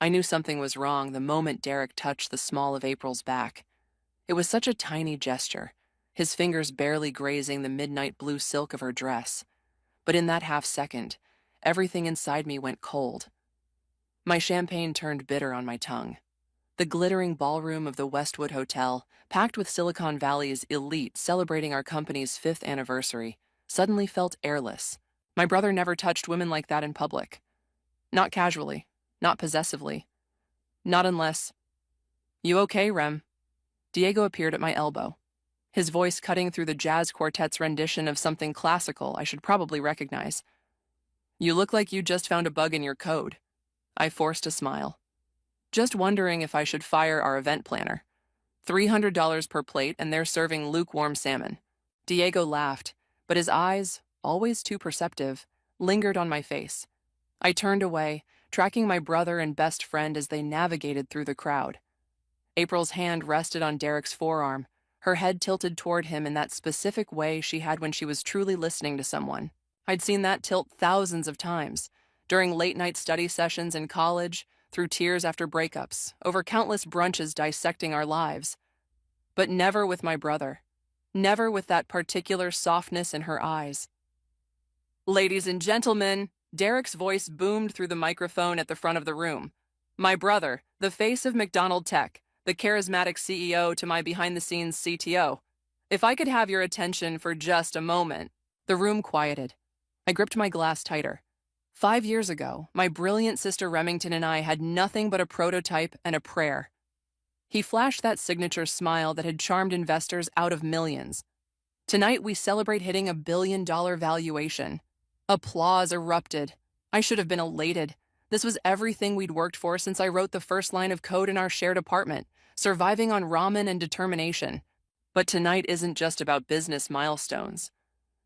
I knew something was wrong the moment Derek touched the small of April's back. It was such a tiny gesture, his fingers barely grazing the midnight blue silk of her dress. But in that half second, everything inside me went cold. My champagne turned bitter on my tongue. The glittering ballroom of the Westwood Hotel, packed with Silicon Valley's elite celebrating our company's 5th anniversary, suddenly felt airless. My brother never touched women like that in public. Not casually, not possessively. Not unless... "You okay, Rem?" Diego appeared at my elbow, his voice cutting through the jazz quartet's rendition of something classical I should probably recognize. "You look like you just found a bug in your code." I forced a smile. "Just wondering if I should fire our event planner. $300 per plate and they're serving lukewarm salmon." Diego laughed, but his eyes, always too perceptive, lingered on my face. I turned away, tracking my brother and best friend as they navigated through the crowd. April's hand rested on Derek's forearm, her head tilted toward him in that specific way she had when she was truly listening to someone. I'd seen that tilt thousands of times, during late-night study sessions in college, through tears after breakups, over countless brunches dissecting our lives. But never with my brother. Never with that particular softness in her eyes. "Ladies and gentlemen," Derek's voice boomed through the microphone at the front of the room. "My brother, the face of McDonald Tech, the charismatic CEO to my behind-the-scenes CTO. If I could have your attention for just a moment." The room quieted. I gripped my glass tighter. 5 years ago, my brilliant sister Remington and I had nothing but a prototype and a prayer. He flashed that signature smile that had charmed investors out of millions. Tonight, we celebrate hitting $1 billion valuation. Applause erupted. I should have been elated. This was everything we'd worked for since I wrote the first line of code in our shared apartment, surviving on ramen and determination. But tonight isn't just about business milestones.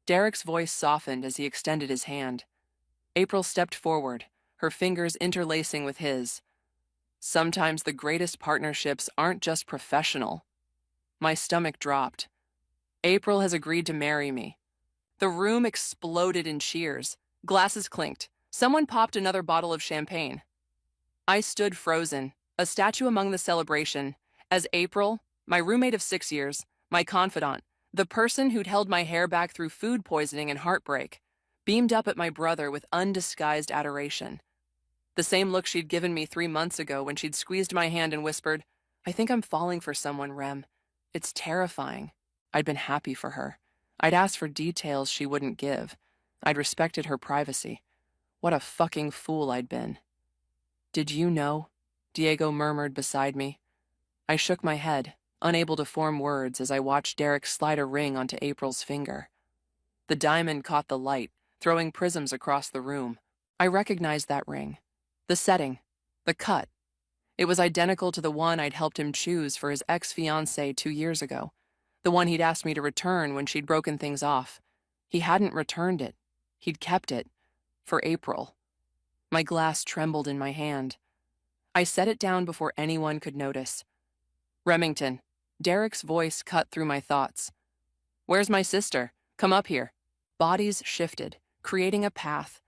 Derek's voice softened as he extended his hand. April stepped forward, her fingers interlacing with his. "Sometimes the greatest partnerships aren't just professional." My stomach dropped. April has agreed to marry me. The room exploded in cheers. Glasses clinked. Someone popped another bottle of champagne. I stood frozen, a statue among the celebration, as April, my roommate of 6 years, my confidant, the person who'd held my hair back through food poisoning and heartbreak, beamed up at my brother with undisguised adoration. The same look she'd given me 3 months ago when she'd squeezed my hand and whispered, "I think I'm falling for someone, Rem. It's terrifying." I'd been happy for her. I'd asked for details she wouldn't give. I'd respected her privacy. What a fucking fool I'd been. "Did you know?" Diego murmured beside me. I shook my head, unable to form words as I watched Derek slide a ring onto April's finger. The diamond caught the light, throwing prisms across the room. I recognized that ring. The setting. The cut. It was identical to the one I'd helped him choose for his ex-fiancée 2 years ago. The one he'd asked me to return when she'd broken things off. He hadn't returned it. He'd kept it. For April. My glass trembled in my hand. I set it down before anyone could notice. "Remington." Derek's voice cut through my thoughts. "Where's my sister? Come up here." Bodies shifted, creating a path.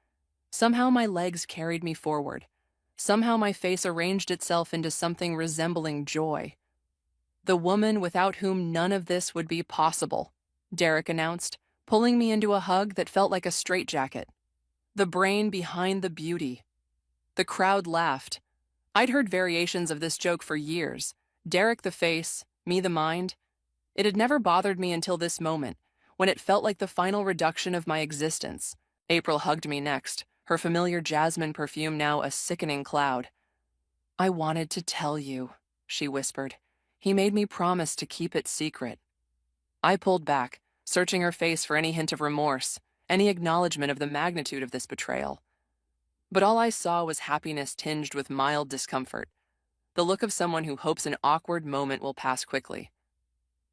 Somehow my legs carried me forward. Somehow my face arranged itself into something resembling joy. "The woman without whom none of this would be possible," Derek announced, pulling me into a hug that felt like a straitjacket. "The brain behind the beauty." The crowd laughed. I'd heard variations of this joke for years. Derek the face, me the mind. It had never bothered me until this moment, when it felt like the final reduction of my existence. April hugged me next, her familiar jasmine perfume now a sickening cloud. "I wanted to tell you," she whispered. "He made me promise to keep it secret." I pulled back, searching her face for any hint of remorse, any acknowledgement of the magnitude of this betrayal. But all I saw was happiness tinged with mild discomfort, the look of someone who hopes an awkward moment will pass quickly.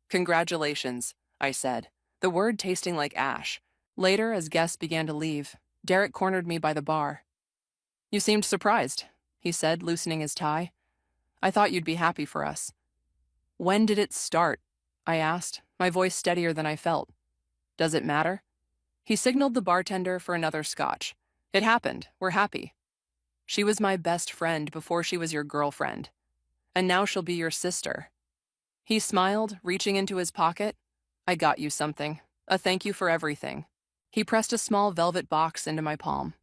"Congratulations," I said, the word tasting like ash. Later, as guests began to leave, Derek cornered me by the bar. "You seemed surprised," he said, loosening his tie. "I thought you'd be happy for us." "When did it start?" I asked, my voice steadier than I felt. "Does it matter?" He signaled the bartender for another scotch. "It happened. We're happy." She was my best friend before she was your girlfriend, and now she'll be your sister." He smiled, reaching into his pocket. "I got you something. A thank you for everything." He pressed a small velvet box into my palm.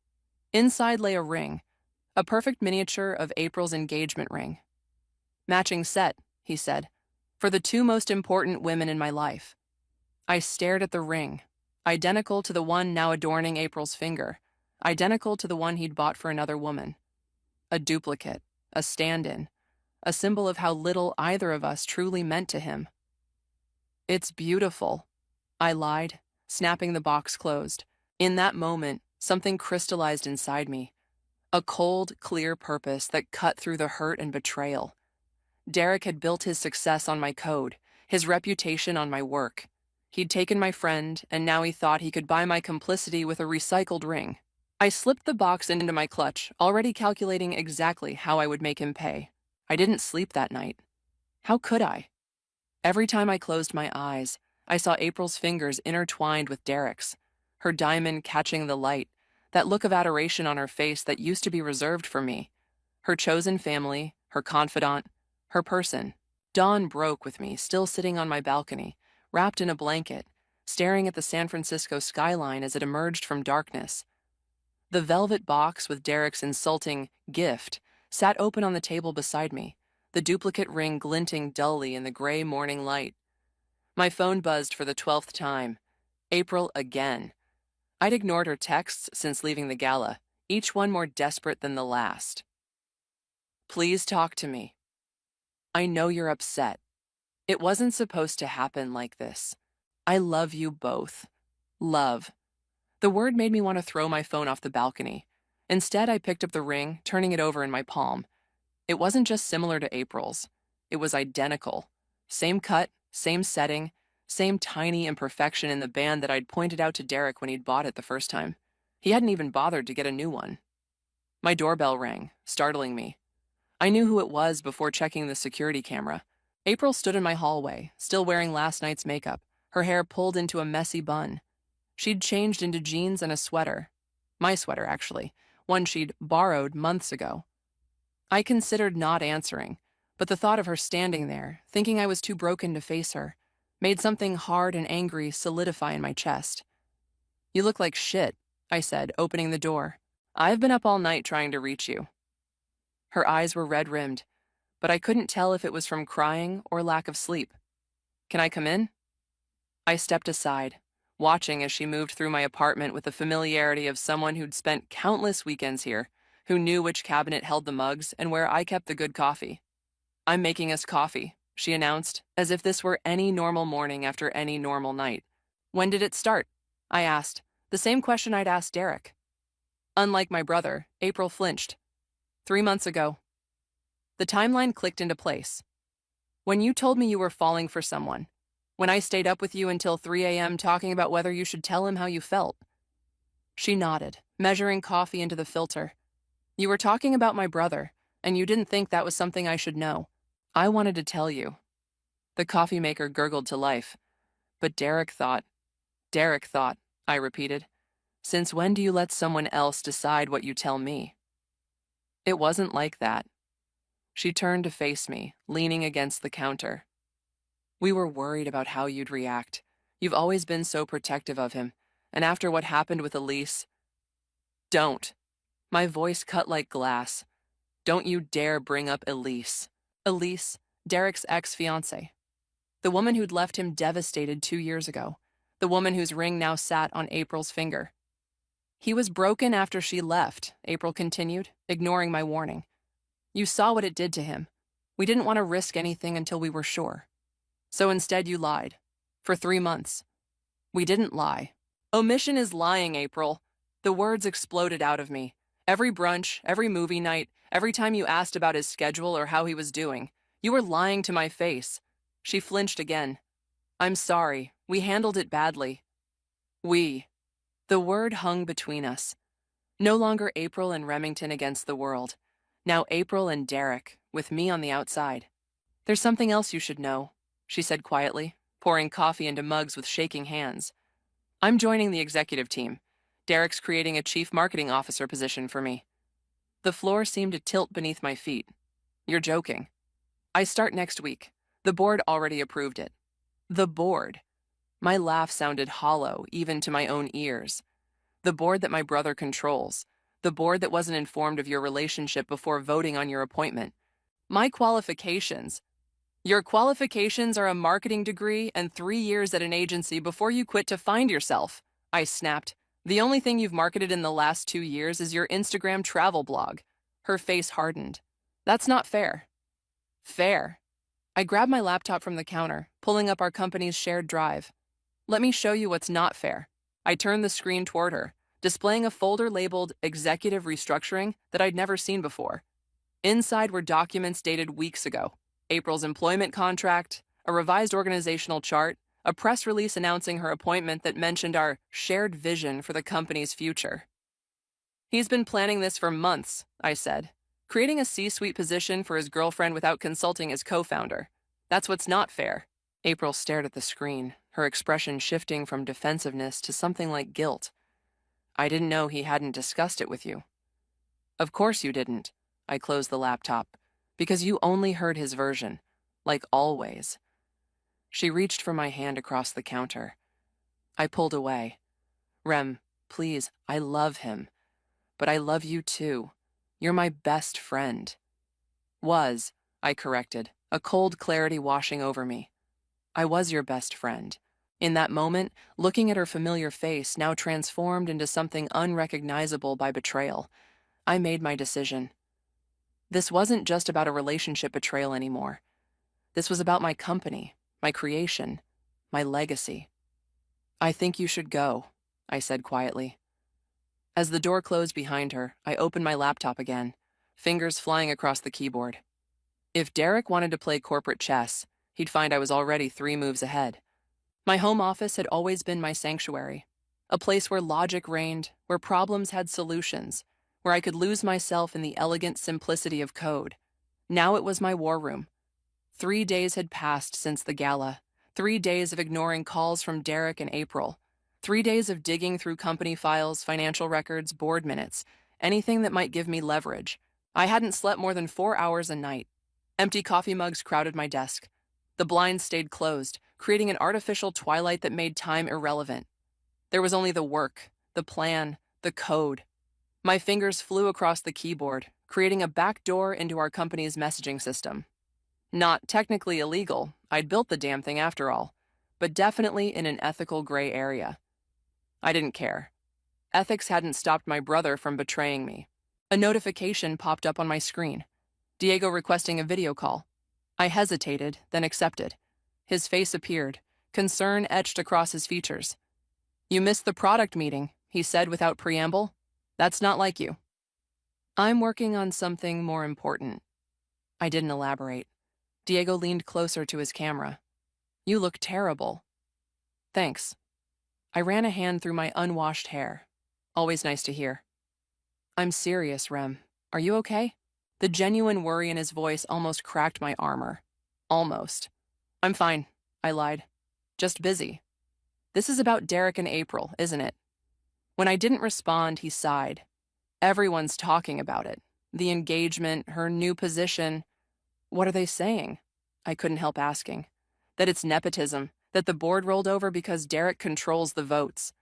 Inside lay a ring, a perfect miniature of April's engagement ring. "Matching set," he said, "for the two most important women in my life." I stared at the ring, identical to the one now adorning April's finger, identical to the one he'd bought for another woman. A duplicate, a stand-in, a symbol of how little either of us truly meant to him. "It's beautiful," I lied, snapping the box closed. In that moment, something crystallized inside me, a cold, clear purpose that cut through the hurt and betrayal. Derek had built his success on my code, his reputation on my work. He'd taken my friend, and now he thought he could buy my complicity with a recycled ring. I slipped the box into my clutch, already calculating exactly how I would make him pay. I didn't sleep that night. How could I? Every time I closed my eyes, I saw April's fingers intertwined with Derek's, her diamond catching the light, that look of adoration on her face that used to be reserved for me. Her chosen family, her confidant, her person. Dawn broke with me, still sitting on my balcony, wrapped in a blanket, staring at the San Francisco skyline as it emerged from darkness. The velvet box with Derek's insulting gift sat open on the table beside me, the duplicate ring glinting dully in the gray morning light. My phone buzzed for the 12th time. April again. I'd ignored her texts since leaving the gala, each one more desperate than the last. "Please talk to me. I know you're upset. It wasn't supposed to happen like this. I love you both. Love." The word made me want to throw my phone off the balcony. Instead, I picked up the ring, turning it over in my palm. It wasn't just similar to April's. It was identical. Same cut, same setting, same tiny imperfection in the band that I'd pointed out to Derek when he'd bought it the first time. He hadn't even bothered to get a new one. My doorbell rang, startling me. I knew who it was before checking the security camera. April stood in my hallway, still wearing last night's makeup, her hair pulled into a messy bun. She'd changed into jeans and a sweater. My sweater, actually, one she'd borrowed months ago. I considered not answering, but the thought of her standing there, thinking I was too broken to face her, made something hard and angry solidify in my chest. "You look like shit," I said, opening the door. "I've been up all night trying to reach you." Her eyes were red-rimmed, but I couldn't tell if it was from crying or lack of sleep. "Can I come in?" I stepped aside, watching as she moved through my apartment with the familiarity of someone who'd spent countless weekends here, who knew which cabinet held the mugs and where I kept the good coffee. "I'm making us coffee," she announced, as if this were any normal morning after any normal night. "When did it start?" I asked, the same question I'd asked Derek. Unlike my brother, April flinched. 3 months ago. The timeline clicked into place. "When you told me you were falling for someone. When I stayed up with you until 3 a.m. talking about whether you should tell him how you felt." She nodded, measuring coffee into the filter. "You were talking about my brother, and you didn't think that was something I should know. I wanted to tell you." The coffee maker gurgled to life. "But Derek thought," I repeated. "Since when do you let someone else decide what you tell me?" "It wasn't like that." She turned to face me, leaning against the counter. "We were worried about how you'd react. You've always been so protective of him, and after what happened with Elise—" "Don't." My voice cut like glass. "Don't you dare bring up Elise." Elise, Derek's ex-fiancée. The woman who'd left him devastated 2 years ago. The woman whose ring now sat on April's finger. "He was broken after she left," April continued, ignoring my warning. "You saw what it did to him. We didn't want to risk anything until we were sure. So instead you lied. For 3 months. We didn't lie." "Omission is lying, April." The words exploded out of me. Every brunch, every movie night, every time you asked about his schedule or how he was doing, you were lying to my face. She flinched again. "I'm sorry. We handled it badly." "We." The word hung between us. No longer April and Remington against the world. Now April and Derek, with me on the outside. "There's something else you should know," she said quietly, pouring coffee into mugs with shaking hands. "I'm joining the executive team. Derek's creating a chief marketing officer position for me." The floor seemed to tilt beneath my feet. You're joking. I start next week. The board already approved it. The board. My laugh sounded hollow, even to my own ears. The board that my brother controls. The board that wasn't informed of your relationship before voting on your appointment. My qualifications. Your qualifications are a marketing degree and 3 years at an agency before you quit to find yourself. I snapped. The only thing you've marketed in the last 2 years is your Instagram travel blog. Her face hardened. That's not fair. Fair. I grabbed my laptop from the counter, pulling up our company's shared drive. Let me show you what's not fair. I turned the screen toward her, displaying a folder labeled Executive Restructuring that I'd never seen before. Inside were documents dated weeks ago. April's employment contract, a revised organizational chart, a press release announcing her appointment that mentioned our shared vision for the company's future. He's been planning this for months, I said, creating a C-suite position for his girlfriend without consulting his co-founder. That's what's not fair. April stared at the screen, her expression shifting from defensiveness to something like guilt. I didn't know he hadn't discussed it with you. Of course you didn't. I closed the laptop. Because you only heard his version, like always. She reached for my hand across the counter. I pulled away. Rem, please, I love him. But I love you too. You're my best friend. Was, I corrected, a cold clarity washing over me. I was your best friend. In that moment, looking at her familiar face, now transformed into something unrecognizable by betrayal, I made my decision. This wasn't just about a relationship betrayal anymore. This was about my company, my creation, my legacy. I think you should go, I said quietly. As the door closed behind her, I opened my laptop again, fingers flying across the keyboard. If Derek wanted to play corporate chess, he'd find I was already 3 moves ahead. My home office had always been my sanctuary, a place where logic reigned, where problems had solutions, where I could lose myself in the elegant simplicity of code. Now it was my war room. 3 days had passed since the gala, 3 days of ignoring calls from Derek and April, 3 days of digging through company files, financial records, board minutes, anything that might give me leverage. I hadn't slept more than 4 hours a night. Empty coffee mugs crowded my desk. The blinds stayed closed, creating an artificial twilight that made time irrelevant. There was only the work, the plan, the code. My fingers flew across the keyboard, creating a back door into our company's messaging system. Not technically illegal, I'd built the damn thing after all, but definitely in an ethical gray area. I didn't care. Ethics hadn't stopped my brother from betraying me. A notification popped up on my screen. Diego requesting a video call. I hesitated, then accepted. His face appeared, concern etched across his features. You missed the product meeting, he said without preamble. That's not like you. I'm working on something more important. I didn't elaborate. Diego leaned closer to his camera. You look terrible. Thanks. I ran a hand through my unwashed hair. Always nice to hear. I'm serious, Rem. Are you okay? The genuine worry in his voice almost cracked my armor. Almost. I'm fine, I lied. Just busy. This is about Derek and April, isn't it? When I didn't respond, he sighed. Everyone's talking about it. The engagement, her new position. What are they saying? I couldn't help asking. That it's nepotism, that the board rolled over because Derek controls the votes.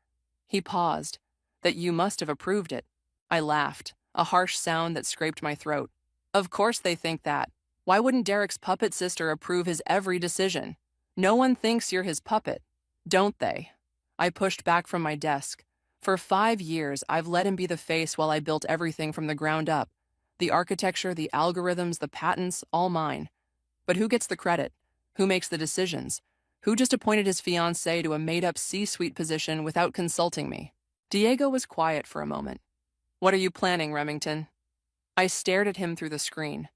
He paused. That you must have approved it. I laughed, a harsh sound that scraped my throat. Of course they think that. Why wouldn't Derek's puppet sister approve his every decision? No one thinks you're his puppet, don't they? I pushed back from my desk. For 5 years, I've let him be the face while I built everything from the ground up. The architecture, the algorithms, the patents, all mine. But who gets the credit? Who makes the decisions? Who just appointed his fiancée to a made-up C-suite position without consulting me? Diego was quiet for a moment. What are you planning, Remington? I stared at him through the screen.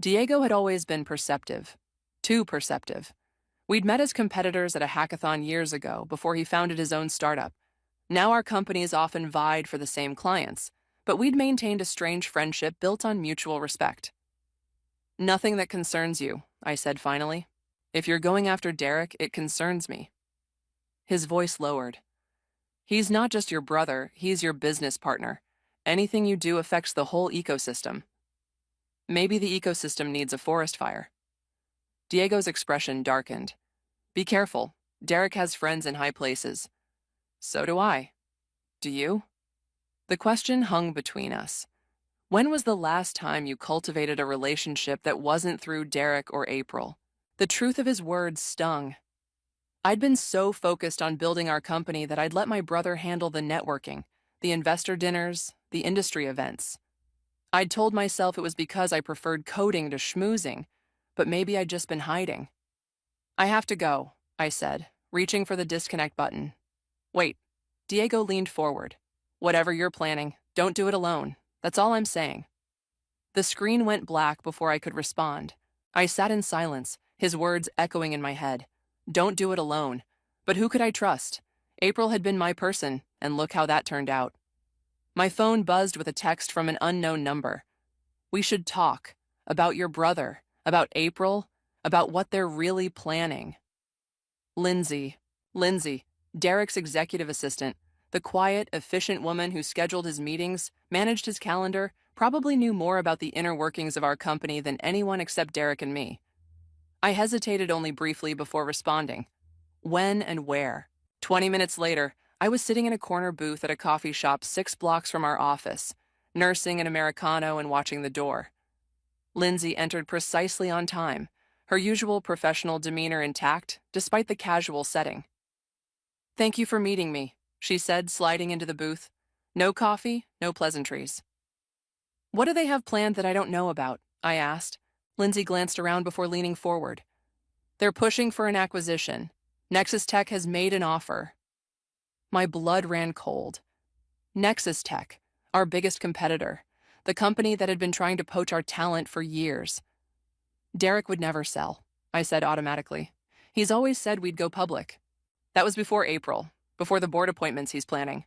Diego had always been perceptive. Too perceptive. We'd met as competitors at a hackathon years ago before he founded his own startup. Now our companies often vied for the same clients, but we'd maintained a strange friendship built on mutual respect. Nothing that concerns you, I said finally. If you're going after Derek, it concerns me. His voice lowered. He's not just your brother, he's your business partner. Anything you do affects the whole ecosystem. Maybe the ecosystem needs a forest fire. Diego's expression darkened. Be careful. Derek has friends in high places. So do I. Do you? The question hung between us. When was the last time you cultivated a relationship that wasn't through Derek or April? The truth of his words stung. I'd been so focused on building our company that I'd let my brother handle the networking, the investor dinners, the industry events. I'd told myself it was because I preferred coding to schmoozing, but maybe I'd just been hiding. I have to go, I said, reaching for the disconnect button. Wait. Diego leaned forward. Whatever you're planning, don't do it alone. That's all I'm saying. The screen went black before I could respond. I sat in silence, his words echoing in my head. Don't do it alone. But who could I trust? April had been my person, and look how that turned out. My phone buzzed with a text from an unknown number. We should talk. About your brother. About April. About what they're really planning. Lindsay, Derek's executive assistant, the quiet, efficient woman who scheduled his meetings, managed his calendar, probably knew more about the inner workings of our company than anyone except Derek and me. I hesitated only briefly before responding. When and where? 20 minutes later, I was sitting in a corner booth at a coffee shop 6 blocks from our office, nursing an Americano and watching the door. Lindsay entered precisely on time, her usual professional demeanor intact, despite the casual setting. Thank you for meeting me, she said, sliding into the booth. No coffee, no pleasantries. What do they have planned that I don't know about? I asked. Lindsay glanced around before leaning forward. They're pushing for an acquisition. Nexus Tech has made an offer. My blood ran cold. Nexus Tech, our biggest competitor, the company that had been trying to poach our talent for years. Derek would never sell, I said automatically. He's always said we'd go public. That was before April, before the board appointments he's planning.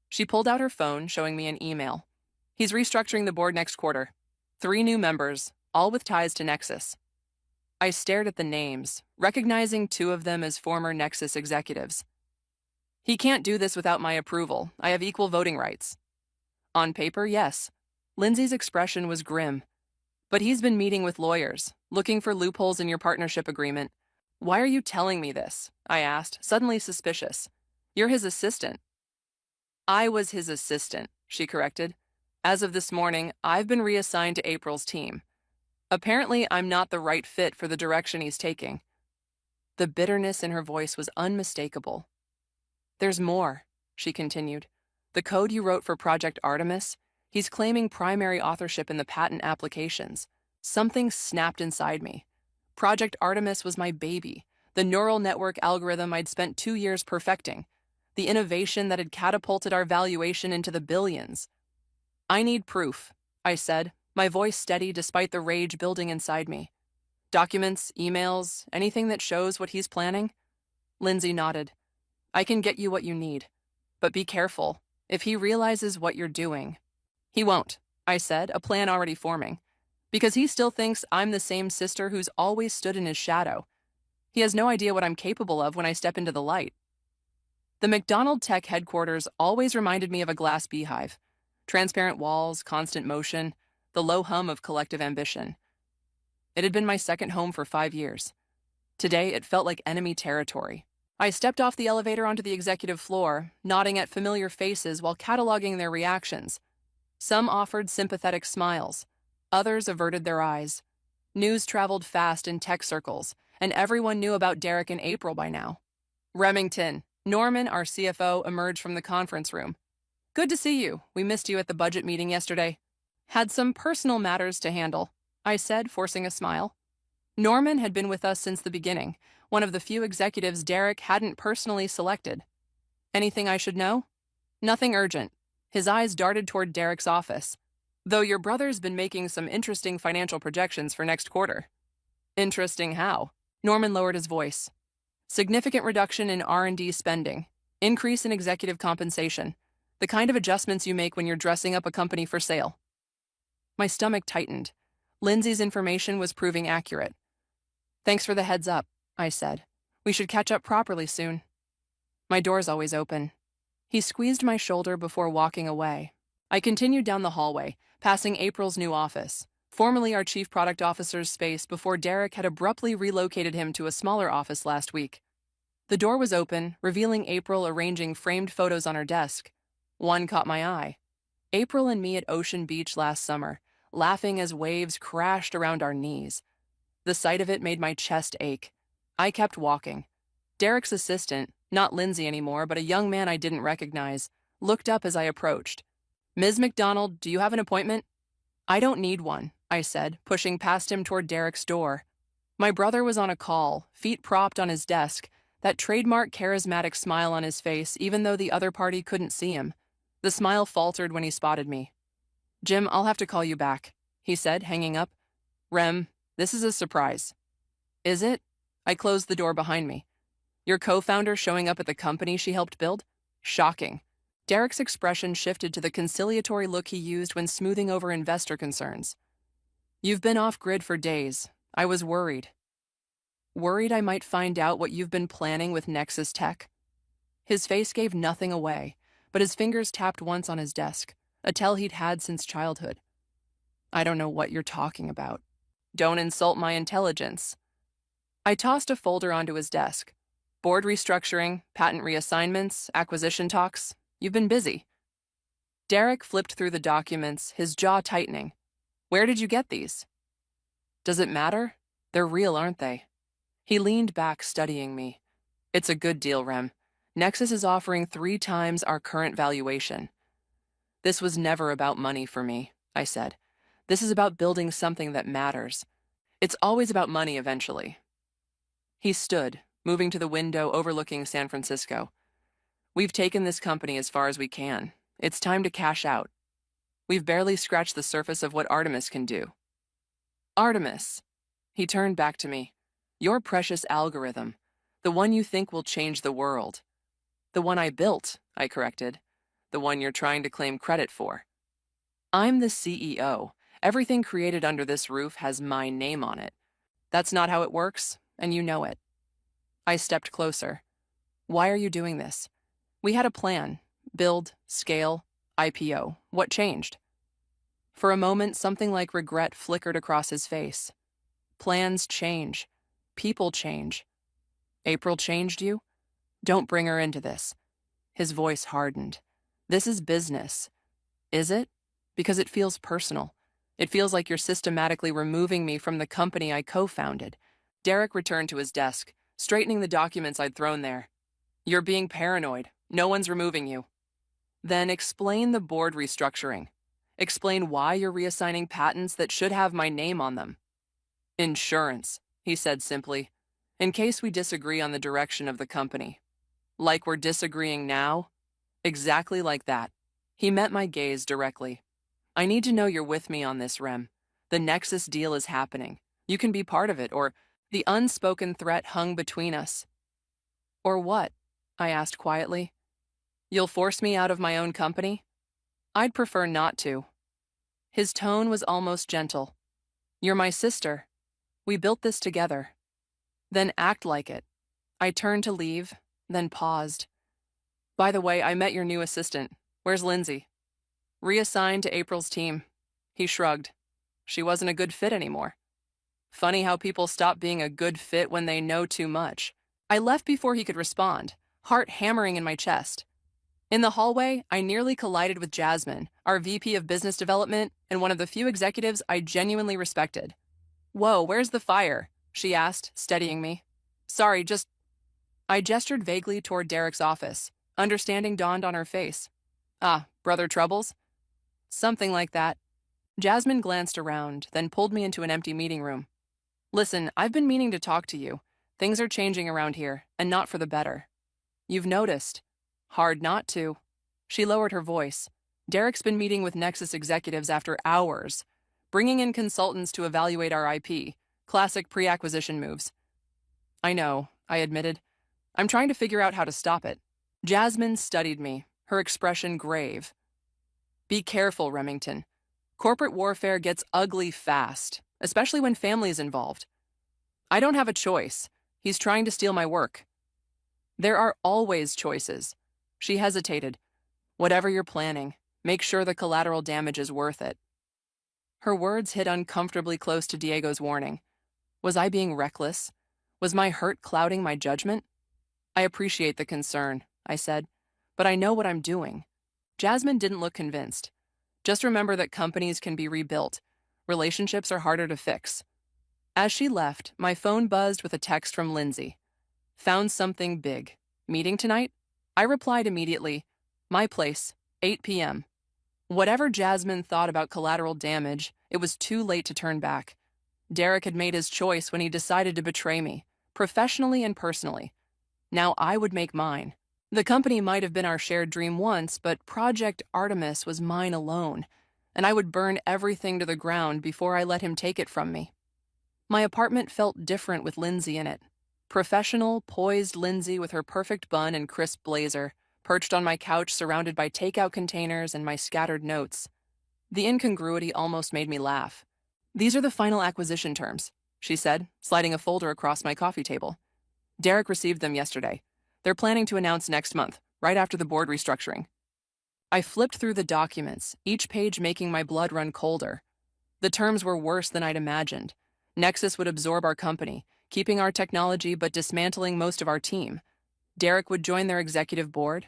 She pulled out her phone, showing me an email. He's restructuring the board next quarter. 3 new members, all with ties to Nexus. I stared at the names, recognizing 2 of them as former Nexus executives. He can't do this without my approval. I have equal voting rights. On paper, yes. Lindsay's expression was grim. But he's been meeting with lawyers, looking for loopholes in your partnership agreement. Why are you telling me this? I asked, suddenly suspicious. You're his assistant. I was his assistant, she corrected. As of this morning, I've been reassigned to April's team. Apparently, I'm not the right fit for the direction he's taking. The bitterness in her voice was unmistakable. There's more, she continued. The code you wrote for Project Artemis, he's claiming primary authorship in the patent applications. Something snapped inside me. Project Artemis was my baby, the neural network algorithm I'd spent 2 years perfecting, the innovation that had catapulted our valuation into the billions. I need proof, I said, my voice steady despite the rage building inside me. Documents, emails, anything that shows what he's planning? Lindsay nodded. I can get you what you need. But be careful. If he realizes what you're doing. He won't, I said, a plan already forming. Because he still thinks I'm the same sister who's always stood in his shadow. He has no idea what I'm capable of when I step into the light. The McDonald Tech headquarters always reminded me of a glass beehive. Transparent walls, constant motion, the low hum of collective ambition. It had been my second home for 5 years. Today, it felt like enemy territory. I stepped off the elevator onto the executive floor, nodding at familiar faces while cataloging their reactions. Some offered sympathetic smiles. Others averted their eyes. News traveled fast in tech circles, and everyone knew about Derek and April by now. Remington, Norman, our CFO, emerged from the conference room. Good to see you. We missed you at the budget meeting yesterday. Had some personal matters to handle, I said, forcing a smile. Norman had been with us since the beginning, one of the few executives Derek hadn't personally selected. Anything I should know? Nothing urgent. His eyes darted toward Derek's office. Though your brother's been making some interesting financial projections for next quarter. Interesting how? Norman lowered his voice. Significant reduction in R&D spending. Increase in executive compensation. The kind of adjustments you make when you're dressing up a company for sale. My stomach tightened. Lindsay's information was proving accurate. Thanks for the heads up, I said. We should catch up properly soon. My door's always open. He squeezed my shoulder before walking away. I continued down the hallway, passing April's new office, formerly our chief product officer's space before Derek had abruptly relocated him to a smaller office last week. The door was open, revealing April arranging framed photos on her desk. One caught my eye. April and me at Ocean Beach last summer, laughing as waves crashed around our knees. The sight of it made my chest ache. I kept walking. Derek's assistant, not Lindsay anymore, but a young man I didn't recognize, looked up as I approached. "Ms. McDonald, do you have an appointment?" "I don't need one," I said, pushing past him toward Derek's door. My brother was on a call, feet propped on his desk, that trademark charismatic smile on his face even though the other party couldn't see him. The smile faltered when he spotted me. "Jim, I'll have to call you back," he said, hanging up. "Rem, this is a surprise." "Is it?" I closed the door behind me. "Your co-founder showing up at the company she helped build? Shocking." Derek's expression shifted to the conciliatory look he used when smoothing over investor concerns. "You've been off-grid for days. I was worried." "Worried I might find out what you've been planning with Nexus Tech?" His face gave nothing away, but his fingers tapped once on his desk, a tell he'd had since childhood. "I don't know what you're talking about." "Don't insult my intelligence." I tossed a folder onto his desk. "Board restructuring, patent reassignments, acquisition talks. You've been busy." Derek flipped through the documents, his jaw tightening. "Where did you get these?" "Does it matter? They're real, aren't they?" He leaned back, studying me. "It's a good deal, Rem. Nexus is offering 3 times our current valuation." "This was never about money for me," I said. "This is about building something that matters. It's always about money eventually." He stood, moving to the window overlooking San Francisco. "We've taken this company as far as we can. It's time to cash out. We've barely scratched the surface of what Artemis can do." "Artemis." He turned back to me. "Your precious algorithm. The one you think will change the world." "The one I built," I corrected. "The one you're trying to claim credit for." "I'm the CEO. Everything created under this roof has my name on it. That's not how it works, and you know it." I stepped closer. "Why are you doing this? We had a plan. Build, scale, IPO. What changed?" For a moment, something like regret flickered across his face. "Plans change. People change." "April changed you? Don't bring her into this." His voice hardened. "This is business." "Is it? Because it feels personal. It feels like you're systematically removing me from the company I co-founded." Derek returned to his desk, straightening the documents I'd thrown there. "You're being paranoid. No one's removing you." "Then explain the board restructuring. Explain why you're reassigning patents that should have my name on them." "Insurance," he said simply, "in case we disagree on the direction of the company." "Like we're disagreeing now?" "Exactly like that." He met my gaze directly. "I need to know you're with me on this, Rem. The Nexus deal is happening. You can be part of it, or..." The unspoken threat hung between us. "Or what?" I asked quietly. "You'll force me out of my own company?" "I'd prefer not to." His tone was almost gentle. "You're my sister. We built this together." "Then act like it." I turned to leave, then paused. "By the way, I met your new assistant. Where's Lindsay?" "Reassigned to April's team." He shrugged. "She wasn't a good fit anymore." Funny how people stop being a good fit when they know too much. I left before he could respond, heart hammering in my chest. In the hallway, I nearly collided with Jasmine, our VP of Business Development, and one of the few executives I genuinely respected. "Whoa, where's the fire?" she asked, steadying me. "Sorry, just..." I gestured vaguely toward Derek's office. Understanding dawned on her face. "Ah, brother troubles?" "Something like that." Jasmine glanced around, then pulled me into an empty meeting room. "Listen, I've been meaning to talk to you. Things are changing around here, and not for the better." "You've noticed." "Hard not to." She lowered her voice. "Derek's been meeting with Nexus executives after hours, bringing in consultants to evaluate our IP, classic pre-acquisition moves." "I know," I admitted. "I'm trying to figure out how to stop it." Jasmine studied me, her expression grave. "Be careful, Remington. Corporate warfare gets ugly fast, especially when family's involved." "I don't have a choice. He's trying to steal my work." "There are always choices." She hesitated. "Whatever you're planning, Make sure the collateral damage is worth it. Her words hit uncomfortably close to Diego's warning. Was I being reckless? Was my hurt clouding my judgment? I appreciate the concern, I said, but I know what I'm doing. Jasmine didn't look convinced. Just remember that companies can be rebuilt. Relationships are harder to fix. As she left, my phone buzzed with a text from Lindsay. Found something big. Meeting tonight? I replied immediately. My place, 8 p.m. Whatever Jasmine thought about collateral damage, it was too late to turn back. Derek had made his choice when he decided to betray me, professionally and personally. Now I would make mine. The company might have been our shared dream once, but Project Artemis was mine alone, and I would burn everything to the ground before I let him take it from me. My apartment felt different with Lindsay in it. Professional, poised Lindsay with her perfect bun and crisp blazer, perched on my couch surrounded by takeout containers and my scattered notes. The incongruity almost made me laugh. These are the final acquisition terms, she said, sliding a folder across my coffee table. Derek received them yesterday. They're planning to announce next month, right after the board restructuring. I flipped through the documents, each page making my blood run colder. The terms were worse than I'd imagined. Nexus would absorb our company, keeping our technology but dismantling most of our team. Derek would join their executive board.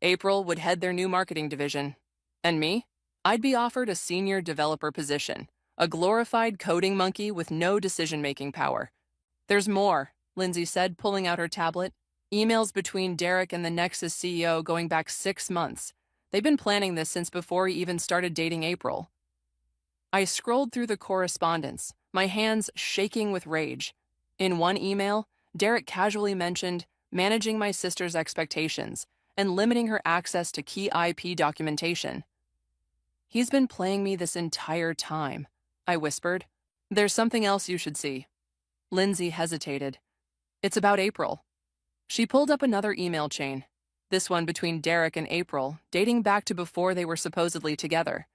April would head their new marketing division. And me? I'd be offered a senior developer position, a glorified coding monkey with no decision-making power. There's more, Lindsay said, pulling out her tablet. Emails between Derek and the Nexus CEO going back 6 months. They've been planning this since before he even started dating April. I scrolled through the correspondence, my hands shaking with rage. In one email, Derek casually mentioned managing my sister's expectations and limiting her access to key IP documentation. He's been playing me this entire time, I whispered. There's something else you should see. Lindsay hesitated. It's about April. She pulled up another email chain, this one between Derek and April, dating back to before they were supposedly together.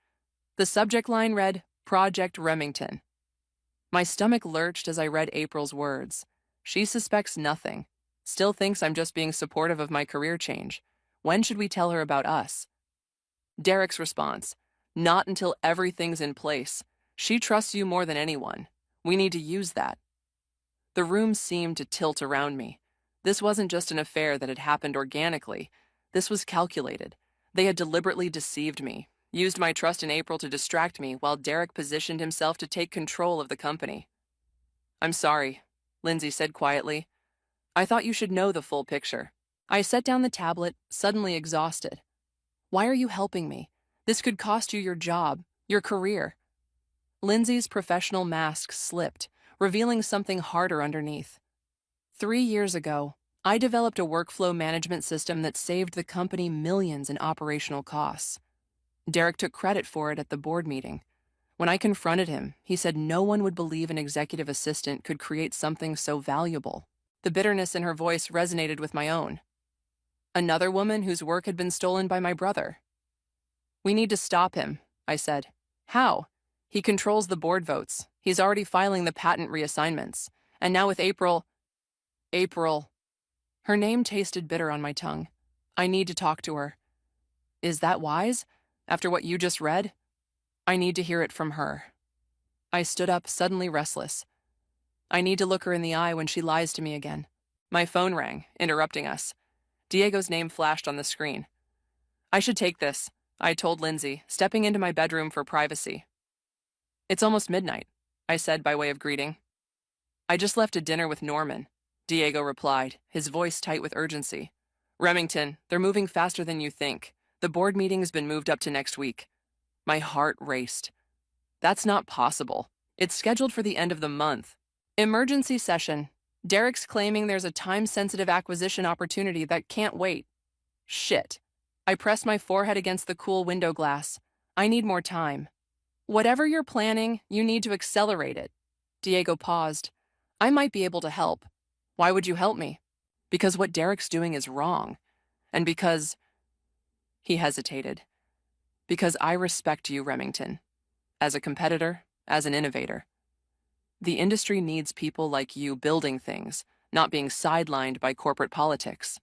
The subject line read, Project Remington. My stomach lurched as I read April's words. She suspects nothing, still thinks I'm just being supportive of my career change. When should we tell her about us? Derek's response, not until everything's in place. She trusts you more than anyone. We need to use that. The room seemed to tilt around me. This wasn't just an affair that had happened organically. This was calculated. They had deliberately deceived me, used my trust in April to distract me while Derek positioned himself to take control of the company. I'm sorry, Lindsay said quietly. I thought you should know the full picture. I set down the tablet, suddenly exhausted. Why are you helping me? This could cost you your job, your career. Lindsay's professional mask slipped, revealing something harder underneath. 3 years ago, I developed a workflow management system that saved the company millions in operational costs. Derek took credit for it at the board meeting. When I confronted him, he said no one would believe an executive assistant could create something so valuable. The bitterness in her voice resonated with my own. Another woman whose work had been stolen by my brother. We need to stop him, I said. How? He controls the board votes. He's already filing the patent reassignments. And now with April. Her name tasted bitter on my tongue. I need to talk to her. Is that wise? After what you just read? I need to hear it from her. I stood up, suddenly restless. I need to look her in the eye when she lies to me again. My phone rang, interrupting us. Diego's name flashed on the screen. I should take this, I told Lindsay, stepping into my bedroom for privacy. It's almost midnight, I said by way of greeting. I just left a dinner with Norman, Diego replied, his voice tight with urgency. Remington, they're moving faster than you think. The board meeting has been moved up to next week. My heart raced. That's not possible. It's scheduled for the end of the month. Emergency session. Derek's claiming there's a time-sensitive acquisition opportunity that can't wait. Shit. I pressed my forehead against the cool window glass. I need more time. Whatever you're planning, you need to accelerate it. Diego paused. I might be able to help. Why would you help me? Because what Derek's doing is wrong. And because... He hesitated. Because I respect you, Remington. As a competitor, as an innovator. The industry needs people like you building things, not being sidelined by corporate politics.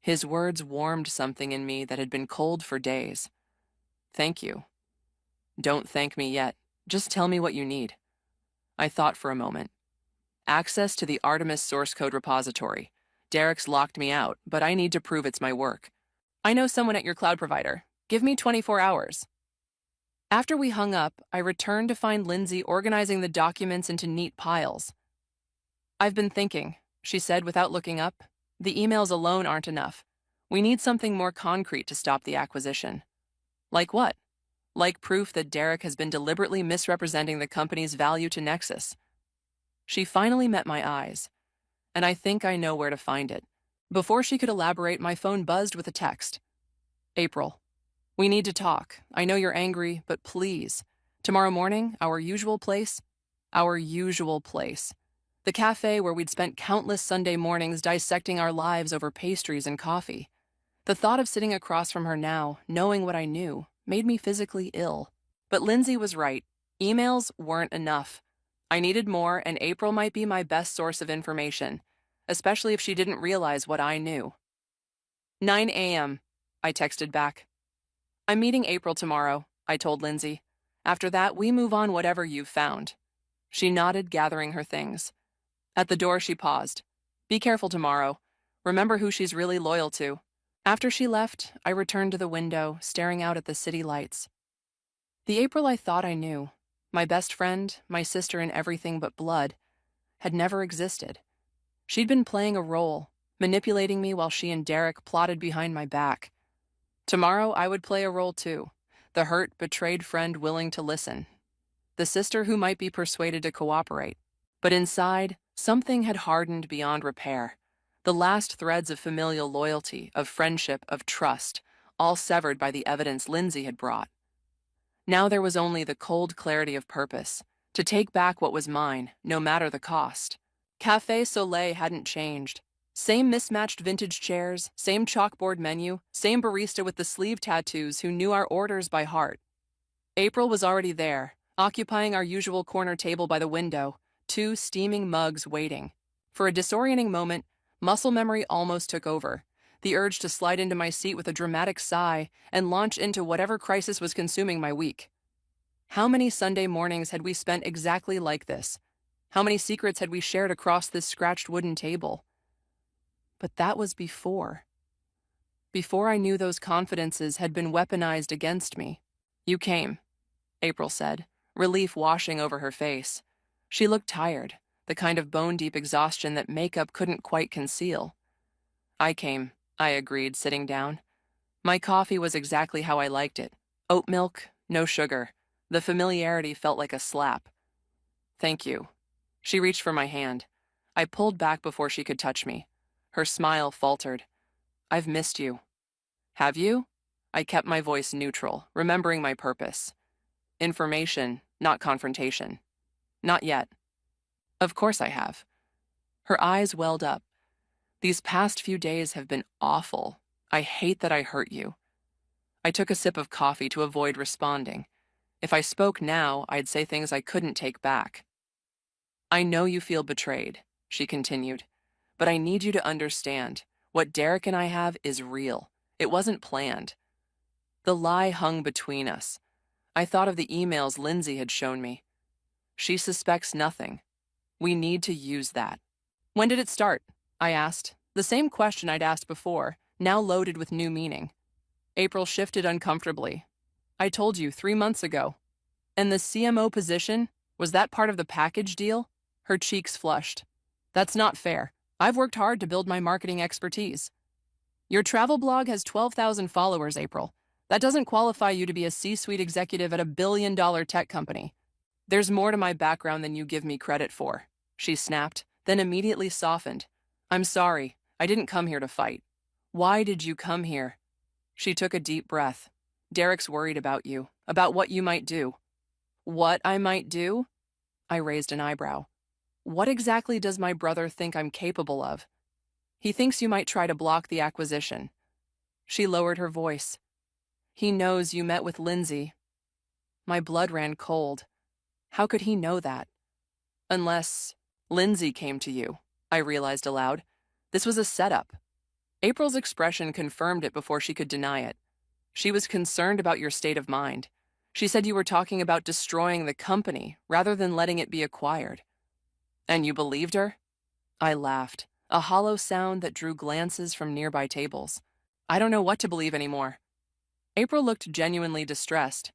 His words warmed something in me that had been cold for days. Thank you. Don't thank me yet. Just tell me what you need. I thought for a moment. Access to the Artemis source code repository. Derek's locked me out, but I need to prove it's my work. I know someone at your cloud provider. Give me 24 hours. After we hung up, I returned to find Lindsay organizing the documents into neat piles. I've been thinking, she said without looking up. The emails alone aren't enough. We need something more concrete to stop the acquisition. Like what? Like proof that Derek has been deliberately misrepresenting the company's value to Nexus. She finally met my eyes, and I think I know where to find it. Before she could elaborate, my phone buzzed with a text. April, we need to talk. I know you're angry, but please. Tomorrow morning, our usual place. Our usual place. The cafe where we'd spent countless Sunday mornings dissecting our lives over pastries and coffee. The thought of sitting across from her now, knowing what I knew, made me physically ill. But Lindsay was right. Emails weren't enough. I needed more, and April might be my best source of information, especially if she didn't realize what I knew. 9 a.m., I texted back. I'm meeting April tomorrow, I told Lindsay. After that, we move on whatever you've found. She nodded, gathering her things. At the door, she paused. Be careful tomorrow. Remember who she's really loyal to. After she left, I returned to the window, staring out at the city lights. The April I thought I knew, my best friend, my sister in everything but blood, had never existed. She'd been playing a role, manipulating me while she and Derek plotted behind my back. Tomorrow, I would play a role too, the hurt, betrayed friend willing to listen, the sister who might be persuaded to cooperate. But inside, something had hardened beyond repair. The last threads of familial loyalty, of friendship, of trust, all severed by the evidence Lindsay had brought. Now there was only the cold clarity of purpose, to take back what was mine, no matter the cost. Café Soleil hadn't changed. Same mismatched vintage chairs, same chalkboard menu, same barista with the sleeve tattoos who knew our orders by heart. April was already there, occupying our usual corner table by the window, 2 steaming mugs waiting. For a disorienting moment, muscle memory almost took over, the urge to slide into my seat with a dramatic sigh and launch into whatever crisis was consuming my week. How many Sunday mornings had we spent exactly like this? How many secrets had we shared across this scratched wooden table? But that was before. Before I knew those confidences had been weaponized against me. You came, April said, relief washing over her face. She looked tired, the kind of bone-deep exhaustion that makeup couldn't quite conceal. I came, I agreed, sitting down. My coffee was exactly how I liked it. Oat milk, no sugar. The familiarity felt like a slap. Thank you. She reached for my hand. I pulled back before she could touch me. Her smile faltered. I've missed you. Have you? I kept my voice neutral, remembering my purpose. Information, not confrontation. Not yet. Of course I have. Her eyes welled up. These past few days have been awful. I hate that I hurt you. I took a sip of coffee to avoid responding. If I spoke now, I'd say things I couldn't take back. I know you feel betrayed, she continued, but I need you to understand. What Derek and I have is real. It wasn't planned. The lie hung between us. I thought of the emails Lindsay had shown me. She suspects nothing. We need to use that. When did it start? I asked, the same question I'd asked before, now loaded with new meaning. April shifted uncomfortably. I told you 3 months ago. And the CMO position, was that part of the package deal? Her cheeks flushed. That's not fair. I've worked hard to build my marketing expertise. Your travel blog has 12,000 followers, April. That doesn't qualify you to be a C-suite executive at a billion-dollar tech company. There's more to my background than you give me credit for, she snapped, then immediately softened. I'm sorry. I didn't come here to fight. Why did you come here? She took a deep breath. Derek's worried about you, about what you might do. What I might do? I raised an eyebrow. What exactly does my brother think I'm capable of? He thinks you might try to block the acquisition. She lowered her voice. He knows you met with Lindsay. My blood ran cold. How could he know that? Unless Lindsay came to you, I realized aloud. This was a setup. April's expression confirmed it before she could deny it. She was concerned about your state of mind. She said you were talking about destroying the company rather than letting it be acquired. And you believed her? I laughed, a hollow sound that drew glances from nearby tables. I don't know what to believe anymore. April looked genuinely distressed.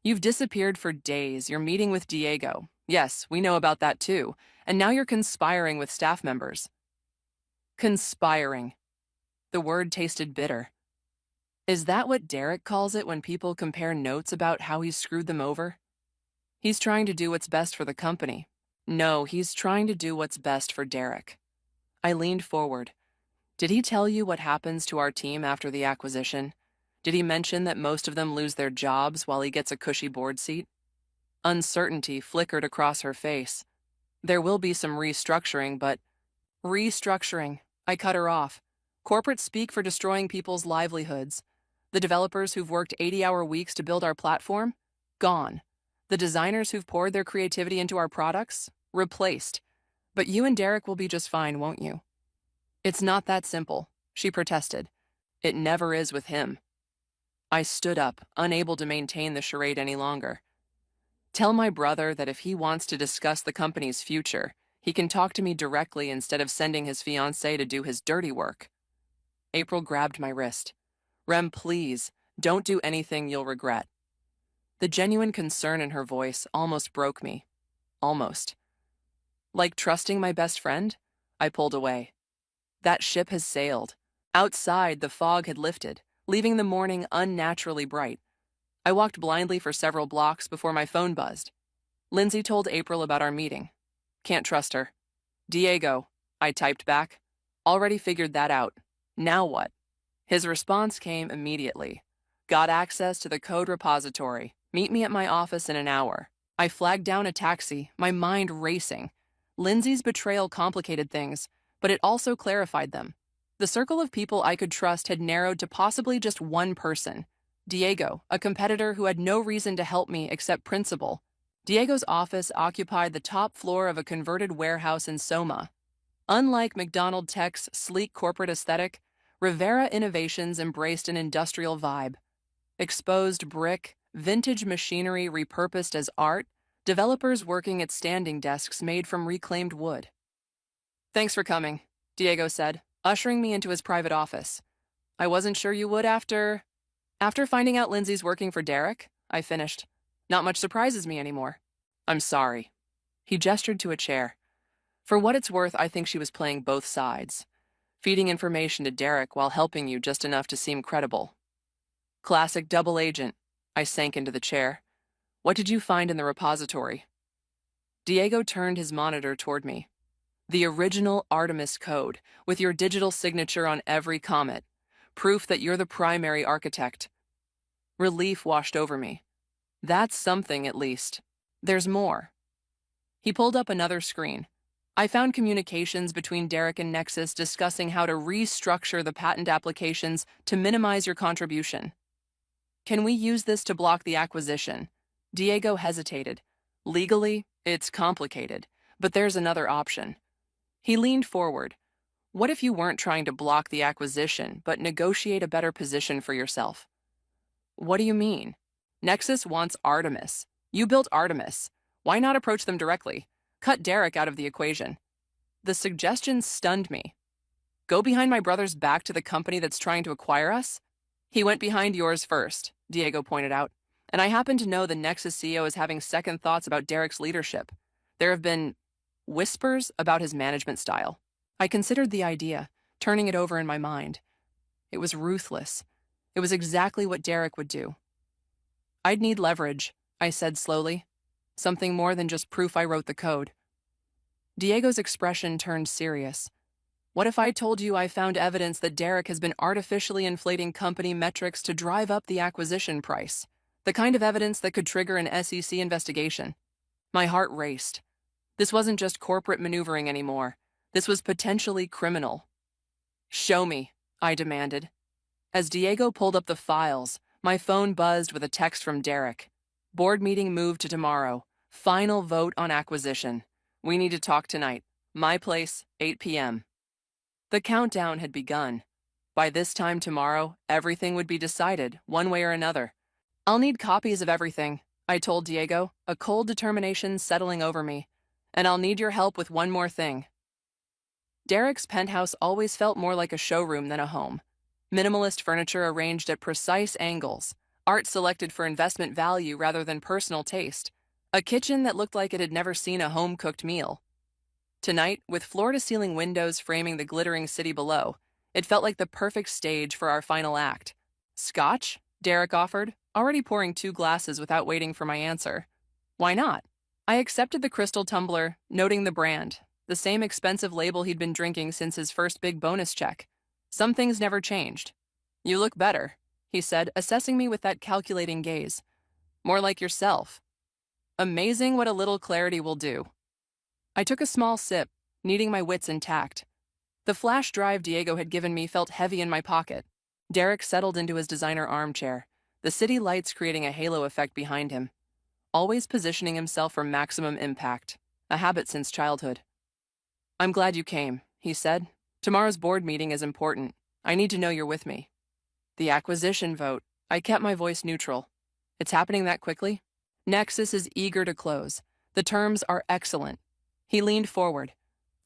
You've disappeared for days. You're meeting with Diego. Yes, we know about that too. And now you're conspiring with staff members. Conspiring. The word tasted bitter. Is that what Derek calls it when people compare notes about how he's screwed them over? He's trying to do what's best for the company. No, he's trying to do what's best for Derek. I leaned forward. Did he tell you what happens to our team after the acquisition? Did he mention that most of them lose their jobs while he gets a cushy board seat? Uncertainty flickered across her face. There will be some restructuring, but... Restructuring. I cut her off. Corporate speak for destroying people's livelihoods. The developers who've worked 80-hour weeks to build our platform? Gone. The designers who've poured their creativity into our products? Replaced. But you and Derek will be just fine, won't you? It's not that simple, she protested. It never is with him. I stood up, unable to maintain the charade any longer. Tell my brother that if he wants to discuss the company's future, he can talk to me directly instead of sending his fiancée to do his dirty work. April grabbed my wrist. Rem, please, don't do anything you'll regret. The genuine concern in her voice almost broke me. Almost. Like trusting my best friend? I pulled away. That ship has sailed. Outside, the fog had lifted, leaving the morning unnaturally bright. I walked blindly for several blocks before my phone buzzed. Lindsay told April about our meeting. Can't trust her. Diego, I typed back. Already figured that out. Now what? His response came immediately. Got access to the code repository. Meet me at my office in an hour. I flagged down a taxi, my mind racing. Lindsay's betrayal complicated things, but it also clarified them. The circle of people I could trust had narrowed to possibly just one person. Diego, a competitor who had no reason to help me except principle. Diego's office occupied the top floor of a converted warehouse in Soma. Unlike McDonald Tech's sleek corporate aesthetic, Rivera Innovations embraced an industrial vibe. Exposed brick, vintage machinery repurposed as art, developers working at standing desks made from reclaimed wood. Thanks for coming, Diego said, ushering me into his private office. I wasn't sure you would after finding out Lindsay's working for Derek, I finished. Not much surprises me anymore. I'm sorry. He gestured to a chair. For what it's worth, I think she was playing both sides. Feeding information to Derek while helping you just enough to seem credible. Classic double agent. I sank into the chair. What did you find in the repository? Diego turned his monitor toward me. The original Artemis code, with your digital signature on every comet. Proof that you're the primary architect. Relief washed over me. That's something, at least. There's more. He pulled up another screen. I found communications between Derek and Nexus discussing how to restructure the patent applications to minimize your contribution. Can we use this to block the acquisition? Diego hesitated. Legally, it's complicated, but there's another option. He leaned forward. What if you weren't trying to block the acquisition, but negotiate a better position for yourself? What do you mean? Nexus wants Artemis. You built Artemis. Why not approach them directly? Cut Derek out of the equation. The suggestion stunned me. Go behind my brother's back to the company that's trying to acquire us? He went behind yours first, Diego pointed out, and I happen to know the Nexus CEO is having second thoughts about Derek's leadership. There have been whispers about his management style. I considered the idea, turning it over in my mind. It was ruthless. It was exactly what Derek would do. I'd need leverage, I said slowly. Something more than just proof I wrote the code. Diego's expression turned serious. What if I told you I found evidence that Derek has been artificially inflating company metrics to drive up the acquisition price? The kind of evidence that could trigger an SEC investigation. My heart raced. This wasn't just corporate maneuvering anymore. This was potentially criminal. Show me, I demanded. As Diego pulled up the files, my phone buzzed with a text from Derek. Board meeting moved to tomorrow. Final vote on acquisition. We need to talk tonight. My place, 8 p.m. The countdown had begun. By this time tomorrow, everything would be decided, one way or another. I'll need copies of everything, I told Diego, a cold determination settling over me. And I'll need your help with one more thing. Derek's penthouse always felt more like a showroom than a home. Minimalist furniture arranged at precise angles, art selected for investment value rather than personal taste, a kitchen that looked like it had never seen a home-cooked meal. Tonight, with floor-to-ceiling windows framing the glittering city below, it felt like the perfect stage for our final act. Scotch? Derek offered, already pouring 2 glasses without waiting for my answer. Why not? I accepted the crystal tumbler, noting the brand, the same expensive label he'd been drinking since his first big bonus check. Some things never changed. You look better, he said, assessing me with that calculating gaze. More like yourself. Amazing what a little clarity will do. I took a small sip, needing my wits intact. The flash drive Diego had given me felt heavy in my pocket. Derek settled into his designer armchair, the city lights creating a halo effect behind him. Always positioning himself for maximum impact, a habit since childhood. I'm glad you came, he said. Tomorrow's board meeting is important. I need to know you're with me. The acquisition vote. I kept my voice neutral. It's happening that quickly? Nexus is eager to close. The terms are excellent. He leaned forward.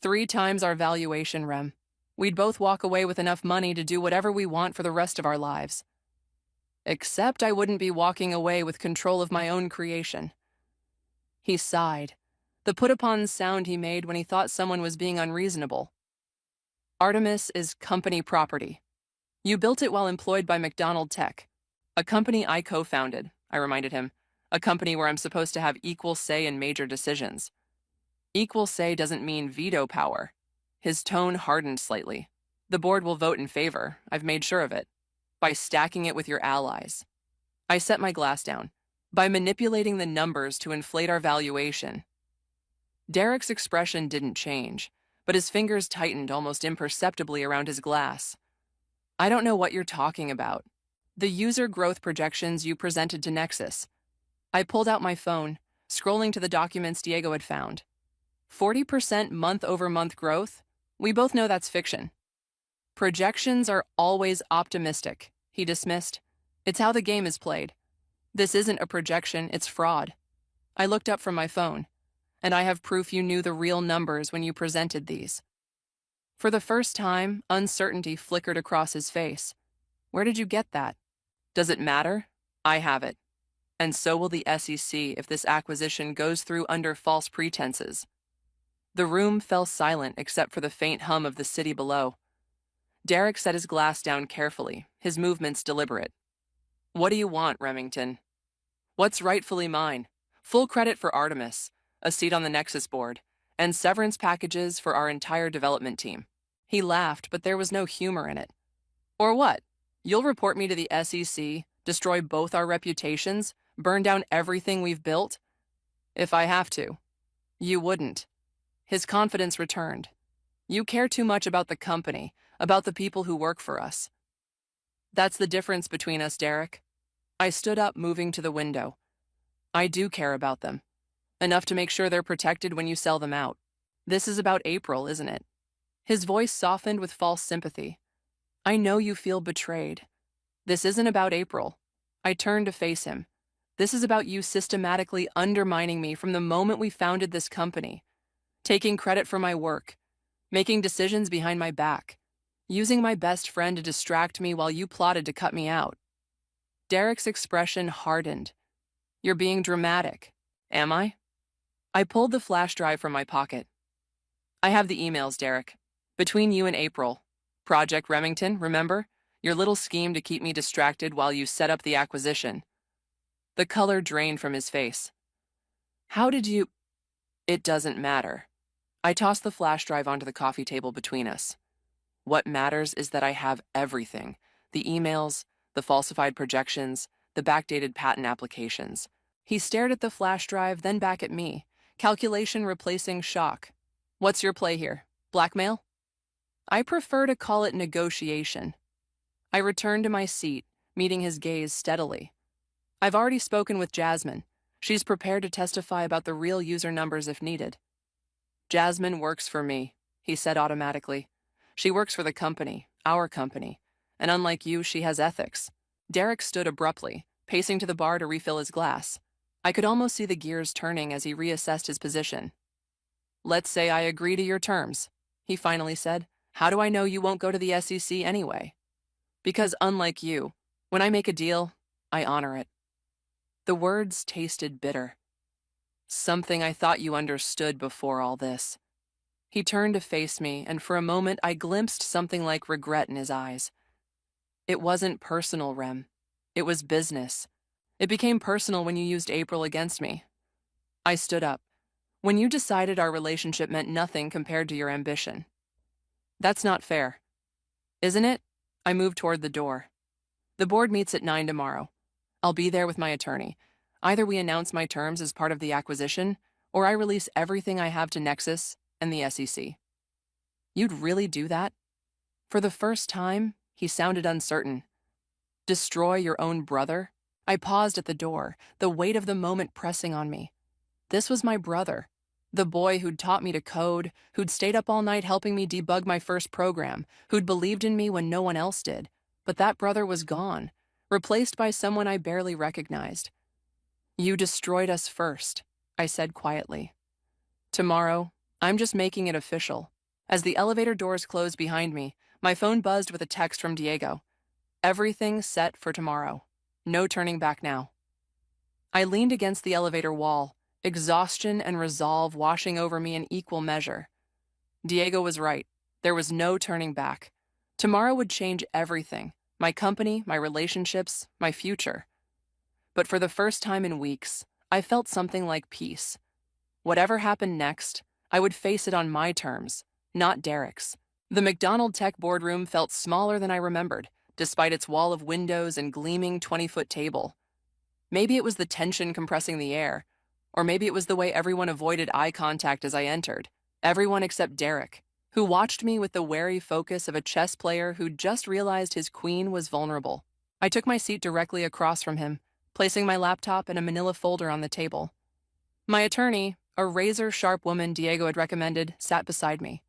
3 times our valuation, Rem. We'd both walk away with enough money to do whatever we want for the rest of our lives. Except I wouldn't be walking away with control of my own creation. He sighed, the put-upon sound he made when he thought someone was being unreasonable. Artemis is company property. You built it while employed by McDonald Tech, a company I co-founded, I reminded him, a company where I'm supposed to have equal say in major decisions. Equal say doesn't mean veto power. His tone hardened slightly. The board will vote in favor, I've made sure of it. By stacking it with your allies. I set my glass down. By manipulating the numbers to inflate our valuation. Derek's expression didn't change, but his fingers tightened almost imperceptibly around his glass. I don't know what you're talking about. The user growth projections you presented to Nexus. I pulled out my phone, scrolling to the documents Diego had found. 40% month-over-month growth? We both know that's fiction. Projections are always optimistic, he dismissed. It's how the game is played. This isn't a projection, it's fraud. I looked up from my phone, and I have proof you knew the real numbers when you presented these. For the first time, uncertainty flickered across his face. Where did you get that? Does it matter? I have it. And so will the SEC if this acquisition goes through under false pretenses. The room fell silent except for the faint hum of the city below. Derek set his glass down carefully, his movements deliberate. What do you want, Remington? What's rightfully mine? Full credit for Artemis, a seat on the Nexus board, and severance packages for our entire development team. He laughed, but there was no humor in it. Or what? You'll report me to the SEC, destroy both our reputations, burn down everything we've built? If I have to. You wouldn't. His confidence returned. You care too much about the company, about the people who work for us. That's the difference between us, Derek. I stood up, moving to the window. I do care about them. Enough to make sure they're protected when you sell them out. This is about April, isn't it? His voice softened with false sympathy. I know you feel betrayed. This isn't about April. I turned to face him. This is about you systematically undermining me from the moment we founded this company, taking credit for my work, making decisions behind my back, using my best friend to distract me while you plotted to cut me out. Derek's expression hardened. You're being dramatic. Am I? I pulled the flash drive from my pocket. I have the emails, Derek. Between you and April. Project Remington, remember? Your little scheme to keep me distracted while you set up the acquisition. The color drained from his face. How did you... It doesn't matter. I tossed the flash drive onto the coffee table between us. What matters is that I have everything. The emails, the falsified projections, the backdated patent applications. He stared at the flash drive, then back at me. Calculation replacing shock. What's your play here? Blackmail? I prefer to call it negotiation. I returned to my seat, meeting his gaze steadily. I've already spoken with Jasmine. She's prepared to testify about the real user numbers if needed. Jasmine works for me, he said automatically. She works for the company, our company. and unlike you, she has ethics. Derek stood abruptly, pacing to the bar to refill his glass. I could almost see the gears turning as he reassessed his position. "Let's say I agree to your terms," he finally said. "How do I know you won't go to the SEC anyway?" "Because unlike you, when I make a deal, I honor it." The words tasted bitter. "Something I thought you understood before all this." He turned to face me, and for a moment I glimpsed something like regret in his eyes. "It wasn't personal, Rem. It was business. It became personal when you used April against me." I stood up. "When you decided our relationship meant nothing compared to your ambition." "That's not fair." "Isn't it?" I moved toward the door. "The board meets at 9 tomorrow. I'll be there with my attorney. Either we announce my terms as part of the acquisition, or I release everything I have to Nexus and the SEC." "You'd really do that?" For the first time, he sounded uncertain. "Destroy your own brother?" I paused at the door, the weight of the moment pressing on me. This was my brother, the boy who'd taught me to code, who'd stayed up all night helping me debug my first program, who'd believed in me when no one else did. But that brother was gone, replaced by someone I barely recognized. "You destroyed us first," I said quietly. "Tomorrow, I'm just making it official." As the elevator doors closed behind me, my phone buzzed with a text from Diego. "Everything set for tomorrow. No turning back now." I leaned against the elevator wall, exhaustion and resolve washing over me in equal measure. Diego was right. There was no turning back. Tomorrow would change everything: my company, my relationships, my future. But for the first time in weeks, I felt something like peace. Whatever happened next, I would face it on my terms, not Derek's. The McDonald Tech boardroom felt smaller than I remembered, despite its wall of windows and gleaming 20-foot table. Maybe it was the tension compressing the air, or maybe it was the way everyone avoided eye contact as I entered. Everyone except Derek, who watched me with the wary focus of a chess player who'd just realized his queen was vulnerable. I took my seat directly across from him, placing my laptop and a manila folder on the table. My attorney, a razor-sharp woman Diego had recommended, sat beside me.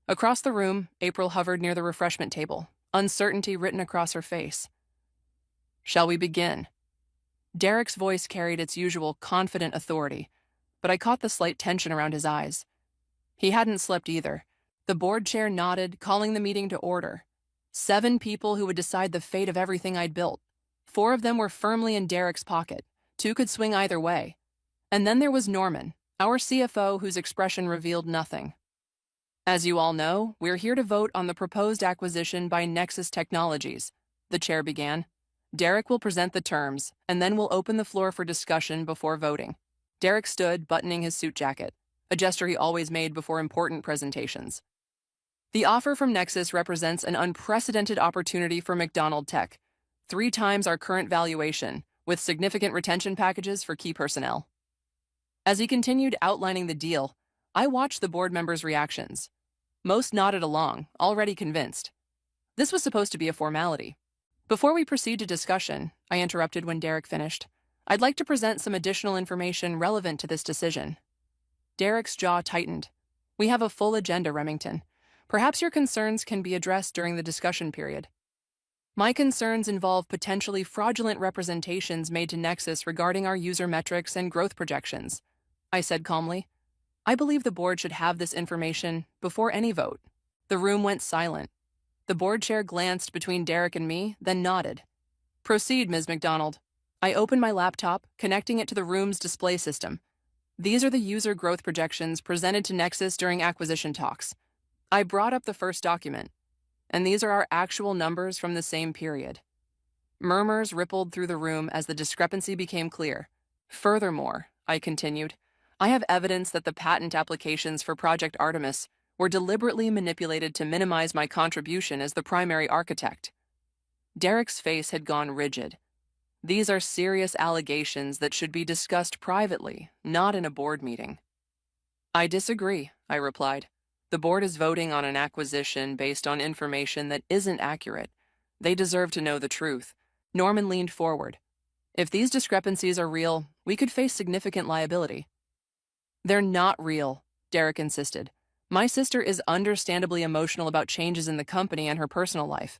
Across the room, April hovered near the refreshment table, uncertainty written across her face. "Shall we begin?" Derek's voice carried its usual confident authority, but I caught the slight tension around his eyes. He hadn't slept either. The board chair nodded, calling the meeting to order. 7 people who would decide the fate of everything I'd built. 4 of them were firmly in Derek's pocket. 2 could swing either way. And then there was Norman, our CFO, whose expression revealed nothing. "As you all know, we're here to vote on the proposed acquisition by Nexus Technologies," the chair began. "Derek will present the terms, and then we'll open the floor for discussion before voting." Derek stood, buttoning his suit jacket, a gesture he always made before important presentations. "The offer from Nexus represents an unprecedented opportunity for McDonald Tech, 3 times our current valuation, with significant retention packages for key personnel." As he continued outlining the deal, I watched the board members' reactions. Most nodded along, already convinced. This was supposed to be a formality. "Before we proceed to discussion," I interrupted when Derek finished, "I'd like to present some additional information relevant to this decision." Derek's jaw tightened. "We have a full agenda, Remington. Perhaps your concerns can be addressed during the discussion period." "My concerns involve potentially fraudulent representations made to Nexus regarding our user metrics and growth projections," I said calmly. "I believe the board should have this information before any vote." The room went silent. The board chair glanced between Derek and me, then nodded. "Proceed, Ms. McDonald." I opened my laptop, connecting it to the room's display system. "These are the user growth projections presented to Nexus during acquisition talks." I brought up the first document, and these are our actual numbers from the same period. Murmurs rippled through the room as the discrepancy became clear. "Furthermore," I continued, "I have evidence that the patent applications for Project Artemis were deliberately manipulated to minimize my contribution as the primary architect." Derek's face had gone rigid. "These are serious allegations that should be discussed privately, not in a board meeting." "I disagree," I replied. "The board is voting on an acquisition based on information that isn't accurate. They deserve to know the truth." Norman leaned forward. "If these discrepancies are real, we could face significant liability." "They're not real," Derek insisted. "My sister is understandably emotional about changes in the company and her personal life.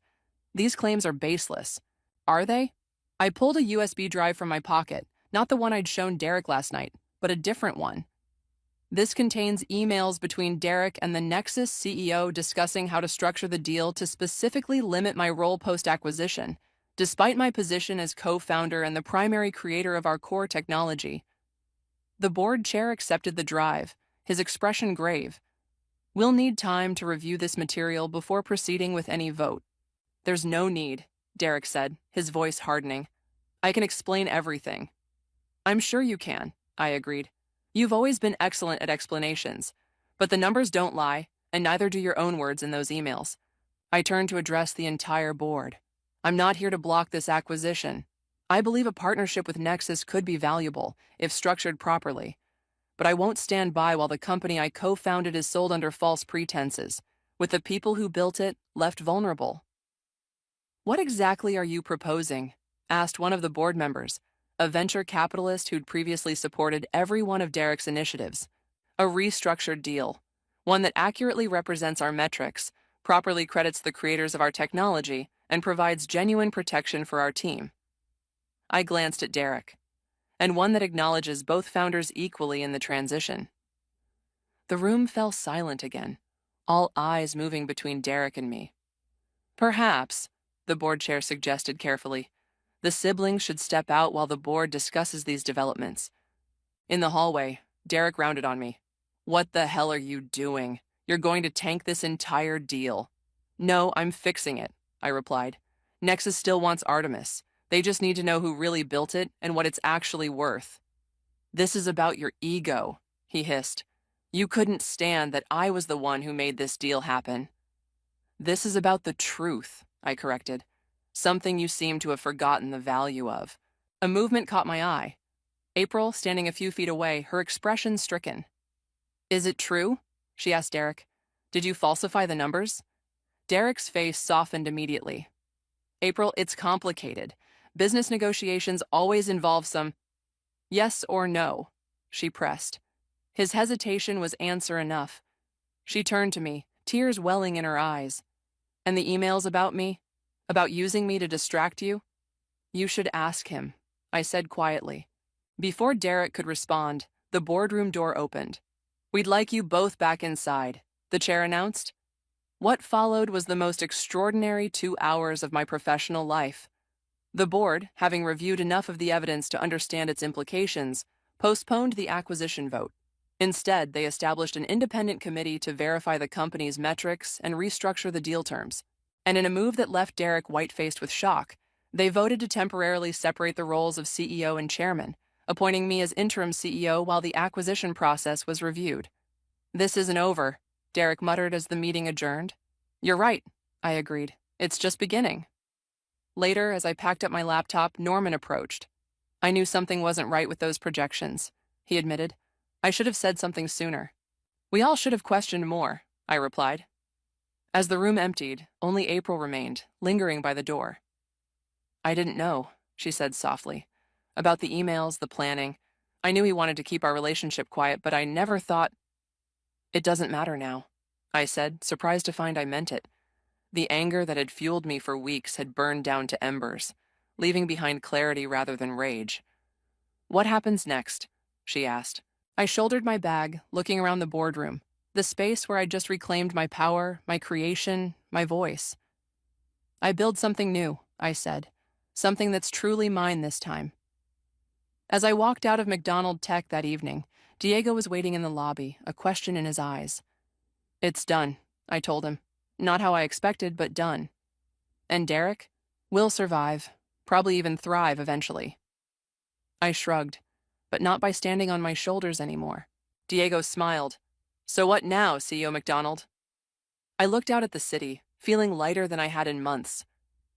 These claims are baseless. Are they? I pulled a USB drive from my pocket, not the one I'd shown Derek last night, but a different one. This contains emails between Derek and the Nexus CEO discussing how to structure the deal to specifically limit my role post-acquisition, despite my position as co-founder and the primary creator of our core technology. The board chair accepted the drive, his expression grave. We'll need time to review this material before proceeding with any vote. There's no need, Derek said, his voice hardening. I can explain everything. I'm sure you can, I agreed. You've always been excellent at explanations, but the numbers don't lie, and neither do your own words in those emails. I turned to address the entire board. I'm not here to block this acquisition. I believe a partnership with Nexus could be valuable, if structured properly. But I won't stand by while the company I co-founded is sold under false pretenses, with the people who built it left vulnerable. What exactly are you proposing? Asked one of the board members, a venture capitalist who'd previously supported every one of Derek's initiatives. A restructured deal, one that accurately represents our metrics, properly credits the creators of our technology, and provides genuine protection for our team. I glanced at Derek, and one that acknowledges both founders equally in the transition. The room fell silent again, all eyes moving between Derek and me. Perhaps, the board chair suggested carefully, the siblings should step out while the board discusses these developments. In the hallway, Derek rounded on me. What the hell are you doing? You're going to tank this entire deal. No, I'm fixing it, I replied. Nexus still wants Artemis. They just need to know who really built it and what it's actually worth. This is about your ego, he hissed. You couldn't stand that I was the one who made this deal happen. This is about the truth, I corrected. Something you seem to have forgotten the value of. A movement caught my eye. April, standing a few feet away, her expression stricken. Is it true? She asked Derek. Did you falsify the numbers? Derek's face softened immediately. April, it's complicated. Business negotiations always involve some yes or no, she pressed. His hesitation was answer enough. She turned to me, tears welling in her eyes. And the emails about me? About using me to distract you? You should ask him, I said quietly. Before Derek could respond, the boardroom door opened. We'd like you both back inside, the chair announced. What followed was the most extraordinary 2 hours of my professional life. The board, having reviewed enough of the evidence to understand its implications, postponed the acquisition vote. Instead, they established an independent committee to verify the company's metrics and restructure the deal terms. And in a move that left Derek white-faced with shock, they voted to temporarily separate the roles of CEO and chairman, appointing me as interim CEO while the acquisition process was reviewed. This isn't over, Derek muttered as the meeting adjourned. You're right, I agreed. It's just beginning. Later, as I packed up my laptop, Norman approached. I knew something wasn't right with those projections, he admitted. I should have said something sooner. We all should have questioned more, I replied. As the room emptied, only April remained, lingering by the door. I didn't know, she said softly. About the emails, the planning. I knew he wanted to keep our relationship quiet, but I never thought... It doesn't matter now, I said, surprised to find I meant it. The anger that had fueled me for weeks had burned down to embers, leaving behind clarity rather than rage. What happens next? She asked. I shouldered my bag, looking around the boardroom, the space where I'd just reclaimed my power, my creation, my voice. I build something new, I said, something that's truly mine this time. As I walked out of McDonald Tech that evening, Diego was waiting in the lobby, a question in his eyes. It's done, I told him. Not how I expected, but done. And Derek? We'll survive, probably even thrive eventually. I shrugged, but not by standing on my shoulders anymore. Diego smiled. So what now, CEO McDonald? I looked out at the city, feeling lighter than I had in months.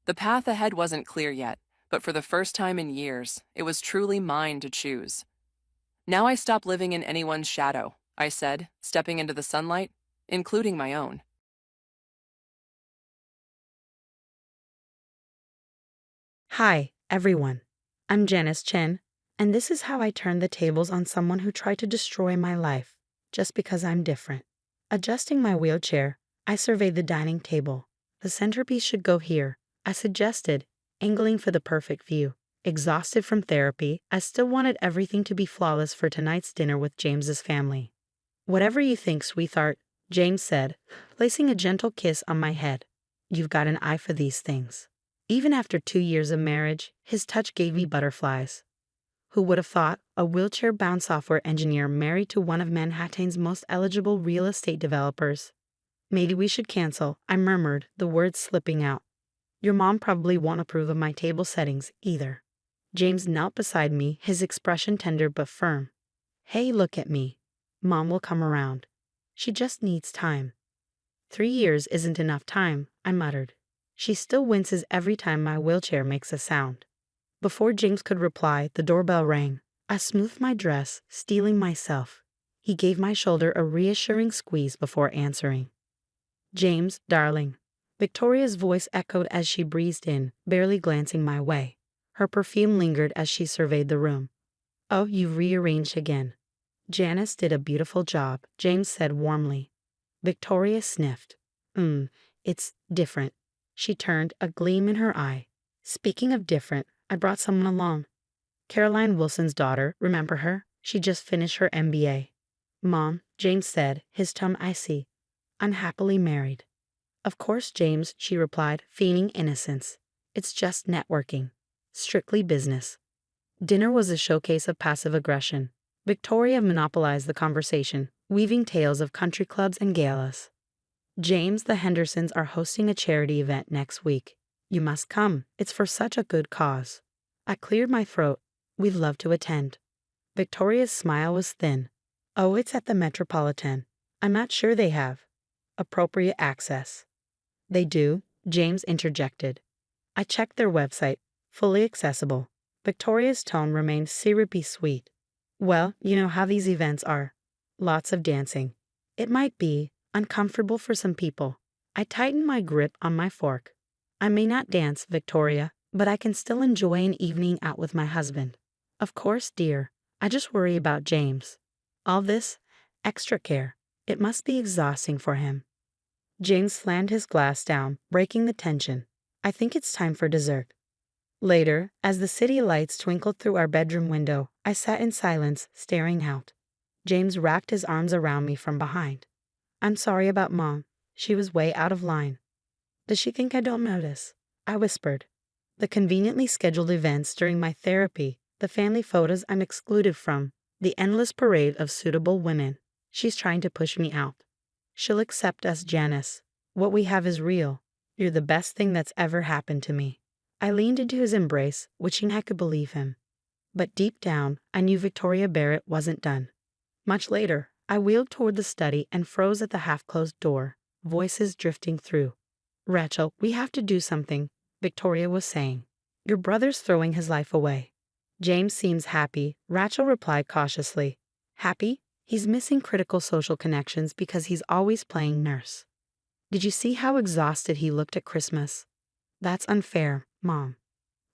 The path ahead wasn't clear yet, but for the first time in years, it was truly mine to choose. Now I stop living in anyone's shadow, I said, stepping into the sunlight, including my own. Hi, everyone. I'm Janice Chen, and this is how I turned the tables on someone who tried to destroy my life, just because I'm different. Adjusting my wheelchair, I surveyed the dining table. The centerpiece should go here, I suggested, angling for the perfect view. Exhausted from therapy, I still wanted everything to be flawless for tonight's dinner with James's family. Whatever you think, sweetheart, James said, placing a gentle kiss on my head. You've got an eye for these things. Even after 2 years of marriage, his touch gave me butterflies. Who would have thought a wheelchair-bound software engineer married to one of Manhattan's most eligible real estate developers? Maybe we should cancel, I murmured, the words slipping out. Your mom probably won't approve of my table settings either. James knelt beside me, his expression tender but firm. Hey, look at me. Mom will come around. She just needs time. 3 years isn't enough time, I muttered. She still winces every time my wheelchair makes a sound. Before James could reply, the doorbell rang. I smoothed my dress, steeling myself. He gave my shoulder a reassuring squeeze before answering. James, darling. Victoria's voice echoed as she breezed in, barely glancing my way. Her perfume lingered as she surveyed the room. Oh, you've rearranged again. Janice did a beautiful job, James said warmly. Victoria sniffed. It's different. She turned, a gleam in her eye. Speaking of different, I brought someone along. Caroline Wilson's daughter, remember her? She just finished her MBA. Mom, James said, his tone icy. I'm happily married. Of course, James, she replied, feigning innocence. It's just networking. Strictly business. Dinner was a showcase of passive aggression. Victoria monopolized the conversation, weaving tales of country clubs and galas. James, the Hendersons are hosting a charity event next week. You must come. It's for such a good cause. I cleared my throat. We'd love to attend. Victoria's smile was thin. Oh, it's at the Metropolitan. I'm not sure they have appropriate access. They do, James interjected. I checked their website. Fully accessible. Victoria's tone remained syrupy sweet. Well, you know how these events are. Lots of dancing. It might be uncomfortable for some people. I tightened my grip on my fork. I may not dance, Victoria, but I can still enjoy an evening out with my husband. Of course, dear. I just worry about James. All this extra care. It must be exhausting for him. James slammed his glass down, breaking the tension. I think it's time for dessert. Later, as the city lights twinkled through our bedroom window, I sat in silence, staring out. James wrapped his arms around me from behind. I'm sorry about Mom. She was way out of line. Does she think I don't notice? I whispered. The conveniently scheduled events during my therapy, the family photos I'm excluded from, the endless parade of suitable women. She's trying to push me out. She'll accept us, Janice. What we have is real. You're the best thing that's ever happened to me. I leaned into his embrace, wishing I could believe him. But deep down, I knew Victoria Barrett wasn't done. Much later, I wheeled toward the study and froze at the half-closed door, voices drifting through. Rachel, we have to do something, Victoria was saying. Your brother's throwing his life away. James seems happy, Rachel replied cautiously. Happy? He's missing critical social connections because he's always playing nurse. Did you see how exhausted he looked at Christmas? That's unfair, Mom.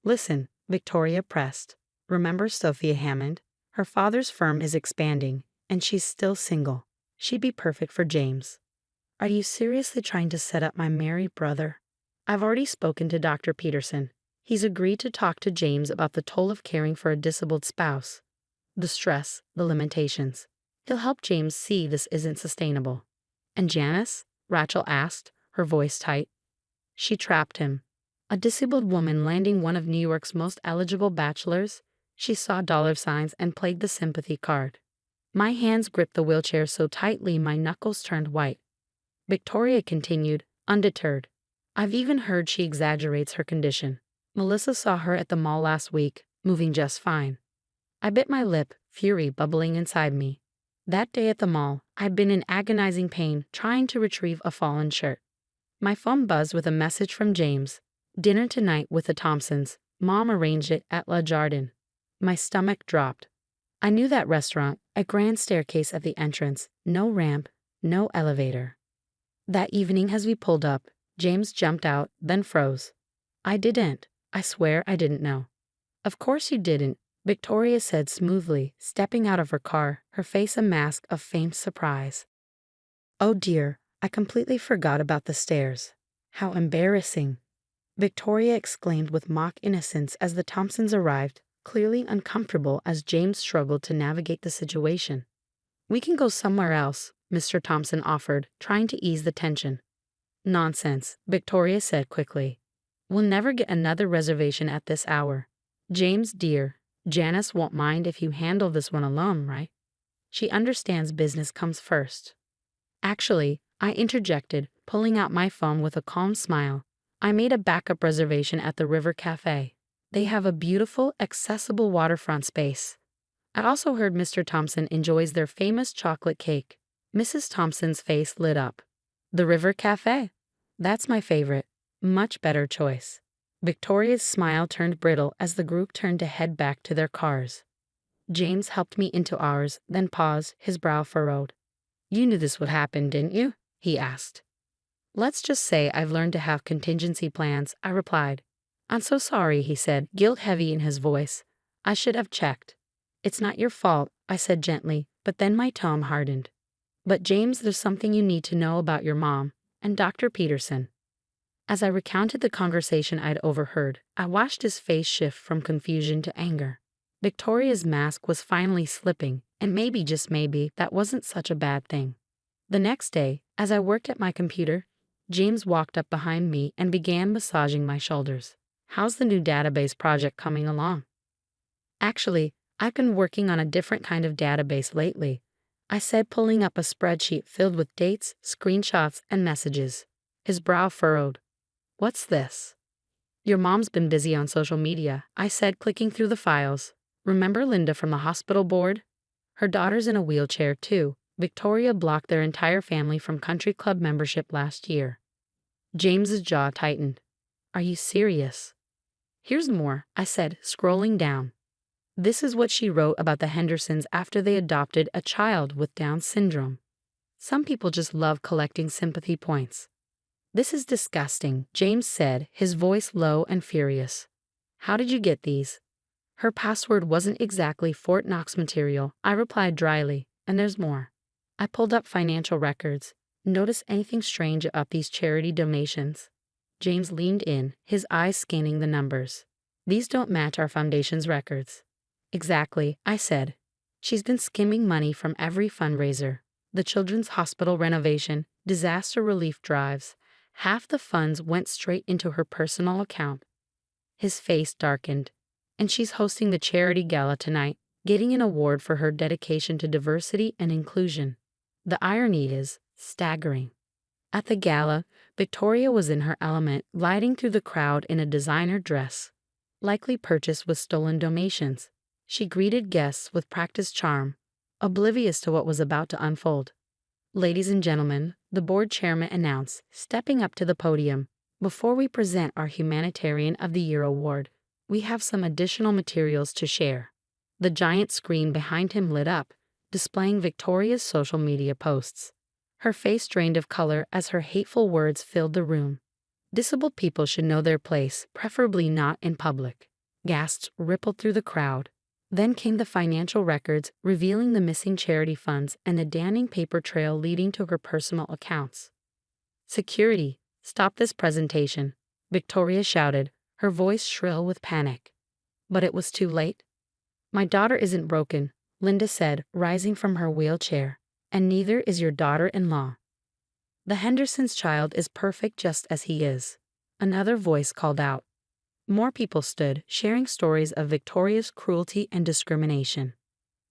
Listen, Victoria pressed. Remember Sophia Hammond? Her father's firm is expanding, and she's still single. She'd be perfect for James. Are you seriously trying to set up my married brother? I've already spoken to Dr. Peterson. He's agreed to talk to James about the toll of caring for a disabled spouse. The stress, the limitations. He'll help James see this isn't sustainable. And Janice? Rachel asked, her voice tight. She trapped him. A disabled woman landing one of New York's most eligible bachelors? She saw dollar signs and played the sympathy card. My hands gripped the wheelchair so tightly my knuckles turned white. Victoria continued, undeterred. I've even heard she exaggerates her condition. Melissa saw her at the mall last week, moving just fine. I bit my lip, fury bubbling inside me. That day at the mall, I'd been in agonizing pain trying to retrieve a fallen shirt. My phone buzzed with a message from James. Dinner tonight with the Thompsons. Mom arranged it at La Jardin. My stomach dropped. I knew that restaurant, a grand staircase at the entrance, no ramp, no elevator. That evening as we pulled up, James jumped out, then froze. I didn't. I swear I didn't know. Of course you didn't, Victoria said smoothly, stepping out of her car, her face a mask of faint surprise. Oh dear, I completely forgot about the stairs. How embarrassing. Victoria exclaimed with mock innocence as the Thompsons arrived, clearly uncomfortable as James struggled to navigate the situation. "We can go somewhere else," Mr. Thompson offered, trying to ease the tension. "Nonsense," Victoria said quickly. "We'll never get another reservation at this hour. James, dear, Janice won't mind if you handle this one alone, right? She understands business comes first." "Actually," I interjected, pulling out my phone with a calm smile, "I made a backup reservation at the River Cafe. They have a beautiful, accessible waterfront space. I also heard Mr. Thompson enjoys their famous chocolate cake." Mrs. Thompson's face lit up. "The River Cafe? That's my favorite. Much better choice." Victoria's smile turned brittle as the group turned to head back to their cars. James helped me into ours, then paused, his brow furrowed. "You knew this would happen, didn't you?" he asked. "Let's just say I've learned to have contingency plans," I replied. "I'm so sorry," he said, guilt heavy in his voice. "I should have checked." "It's not your fault," I said gently, but then my tone hardened. "But James, there's something you need to know about your mom and Dr. Peterson." As I recounted the conversation I'd overheard, I watched his face shift from confusion to anger. Victoria's mask was finally slipping, and maybe, just maybe, that wasn't such a bad thing. The next day, as I worked at my computer, James walked up behind me and began massaging my shoulders. "How's the new database project coming along?" "Actually, I've been working on a different kind of database lately," I said, pulling up a spreadsheet filled with dates, screenshots, and messages. His brow furrowed. "What's this?" "Your mom's been busy on social media," I said, clicking through the files. "Remember Linda from the hospital board? Her daughter's in a wheelchair, too. Victoria blocked their entire family from country club membership last year." James's jaw tightened. "Are you serious?" "Here's more," I said, scrolling down. "This is what she wrote about the Hendersons after they adopted a child with Down syndrome. Some people just love collecting sympathy points." "This is disgusting," James said, his voice low and furious. "How did you get these?" "Her password wasn't exactly Fort Knox material," I replied dryly, "and there's more." I pulled up financial records. "Notice anything strange about these charity donations?" James leaned in, his eyes scanning the numbers. "These don't match our foundation's records." "Exactly," I said. "She's been skimming money from every fundraiser. The children's hospital renovation, disaster relief drives. Half the funds went straight into her personal account." His face darkened. "And she's hosting the charity gala tonight, getting an award for her dedication to diversity and inclusion. The irony is staggering." At the gala, Victoria was in her element, gliding through the crowd in a designer dress, likely purchased with stolen donations. She greeted guests with practiced charm, oblivious to what was about to unfold. "Ladies and gentlemen," the board chairman announced, stepping up to the podium, "before we present our Humanitarian of the Year award, we have some additional materials to share." The giant screen behind him lit up, displaying Victoria's social media posts. Her face drained of color as her hateful words filled the room. "Disabled people should know their place, preferably not in public." Gasps rippled through the crowd. Then came the financial records, revealing the missing charity funds and the damning paper trail leading to her personal accounts. "Security, stop this presentation," Victoria shouted, her voice shrill with panic. But it was too late. "My daughter isn't broken," Linda said, rising from her wheelchair, "and neither is your daughter-in-law. The Henderson's child is perfect just as he is." Another voice called out. More people stood, sharing stories of Victoria's cruelty and discrimination.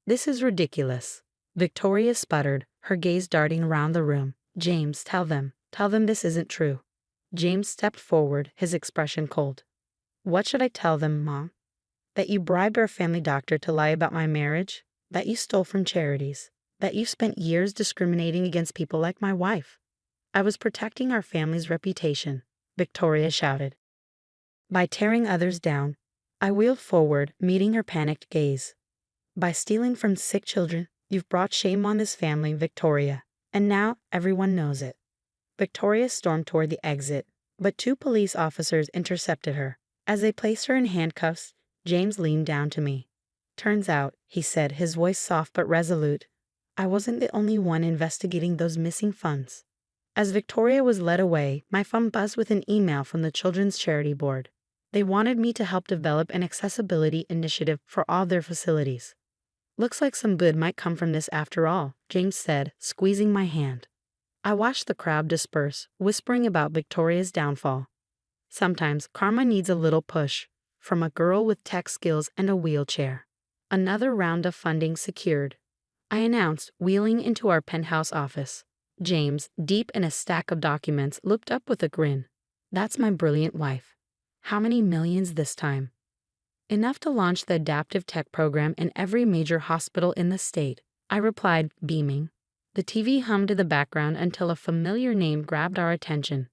"This is ridiculous," Victoria sputtered, her gaze darting around the room. "James, tell them this isn't true." James stepped forward, his expression cold. "What should I tell them, Mom? That you bribed our family doctor to lie about my marriage? That you stole from charities? That you spent years discriminating against people like my wife?" "I was protecting our family's reputation," Victoria shouted. "By tearing others down." I wheeled forward, meeting her panicked gaze. "By stealing from sick children, you've brought shame on this family, Victoria. And now everyone knows it." Victoria stormed toward the exit, but two police officers intercepted her. As they placed her in handcuffs, James leaned down to me. "Turns out," he said, his voice soft but resolute, "I wasn't the only one investigating those missing funds. As Victoria was led away, my phone buzzed with an email from the Children's Charity Board. They wanted me to help develop an accessibility initiative for all their facilities. Looks like some good might come from this after all, James said, squeezing my hand. I watched the crowd disperse, whispering about Victoria's downfall. Sometimes karma needs a little push, from a girl with tech skills and a wheelchair. Another round of funding secured, I announced, wheeling into our penthouse office. James, deep in a stack of documents, looked up with a grin. That's my brilliant wife. How many millions this time? Enough to launch the adaptive tech program in every major hospital in the state, I replied, beaming. The TV hummed in the background until a familiar name grabbed our attention.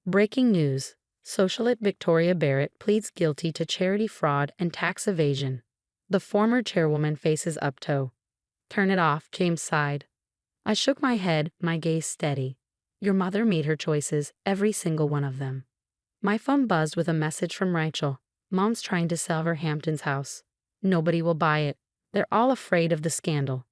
Breaking news. Socialite Victoria Barrett pleads guilty to charity fraud and tax evasion. The former chairwoman faces uptoe. Turn it off, James sighed. I shook my head, my gaze steady. Your mother made her choices, every single one of them. My phone buzzed with a message from Rachel. Mom's trying to sell her Hamptons house. Nobody will buy it. They're all afraid of the scandal.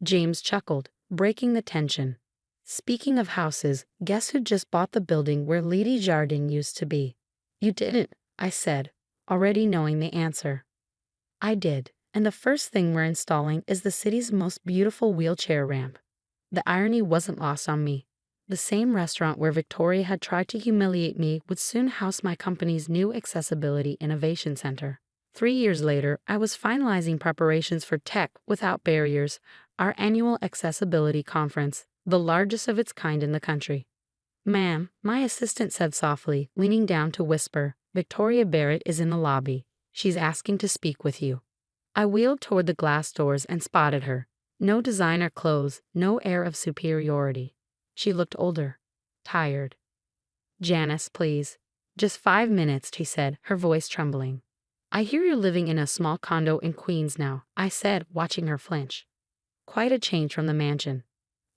James chuckled, breaking the tension. Speaking of houses, guess who just bought the building where Lady Jardin used to be? You didn't, I said, already knowing the answer. I did, and the first thing we're installing is the city's most beautiful wheelchair ramp. The irony wasn't lost on me. The same restaurant where Victoria had tried to humiliate me would soon house my company's new Accessibility Innovation Center. 3 years later, I was finalizing preparations for Tech Without Barriers, our annual accessibility conference, the largest of its kind in the country. Ma'am, my assistant said softly, leaning down to whisper, Victoria Barrett is in the lobby. She's asking to speak with you. I wheeled toward the glass doors and spotted her. No designer clothes, no air of superiority. She looked older, tired. Janice, please. Just 5 minutes, she said, her voice trembling. I hear you're living in a small condo in Queens now, I said, watching her flinch. Quite a change from the mansion.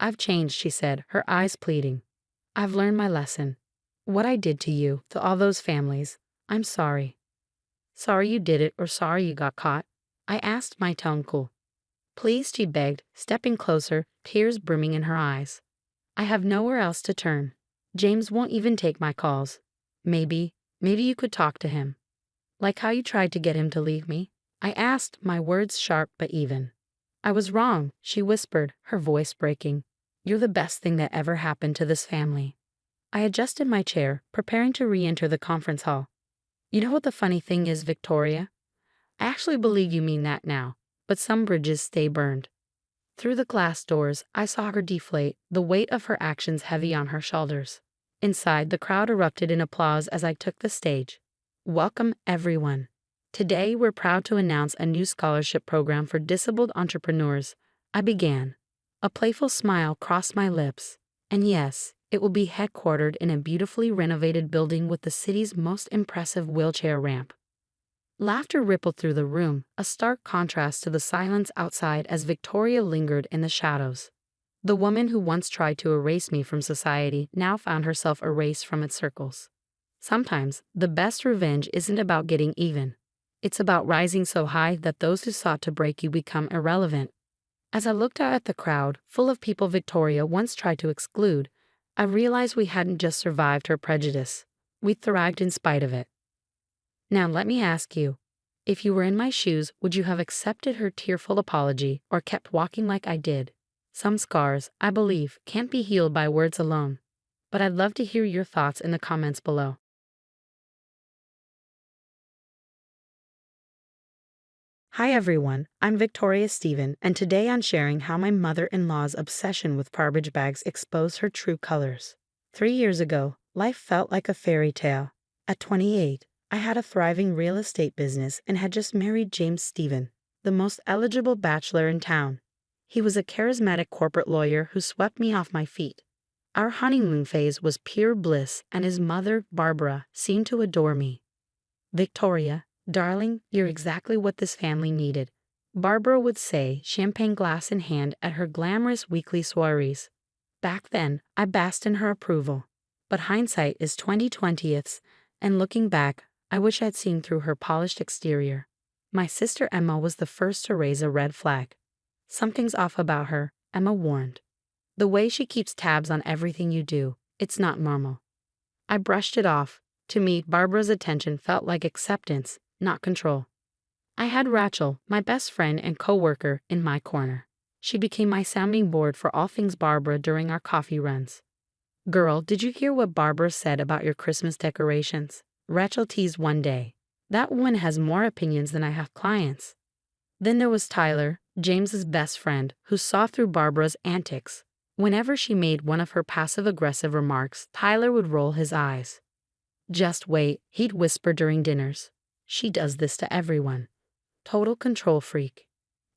I've changed, she said, her eyes pleading. I've learned my lesson. What I did to you, to all those families, I'm sorry. Sorry you did it or sorry you got caught? I asked, my tone cool. Please, she begged, stepping closer, tears brimming in her eyes. I have nowhere else to turn. James won't even take my calls. Maybe you could talk to him. Like how you tried to get him to leave me? I asked, my words sharp but even. I was wrong, she whispered, her voice breaking. You're the best thing that ever happened to this family. I adjusted my chair, preparing to re-enter the conference hall. You know what the funny thing is, Victoria? I actually believe you mean that now, but some bridges stay burned. Through the glass doors, I saw her deflate, the weight of her actions heavy on her shoulders. Inside, the crowd erupted in applause as I took the stage. Welcome, everyone. Today, we're proud to announce a new scholarship program for disabled entrepreneurs. I began. A playful smile crossed my lips. And yes, it will be headquartered in a beautifully renovated building with the city's most impressive wheelchair ramp. Laughter rippled through the room, a stark contrast to the silence outside as Victoria lingered in the shadows. The woman who once tried to erase me from society now found herself erased from its circles. Sometimes, the best revenge isn't about getting even. It's about rising so high that those who sought to break you become irrelevant. As I looked out at the crowd, full of people Victoria once tried to exclude, I realized we hadn't just survived her prejudice. We thrived in spite of it. Now let me ask you, if you were in my shoes, would you have accepted her tearful apology or kept walking like I did? Some scars, I believe, can't be healed by words alone. But I'd love to hear your thoughts in the comments below. Hi everyone, I'm Victoria Stephen, and today I'm sharing how my mother-in-law's obsession with garbage bags exposed her true colors. 3 years ago, life felt like a fairy tale. At 28, I had a thriving real estate business and had just married James Stephen, the most eligible bachelor in town. He was a charismatic corporate lawyer who swept me off my feet. Our honeymoon phase was pure bliss, and his mother, Barbara, seemed to adore me. Victoria, darling, you're exactly what this family needed, Barbara would say, champagne glass in hand at her glamorous weekly soirees. Back then, I basked in her approval. But hindsight is 20/20ths, and looking back, I wish I'd seen through her polished exterior. My sister Emma was the first to raise a red flag. Something's off about her, Emma warned. The way she keeps tabs on everything you do, it's not normal. I brushed it off. To me, Barbara's attention felt like acceptance, not control. I had Rachel, my best friend and co-worker, in my corner. She became my sounding board for all things Barbara during our coffee runs. "Girl, did you hear what Barbara said about your Christmas decorations?" Rachel teased one day. "That woman has more opinions than I have clients." Then there was Tyler, James's best friend, who saw through Barbara's antics. Whenever she made one of her passive-aggressive remarks, Tyler would roll his eyes. "Just wait," he'd whisper during dinners. "She does this to everyone. Total control freak."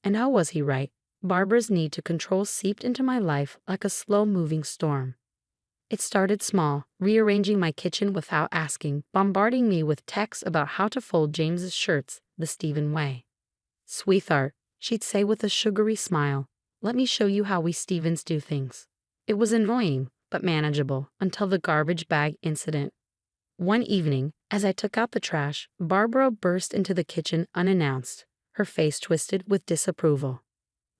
And how was he right? Barbara's need to control seeped into my life like a slow-moving storm. It started small, rearranging my kitchen without asking, bombarding me with texts about how to fold James's shirts the Stephen way. "Sweetheart," she'd say with a sugary smile, "let me show you how we Stevens do things." It was annoying, but manageable, until the garbage bag incident. One evening, as I took out the trash, Barbara burst into the kitchen unannounced, her face twisted with disapproval.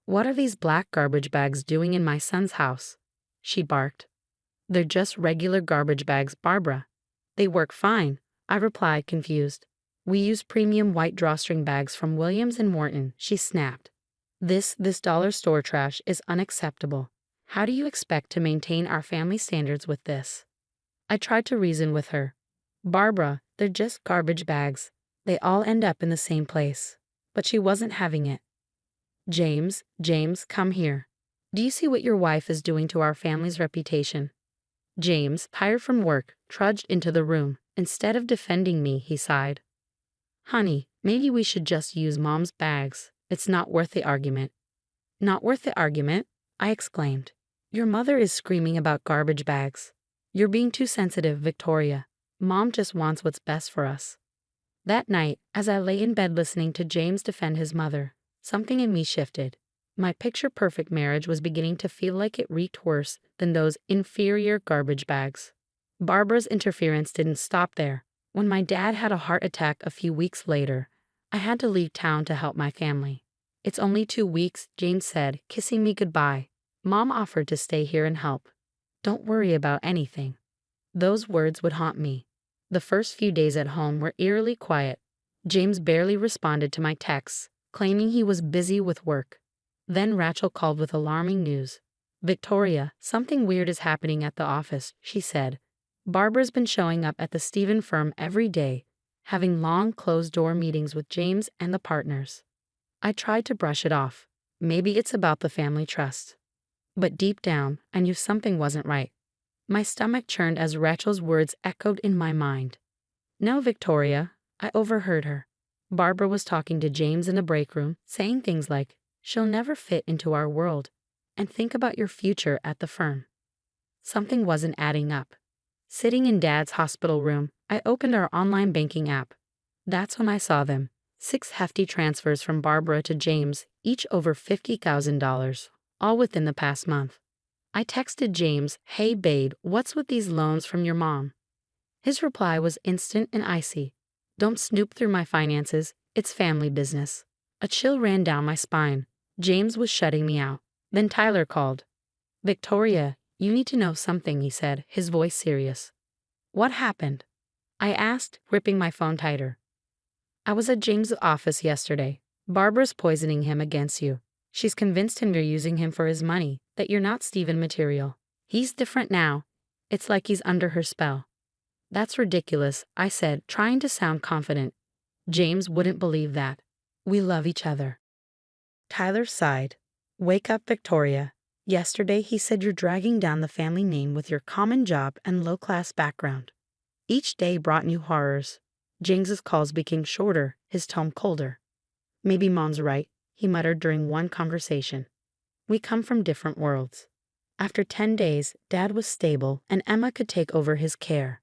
"What are these black garbage bags doing in my son's house?" she barked. "They're just regular garbage bags, Barbara." "They work fine," I replied, confused. "We use premium white drawstring bags from Williams and Morton," she snapped. This dollar store trash is unacceptable. How do you expect to maintain our family standards with this?" I tried to reason with her. "Barbara, they're just garbage bags. They all end up in the same place." But she wasn't having it. James, come here. Do you see what your wife is doing to our family's reputation?" James, tired from work, trudged into the room. Instead of defending me, he sighed. "Honey, maybe we should just use Mom's bags. It's not worth the argument." "Not worth the argument?" I exclaimed. "Your mother is screaming about garbage bags." "You're being too sensitive, Victoria. Mom just wants what's best for us." That night, as I lay in bed listening to James defend his mother, something in me shifted. My picture-perfect marriage was beginning to feel like it reeked worse than those inferior garbage bags. Barbara's interference didn't stop there. When my dad had a heart attack a few weeks later, I had to leave town to help my family. "It's only 2 weeks," James said, kissing me goodbye. "Mom offered to stay here and help. Don't worry about anything." Those words would haunt me. The first few days at home were eerily quiet. James barely responded to my texts, claiming he was busy with work. Then Rachel called with alarming news. "Victoria, something weird is happening at the office," she said. "Barbara's been showing up at the Stephen firm every day, having long closed-door meetings with James and the partners." I tried to brush it off. Maybe it's about the family trust. But deep down, I knew something wasn't right. My stomach churned as Rachel's words echoed in my mind. "No, Victoria," I overheard her. Barbara was talking to James in the break room, saying things like, "She'll never fit into our world, and think about your future at the firm." Something wasn't adding up. Sitting in Dad's hospital room, I opened our online banking app. That's when I saw them. 6 hefty transfers from Barbara to James, each over $50,000, all within the past month. I texted James, "Hey babe, what's with these loans from your mom?" His reply was instant and icy. "Don't snoop through my finances, it's family business." A chill ran down my spine. James was shutting me out. Then Tyler called. "Victoria, you need to know something," he said, his voice serious. "What happened?" I asked, gripping my phone tighter. "I was at James' office yesterday. Barbara's poisoning him against you. She's convinced him you're using him for his money, that you're not Stephen material. He's different now. It's like he's under her spell." "That's ridiculous," I said, trying to sound confident. James wouldn't believe that. "We love each other." Tyler sighed. "Wake up, Victoria. Yesterday he said you're dragging down the family name with your common job and low-class background." Each day brought new horrors. James's calls became shorter, his tone colder. "Maybe Mom's right," he muttered during one conversation. "We come from different worlds." After 10 days, Dad was stable and Emma could take over his care.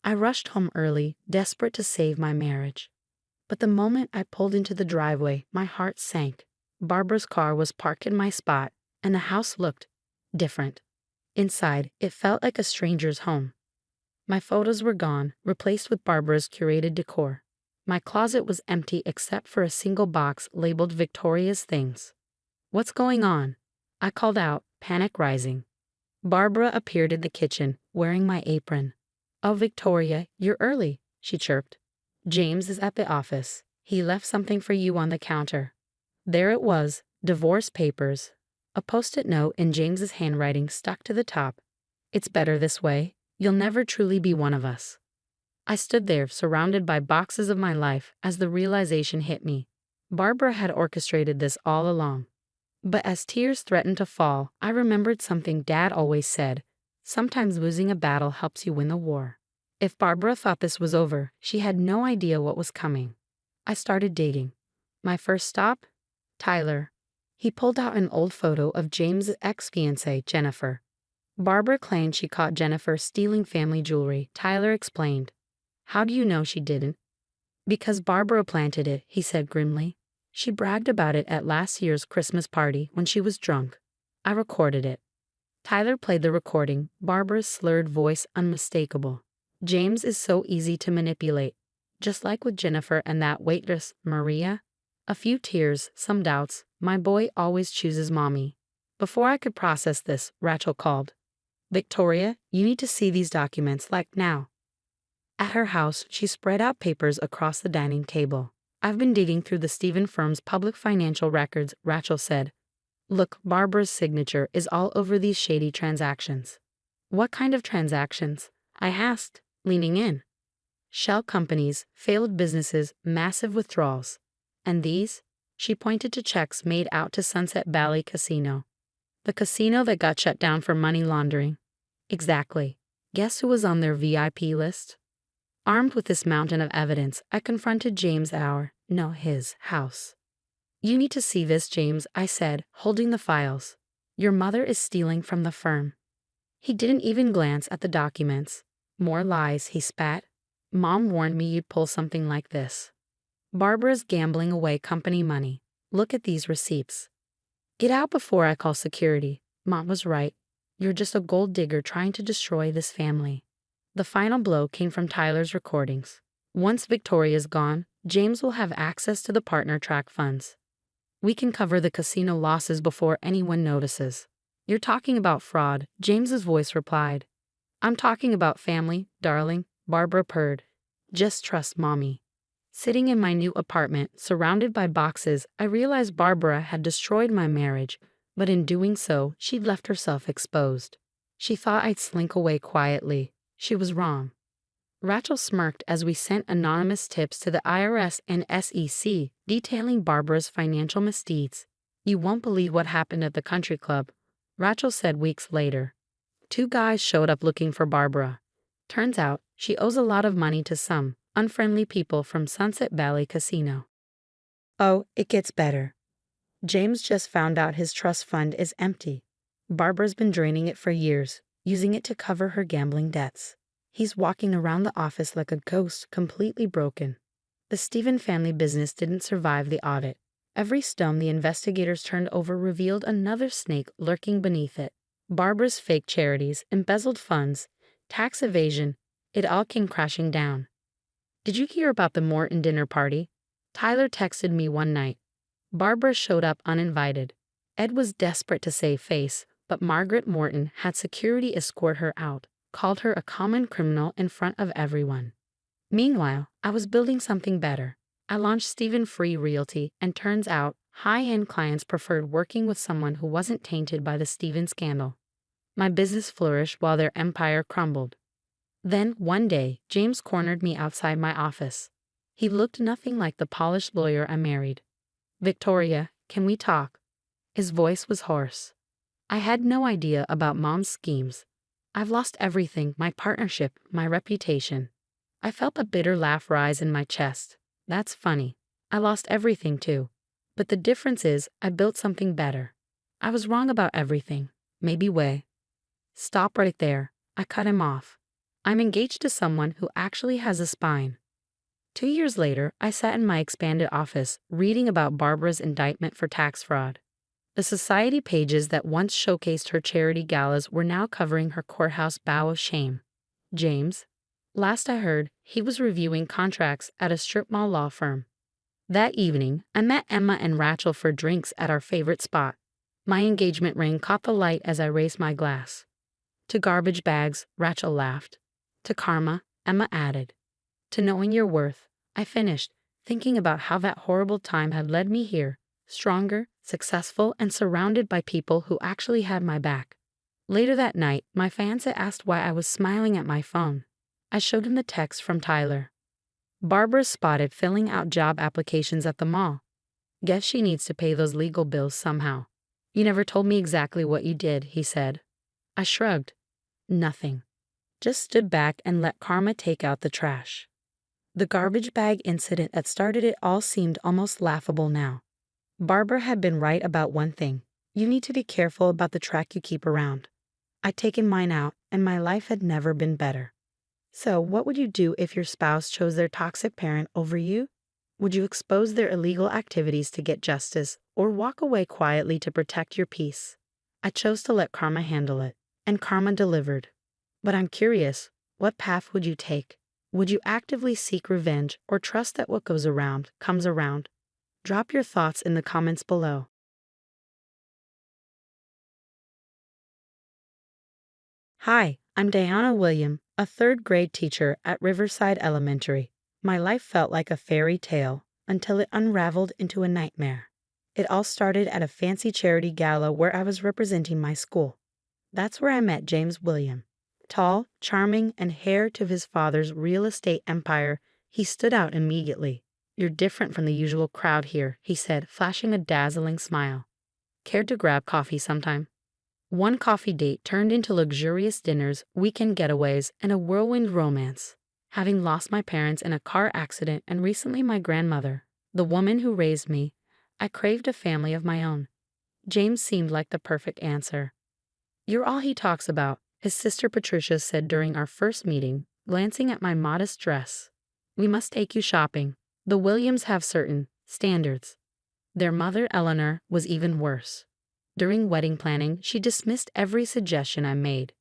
I rushed home early, desperate to save my marriage. But the moment I pulled into the driveway, my heart sank. Barbara's car was parked in my spot, and the house looked different. Inside, it felt like a stranger's home. My photos were gone, replaced with Barbara's curated decor. My closet was empty except for a single box labeled Victoria's Things. "What's going on?" I called out, panic rising. Barbara appeared in the kitchen, wearing my apron. "Oh, Victoria, you're early," she chirped. "James is at the office. He left something for you on the counter." There it was, divorce papers. A post-it note in James's handwriting stuck to the top. "It's better this way. You'll never truly be one of us." I stood there, surrounded by boxes of my life, as the realization hit me. Barbara had orchestrated this all along. But as tears threatened to fall, I remembered something Dad always said: sometimes losing a battle helps you win the war. If Barbara thought this was over, she had no idea what was coming. I started dating. My first stop? Tyler. He pulled out an old photo of James' ex-fiancée, Jennifer. Barbara claimed she caught Jennifer stealing family jewelry. Tyler explained. "How do you know she didn't?" "Because Barbara planted it," he said grimly. "She bragged about it at last year's Christmas party when she was drunk. I recorded it." Tyler played the recording, Barbara's slurred voice unmistakable. "James is so easy to manipulate. Just like with Jennifer and that waitress, Maria." A few tears, some doubts. "My boy always chooses mommy." Before I could process this, Rachel called. "Victoria, you need to see these documents, like now." At her house, she spread out papers across the dining table. "I've been digging through the Stephen firm's public financial records," Rachel said. "Look, Barbara's signature is all over these shady transactions." "What kind of transactions?" I asked, leaning in. "Shell companies, failed businesses, massive withdrawals. And these?" She pointed to checks made out to Sunset Valley Casino. "The casino that got shut down for money laundering." "Exactly. Guess who was on their VIP list?" Armed with this mountain of evidence, I confronted James at his house. "You need to see this, James," I said, holding the files. "Your mother is stealing from the firm." He didn't even glance at the documents. "More lies," he spat. "Mom warned me you'd pull something like this. Barbara's gambling away company money. Look at these receipts. Get out before I call security. Mom was right. You're just a gold digger trying to destroy this family." The final blow came from Tyler's recordings. "Once Victoria's gone, James will have access to the partner track funds. We can cover the casino losses before anyone notices." "You're talking about fraud," James's voice replied. "I'm talking about family, darling," Barbara purred. "Just trust mommy." Sitting in my new apartment, surrounded by boxes, I realized Barbara had destroyed my marriage, but in doing so, she'd left herself exposed. She thought I'd slink away quietly. She was wrong. Rachel smirked as we sent anonymous tips to the IRS and SEC detailing Barbara's financial misdeeds. "You won't believe what happened at the country club," Rachel said weeks later. "Two guys showed up looking for Barbara. Turns out she owes a lot of money to some unfriendly people from Sunset Valley Casino." Oh, it gets better. James just found out his trust fund is empty. Barbara's been draining it for years, using it to cover her gambling debts. He's walking around the office like a ghost, completely broken. The Stephen family business didn't survive the audit. Every stone the investigators turned over revealed another snake lurking beneath it. Barbara's fake charities, embezzled funds, tax evasion, it all came crashing down. "Did you hear about the Morton dinner party?" Tyler texted me one night. Barbara showed up uninvited. Ed was desperate to save face, but Margaret Morton had security escort her out, called her a common criminal in front of everyone. Meanwhile, I was building something better. I launched Stephen Free Realty, and turns out high-end clients preferred working with someone who wasn't tainted by the Stephen scandal. My business flourished while their empire crumbled. Then, one day, James cornered me outside my office. He looked nothing like the polished lawyer I married. "Victoria, can we talk?" His voice was hoarse. I had no idea about Mom's schemes. "I've lost everything, my partnership, my reputation." I felt a bitter laugh rise in my chest. "That's funny. I lost everything too. But the difference is I built something better. I was wrong about everything. Maybe way." "Stop right there." I cut him off. "I'm engaged to someone who actually has a spine." 2 years later, I sat in my expanded office, reading about Barbara's indictment for tax fraud. The society pages that once showcased her charity galas were now covering her courthouse bow of shame. James. Last I heard, he was reviewing contracts at a strip mall law firm. That evening, I met Emma and Rachel for drinks at our favorite spot. My engagement ring caught the light as I raised my glass. To garbage bags, Rachel laughed. To karma, Emma added. To knowing your worth, I finished, thinking about how that horrible time had led me here, stronger, successful, and surrounded by people who actually had my back. Later that night, my fiancé asked why I was smiling at my phone. I showed him the text from Tyler. Barbara spotted filling out job applications at the mall. Guess she needs to pay those legal bills somehow. You never told me exactly what you did, he said. I shrugged. Nothing. Just stood back and let karma take out the trash. The garbage bag incident that started it all seemed almost laughable now. Barbara had been right about one thing. You need to be careful about the track you keep around. I'd taken mine out, and my life had never been better. So, what would you do if your spouse chose their toxic parent over you? Would you expose their illegal activities to get justice, or walk away quietly to protect your peace? I chose to let karma handle it, and karma delivered. But I'm curious, what path would you take? Would you actively seek revenge or trust that what goes around comes around? Drop your thoughts in the comments below. Hi, I'm Diana William, a third-grade teacher at Riverside Elementary. My life felt like a fairy tale until it unraveled into a nightmare. It all started at a fancy charity gala where I was representing my school. That's where I met James William. Tall, charming, and heir to his father's real estate empire, he stood out immediately. You're different from the usual crowd here, he said, flashing a dazzling smile. Care to grab coffee sometime? One coffee date turned into luxurious dinners, weekend getaways, and a whirlwind romance. Having lost my parents in a car accident and recently my grandmother, the woman who raised me, I craved a family of my own. James seemed like the perfect answer. You're all he talks about, his sister Patricia said during our first meeting, glancing at my modest dress. We must take you shopping. The Williams have certain standards. Their mother, Eleanor, was even worse. During wedding planning, she dismissed every suggestion I made.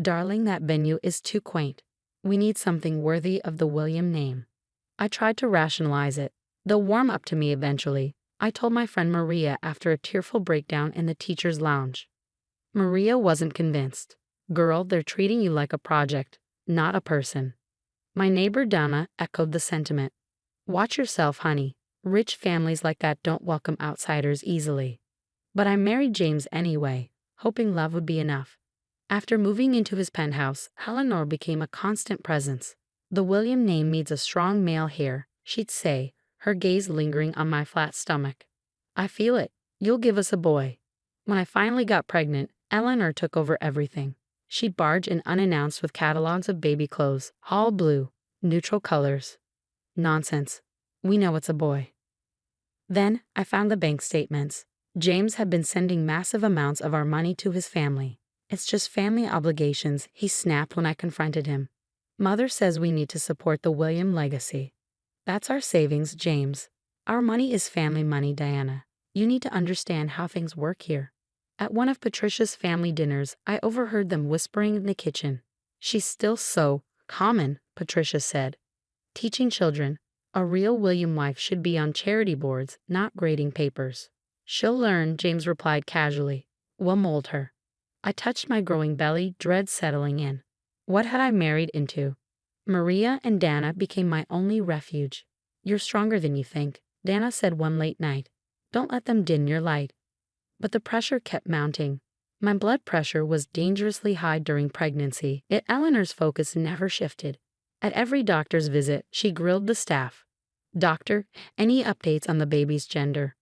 Darling, that venue is too quaint. We need something worthy of the William name. I tried to rationalize it. They'll warm up to me eventually, I told my friend Maria after a tearful breakdown in the teacher's lounge. Maria wasn't convinced. Girl, they're treating you like a project, not a person. My neighbor Donna echoed the sentiment. Watch yourself, honey. Rich families like that don't welcome outsiders easily. But I married James anyway, hoping love would be enough. After moving into his penthouse, Eleanor became a constant presence. The William name needs a strong male here, she'd say, her gaze lingering on my flat stomach. I feel it. You'll give us a boy. When I finally got pregnant, Eleanor took over everything. She'd barge in unannounced with catalogs of baby clothes, all blue, neutral colors. Nonsense. We know it's a boy. Then I found the bank statements. James had been sending massive amounts of our money to his family. It's just family obligations, he snapped when I confronted him. Mother says we need to support the William legacy. That's our savings, James. Our money is family money, Diana. You need to understand how things work here. At one of Patricia's family dinners, I overheard them whispering in the kitchen. She's still so common, Patricia said. Teaching children, a real William wife should be on charity boards, not grading papers. She'll learn, James replied casually. We'll mold her. I touched my growing belly, dread settling in. What had I married into? Maria and Dana became my only refuge. You're stronger than you think, Dana said one late night. Don't let them dim your light. But the pressure kept mounting. My blood pressure was dangerously high during pregnancy, yet Eleanor's focus never shifted. At every doctor's visit, she grilled the staff. Doctor, any updates on the baby's gender?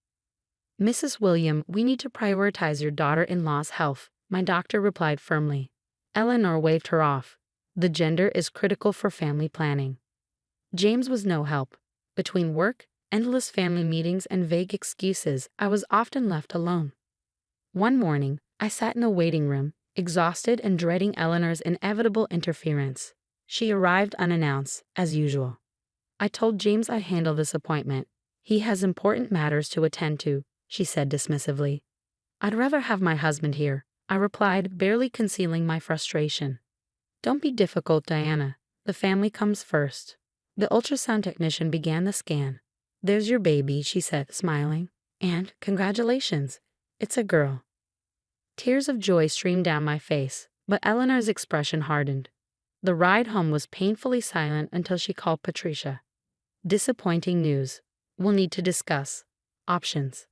Mrs. William, we need to prioritize your daughter-in-law's health, my doctor replied firmly. Eleanor waved her off. The gender is critical for family planning. James was no help. Between work, endless family meetings, and vague excuses, I was often left alone. One morning, I sat in the waiting room, exhausted and dreading Eleanor's inevitable interference. She arrived unannounced, as usual. I told James I'd handle this appointment. He has important matters to attend to, she said dismissively. I'd rather have my husband here, I replied, barely concealing my frustration. Don't be difficult, Diana. The family comes first. The ultrasound technician began the scan. There's your baby, she said, smiling. And congratulations. It's a girl. Tears of joy streamed down my face. But Eleanor's expression hardened. The ride home was painfully silent until she called Patricia. Disappointing news. We'll need to discuss. Options.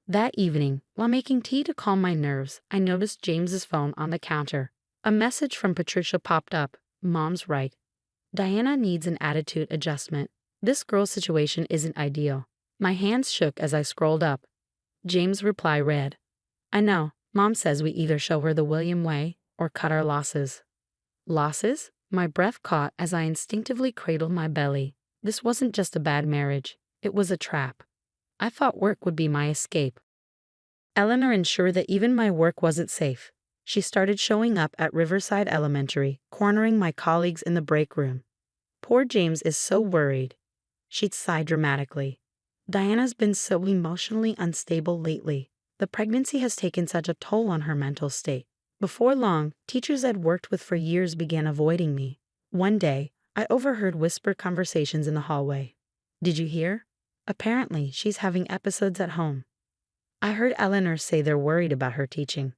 That evening, while making tea to calm my nerves, I noticed James's phone on the counter. A message from Patricia popped up. Mom's right. Diana needs an attitude adjustment. This girl's situation isn't ideal. My hands shook as I scrolled up. James' reply read, I know, Mom says we either show her the William way or cut our losses. Losses? My breath caught as I instinctively cradled my belly. This wasn't just a bad marriage, it was a trap. I thought work would be my escape. Eleanor ensured that even my work wasn't safe. She started showing up at Riverside Elementary, cornering my colleagues in the break room. Poor James is so worried. She'd sigh dramatically. Diana's been so emotionally unstable lately. The pregnancy has taken such a toll on her mental state. Before long, teachers I'd worked with for years began avoiding me. One day, I overheard whispered conversations in the hallway. Did you hear? Apparently, she's having episodes at home. I heard Eleanor say they're worried about her teaching.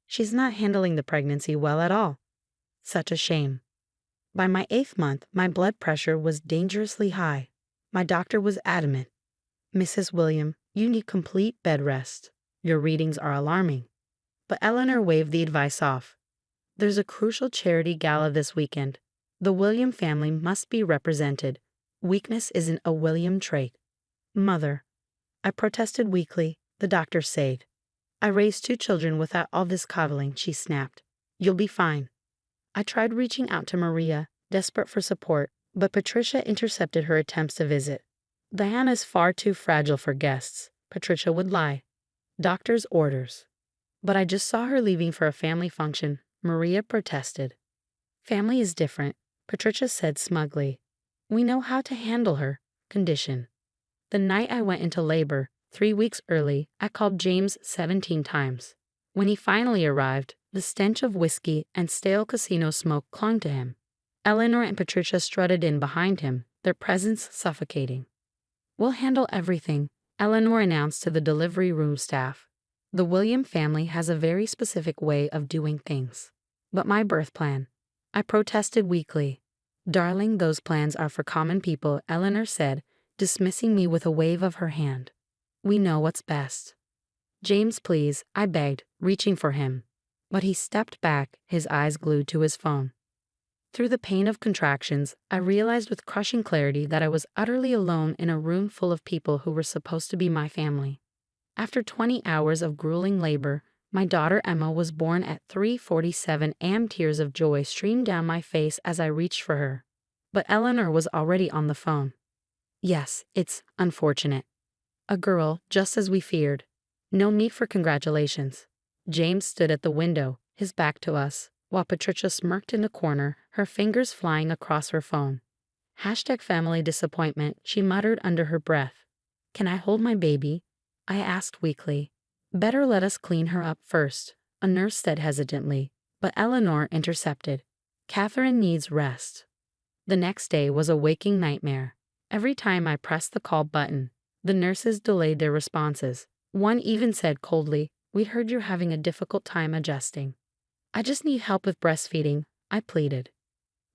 She's not handling the pregnancy well at all. Such a shame. By my 8th month, my blood pressure was dangerously high. My doctor was adamant. Mrs. William, you need complete bed rest. Your readings are alarming. But Eleanor waved the advice off. There's a crucial charity gala this weekend. The William family must be represented. Weakness isn't a William trait. Mother. I protested weakly, the doctor said. I raised 2 children without all this coddling, she snapped. You'll be fine. I tried reaching out to Maria, desperate for support, but Patricia intercepted her attempts to visit. Diana's far too fragile for guests, Patricia would lie. Doctor's orders. But I just saw her leaving for a family function, Maria protested. Family is different, Patricia said smugly. We know how to handle her condition. The night I went into labor, 3 weeks early, I called James 17 times. When he finally arrived, the stench of whiskey and stale casino smoke clung to him. Eleanor and Patricia strutted in behind him, their presence suffocating. We'll handle everything, Eleanor announced to the delivery room staff. The William family has a very specific way of doing things. But my birth plan. I protested weakly. Darling, those plans are for common people, Eleanor said, dismissing me with a wave of her hand. We know what's best. James, please, I begged, reaching for him. But he stepped back, his eyes glued to his phone. Through the pain of contractions, I realized with crushing clarity that I was utterly alone in a room full of people who were supposed to be my family. After 20 hours of grueling labor, my daughter Emma was born at 3:47 a.m. Tears of joy streamed down my face as I reached for her. But Eleanor was already on the phone. Yes, it's unfortunate. A girl, just as we feared. No need for congratulations. James stood at the window, his back to us, while Patricia smirked in the corner, her fingers flying across her phone. #family disappointment, she muttered under her breath. Can I hold my baby? I asked weakly. Better let us clean her up first, a nurse said hesitantly, but Eleanor intercepted. Catherine needs rest. The next day was a waking nightmare. Every time I pressed the call button, the nurses delayed their responses. One even said coldly, we heard you're having a difficult time adjusting. I just need help with breastfeeding, I pleaded.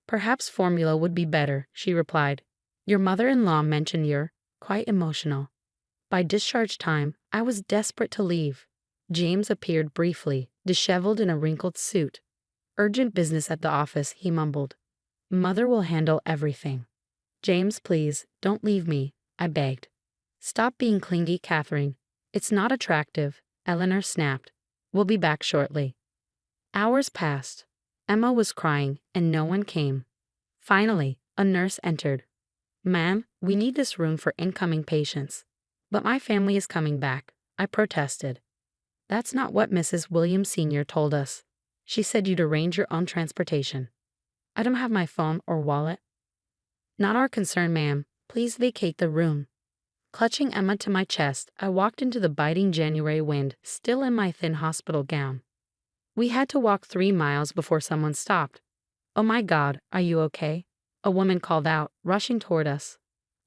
Perhaps formula would be better, she replied. Your mother-in-law mentioned you're quite emotional. By discharge time, I was desperate to leave. James appeared briefly, disheveled in a wrinkled suit. Urgent business at the office, he mumbled. Mother will handle everything. James, please, don't leave me, I begged. Stop being clingy, Catherine. It's not attractive, Eleanor snapped. We'll be back shortly. Hours passed. Emma was crying, and no one came. Finally, a nurse entered. Ma'am, we need this room for incoming patients. But my family is coming back, I protested. That's not what Mrs. Williams Sr. told us. She said you'd arrange your own transportation. I don't have my phone or wallet. Not our concern, ma'am. Please vacate the room. Clutching Emma to my chest, I walked into the biting January wind, still in my thin hospital gown. We had to walk 3 miles before someone stopped. Oh my God, are you okay? A woman called out, rushing toward us.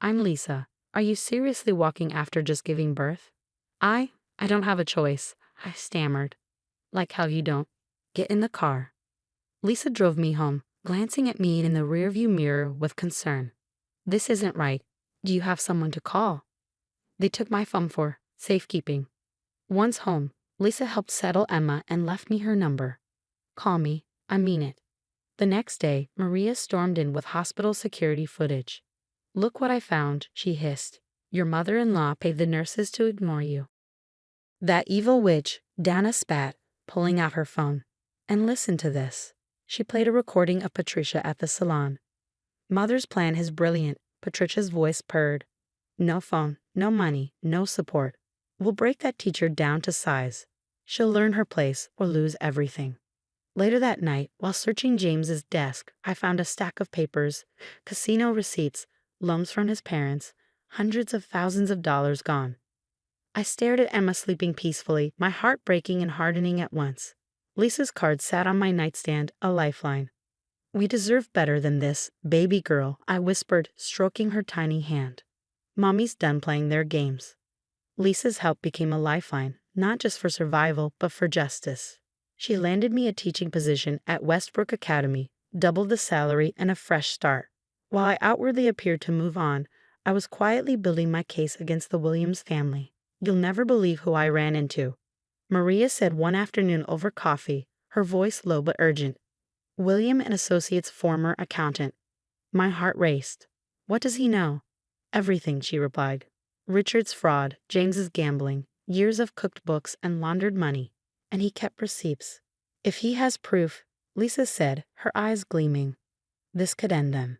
I'm Lisa. Are you seriously walking after just giving birth? I don't have a choice, I stammered. Like how you don't. Get in the car. Lisa drove me home, glancing at me in the rearview mirror with concern. This isn't right. Do you have someone to call? They took my phone for safekeeping. Once home, Lisa helped settle Emma and left me her number. Call me, I mean it. The next day, Maria stormed in with hospital security footage. Look what I found, she hissed. Your mother-in-law paid the nurses to ignore you. That evil witch, Dana spat, pulling out her phone. And listen to this. She played a recording of Patricia at the salon. Mother's plan is brilliant, Patricia's voice purred. No phone, no money, no support. We'll break that teacher down to size. She'll learn her place or lose everything. Later that night, while searching James's desk, I found a stack of papers, casino receipts, loans from his parents, hundreds of thousands of dollars gone. I stared at Emma sleeping peacefully, my heart breaking and hardening at once. Lisa's card sat on my nightstand, a lifeline. We deserve better than this, baby girl, I whispered, stroking her tiny hand. Mommy's done playing their games. Lisa's help became a lifeline, not just for survival, but for justice. She landed me a teaching position at Westbrook Academy, doubled the salary, and a fresh start. While I outwardly appeared to move on, I was quietly building my case against the Williams family. You'll never believe who I ran into, Maria said one afternoon over coffee, her voice low but urgent. William and Associates' former accountant. My heart raced. What does he know? Everything, she replied. Richard's fraud, James's gambling, years of cooked books and laundered money. And he kept receipts. If he has proof, Lisa said, her eyes gleaming. This could end them.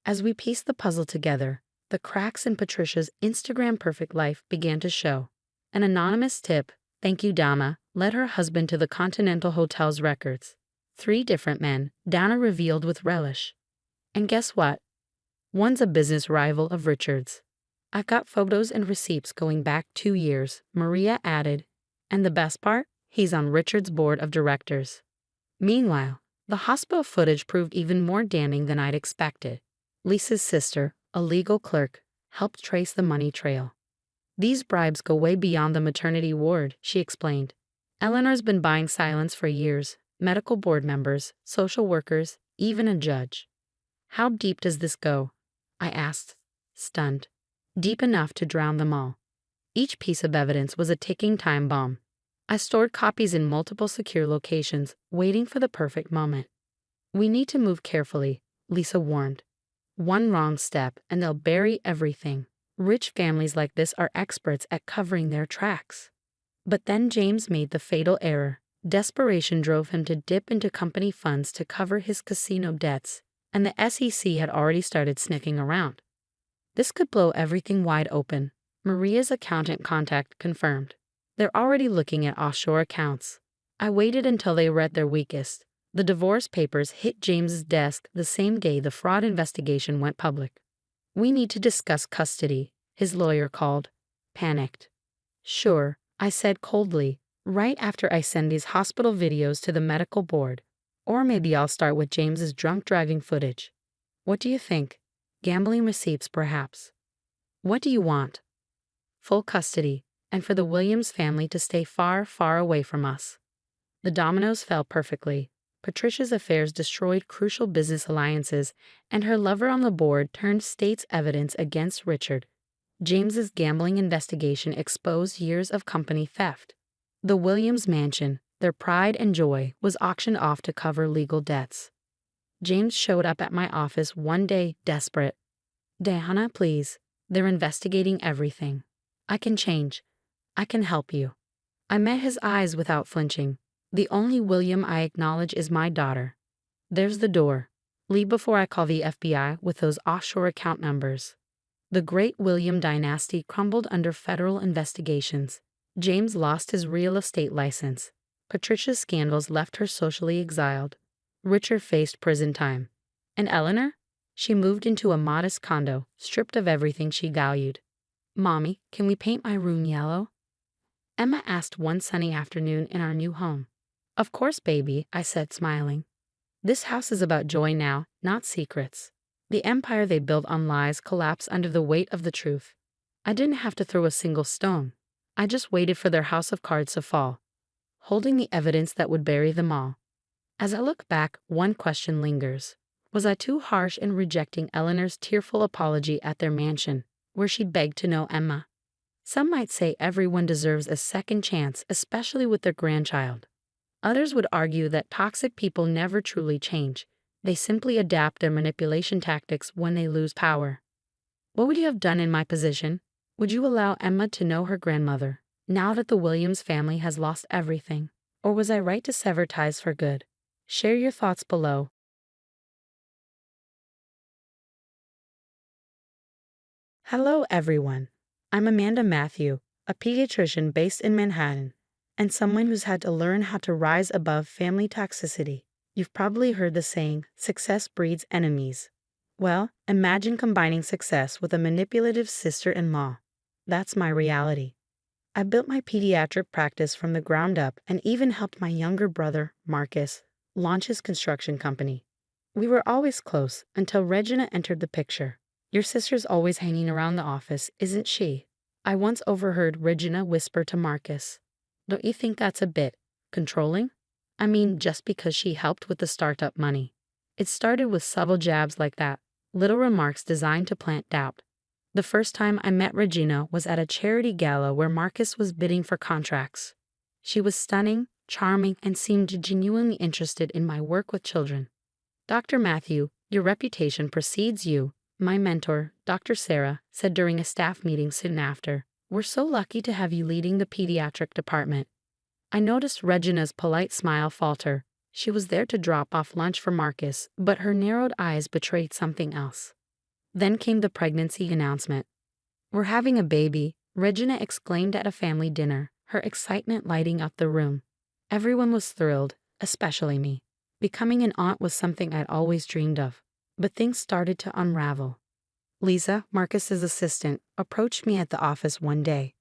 As we pieced the puzzle together, the cracks in Patricia's Instagram perfect life began to show. An anonymous tip, thank you Dana, led her husband to the Continental Hotel's records. 3 different men, Dana revealed with relish. And guess what? One's a business rival of Richard's. I've got photos and receipts going back 2 years, Maria added. And the best part? He's on Richard's board of directors. Meanwhile, the hospital footage proved even more damning than I'd expected. Lisa's sister, a legal clerk, helped trace the money trail. These bribes go way beyond the maternity ward, she explained. Eleanor's been buying silence for years, medical board members, social workers, even a judge. How deep does this go? I asked, stunned. Deep enough to drown them all. Each piece of evidence was a ticking time bomb. I stored copies in multiple secure locations, waiting for the perfect moment. We need to move carefully, Lisa warned. One wrong step and they'll bury everything. Rich families like this are experts at covering their tracks. But then James made the fatal error. Desperation drove him to dip into company funds to cover his casino debts, and the SEC had already started sniffing around. This could blow everything wide open, Maria's accountant contact confirmed. They're already looking at offshore accounts. I waited until they were at their weakest. The divorce papers hit James's desk the same day the fraud investigation went public. We need to discuss custody, his lawyer called. Panicked. Sure, I said coldly, right after I send these hospital videos to the medical board. Or maybe I'll start with James's drunk driving footage. What do you think? Gambling receipts, perhaps. What do you want? Full custody, and for the Williams family to stay far, far away from us. The dominoes fell perfectly. Patricia's affairs destroyed crucial business alliances, and her lover on the board turned state's evidence against Richard. James's gambling investigation exposed years of company theft. The Williams mansion, their pride and joy, was auctioned off to cover legal debts. James showed up at my office one day, desperate. Dana, please. They're investigating everything. I can change. I can help you. I met his eyes without flinching. The only William I acknowledge is my daughter. There's the door. Leave before I call the FBI with those offshore account numbers. The great William dynasty crumbled under federal investigations. James lost his real estate license. Patricia's scandals left her socially exiled. Richard faced prison time. And Eleanor? She moved into a modest condo, stripped of everything she valued. Mommy, can we paint my room yellow? Emma asked one sunny afternoon in our new home. Of course, baby, I said, smiling. This house is about joy now, not secrets. The empire they built on lies collapsed under the weight of the truth. I didn't have to throw a single stone. I just waited for their house of cards to fall, holding the evidence that would bury them all. As I look back, one question lingers. Was I too harsh in rejecting Eleanor's tearful apology at their mansion, where she begged to know Emma? Some might say everyone deserves a second chance, especially with their grandchild. Others would argue that toxic people never truly change. They simply adapt their manipulation tactics when they lose power. What would you have done in my position? Would you allow Emma to know her grandmother, now that the Williams family has lost everything? Or was I right to sever ties for good? Share your thoughts below. Hello, everyone. I'm Amanda Matthew, a pediatrician based in Manhattan, and someone who's had to learn how to rise above family toxicity. You've probably heard the saying, success breeds enemies. Well, imagine combining success with a manipulative sister-in-law. That's my reality. I built my pediatric practice from the ground up and even helped my younger brother, Marcus, launch his construction company. We were always close until Regina entered the picture. Your sister's always hanging around the office, isn't she? I once overheard Regina whisper to Marcus. Don't you think that's a bit controlling? I mean, just because she helped with the startup money. It started with subtle jabs like that, little remarks designed to plant doubt. The first time I met Regina was at a charity gala where Marcus was bidding for contracts. She was stunning, charming, and seemed genuinely interested in my work with children. Dr. Matthew, your reputation precedes you, my mentor, Dr. Sarah, said during a staff meeting soon after. We're so lucky to have you leading the pediatric department. I noticed Regina's polite smile falter. She was there to drop off lunch for Marcus, but her narrowed eyes betrayed something else. Then came the pregnancy announcement. We're having a baby, Regina exclaimed at a family dinner, her excitement lighting up the room. Everyone was thrilled, especially me. Becoming an aunt was something I'd always dreamed of. But things started to unravel. Lisa, Marcus's assistant, approached me at the office one day.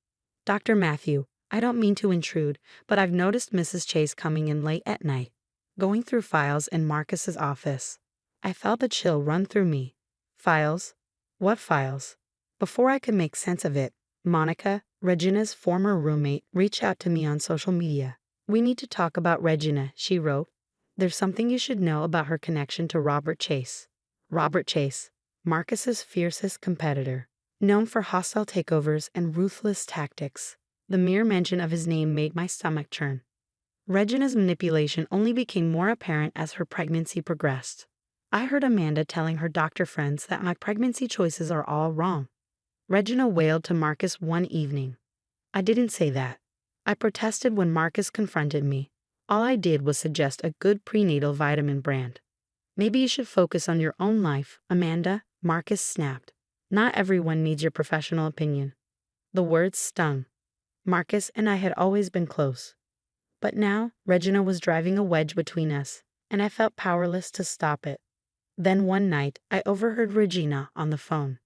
Dr. Matthew, I don't mean to intrude, but I've noticed Mrs. Chase coming in late at night, going through files in Marcus's office. I felt a chill run through me. Files? What files? Before I could make sense of it, Monica, Regina's former roommate, reached out to me on social media. We need to talk about Regina, she wrote. There's something you should know about her connection to Robert Chase. Robert Chase, Marcus's fiercest competitor, known for hostile takeovers and ruthless tactics. The mere mention of his name made my stomach churn. Regina's manipulation only became more apparent as her pregnancy progressed. I heard Amanda telling her doctor friends that my pregnancy choices are all wrong. Regina wailed to Marcus one evening. I didn't say that. I protested when Marcus confronted me. All I did was suggest a good prenatal vitamin brand. Maybe you should focus on your own life, Amanda, Marcus snapped. Not everyone needs your professional opinion. The words stung. Marcus and I had always been close. But now, Regina was driving a wedge between us, and I felt powerless to stop it. Then one night, I overheard Regina on the phone.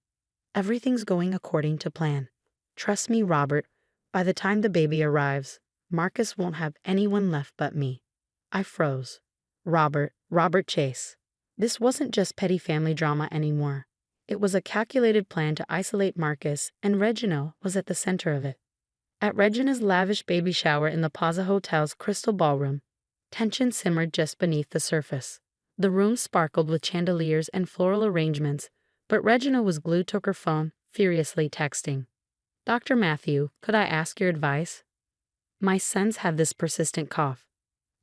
Everything's going according to plan. Trust me, Robert, by the time the baby arrives, Marcus won't have anyone left but me. I froze. Robert Chase. This wasn't just petty family drama anymore. It was a calculated plan to isolate Marcus, and Regina was at the center of it. At Regina's lavish baby shower in the Plaza Hotel's Crystal Ballroom, tension simmered just beneath the surface. The room sparkled with chandeliers and floral arrangements, but Regina was glued to her phone, furiously texting. Dr. Matthew, could I ask your advice? My sons have this persistent cough.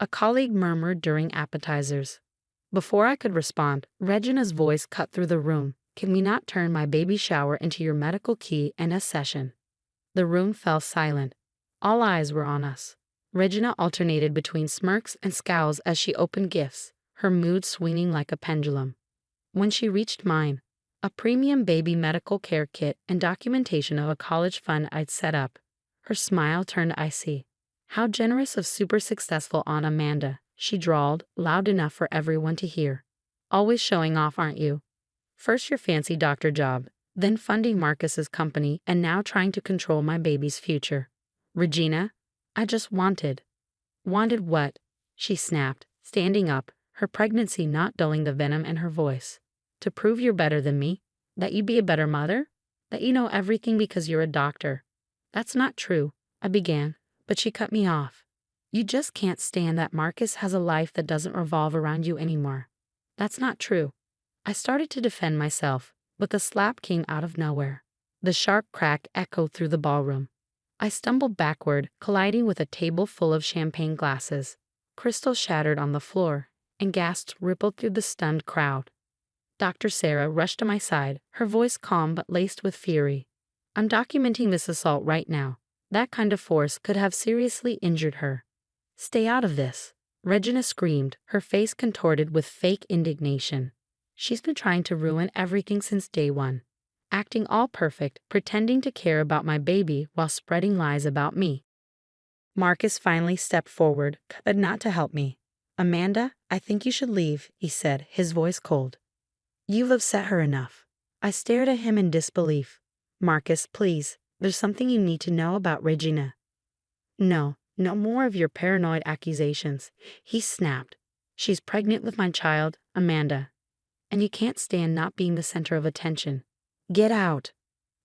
A colleague murmured during appetizers. Before I could respond, Regina's voice cut through the room. Can we not turn my baby shower into your medical key and a session? The room fell silent. All eyes were on us. Regina alternated between smirks and scowls as she opened gifts, her mood swinging like a pendulum. When she reached mine, a premium baby medical care kit and documentation of a college fund I'd set up, her smile turned icy. How generous of super successful Aunt Amanda, she drawled, loud enough for everyone to hear. Always showing off, aren't you? First your fancy doctor job, then funding Marcus's company, and now trying to control my baby's future. Regina, I just wanted. Wanted what? She snapped, standing up, her pregnancy not dulling the venom in her voice. To prove you're better than me? That you'd be a better mother? That you know everything because you're a doctor? That's not true, I began, but she cut me off. You just can't stand that Marcus has a life that doesn't revolve around you anymore. That's not true. I started to defend myself, but the slap came out of nowhere. The sharp crack echoed through the ballroom. I stumbled backward, colliding with a table full of champagne glasses. Crystals shattered on the floor, and gasps rippled through the stunned crowd. Dr. Sarah rushed to my side, her voice calm but laced with fury. I'm documenting this assault right now. That kind of force could have seriously injured her. Stay out of this, Regina screamed, her face contorted with fake indignation. She's been trying to ruin everything since day one. Acting all perfect, pretending to care about my baby while spreading lies about me. Marcus finally stepped forward, but not to help me. Amanda, I think you should leave, he said, his voice cold. You've upset her enough. I stared at him in disbelief. Marcus, please, there's something you need to know about Regina. No more of your paranoid accusations, he snapped. She's pregnant with my child, Amanda. And you can't stand not being the center of attention. Get out.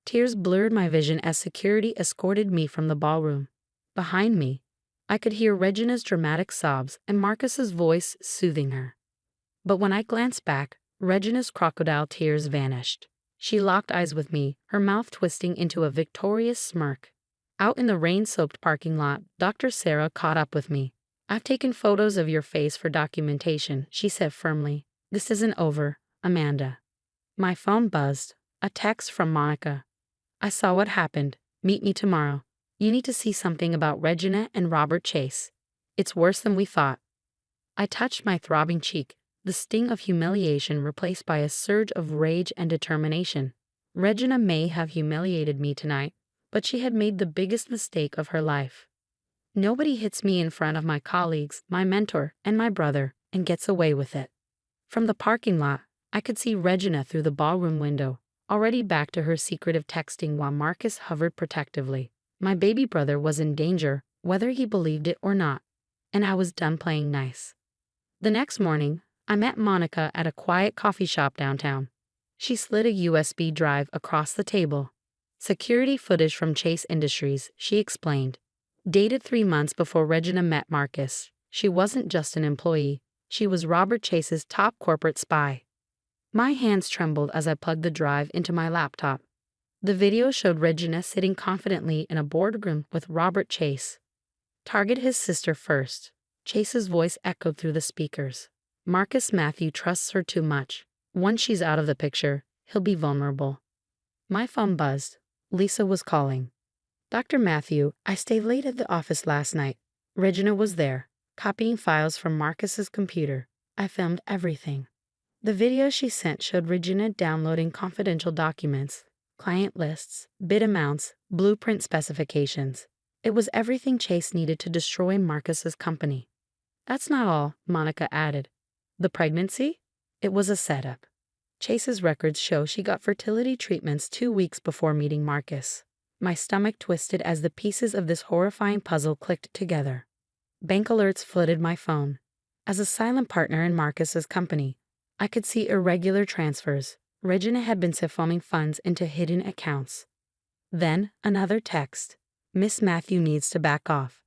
Tears blurred my vision as security escorted me from the ballroom. Behind me, I could hear Regina's dramatic sobs and Marcus's voice soothing her. But when I glanced back, Regina's crocodile tears vanished. She locked eyes with me, her mouth twisting into a victorious smirk. Out in the rain-soaked parking lot, Dr. Sarah caught up with me. I've taken photos of your face for documentation, she said firmly. This isn't over, Amanda. My phone buzzed. A text from Monica. I saw what happened. Meet me tomorrow. You need to see something about Regina and Robert Chase. It's worse than we thought. I touched my throbbing cheek, the sting of humiliation replaced by a surge of rage and determination. Regina may have humiliated me tonight, but she had made the biggest mistake of her life. Nobody hits me in front of my colleagues, my mentor, and my brother, and gets away with it. From the parking lot, I could see Regina through the ballroom window, already back to her secretive texting while Marcus hovered protectively. My baby brother was in danger, whether he believed it or not, and I was done playing nice. The next morning, I met Monica at a quiet coffee shop downtown. She slid a USB drive across the table. Security footage from Chase Industries, she explained. Dated 3 months before Regina met Marcus, she wasn't just an employee, she was Robert Chase's top corporate spy. My hands trembled as I plugged the drive into my laptop. The video showed Regina sitting confidently in a boardroom with Robert Chase. Target his sister first. Chase's voice echoed through the speakers. Marcus Matthew trusts her too much. Once she's out of the picture, he'll be vulnerable. My phone buzzed. Lisa was calling. Dr. Matthew, I stayed late at the office last night. Regina was there, copying files from Marcus's computer. I filmed everything. The video she sent showed Regina downloading confidential documents, client lists, bid amounts, blueprint specifications. It was everything Chase needed to destroy Marcus's company. That's not all, Monica added. The pregnancy? It was a setup. Chase's records show she got fertility treatments 2 weeks before meeting Marcus. My stomach twisted as the pieces of this horrifying puzzle clicked together. Bank alerts flooded my phone. As a silent partner in Marcus's company, I could see irregular transfers. Regina had been siphoning funds into hidden accounts. Then, another text. Miss Matthew needs to back off.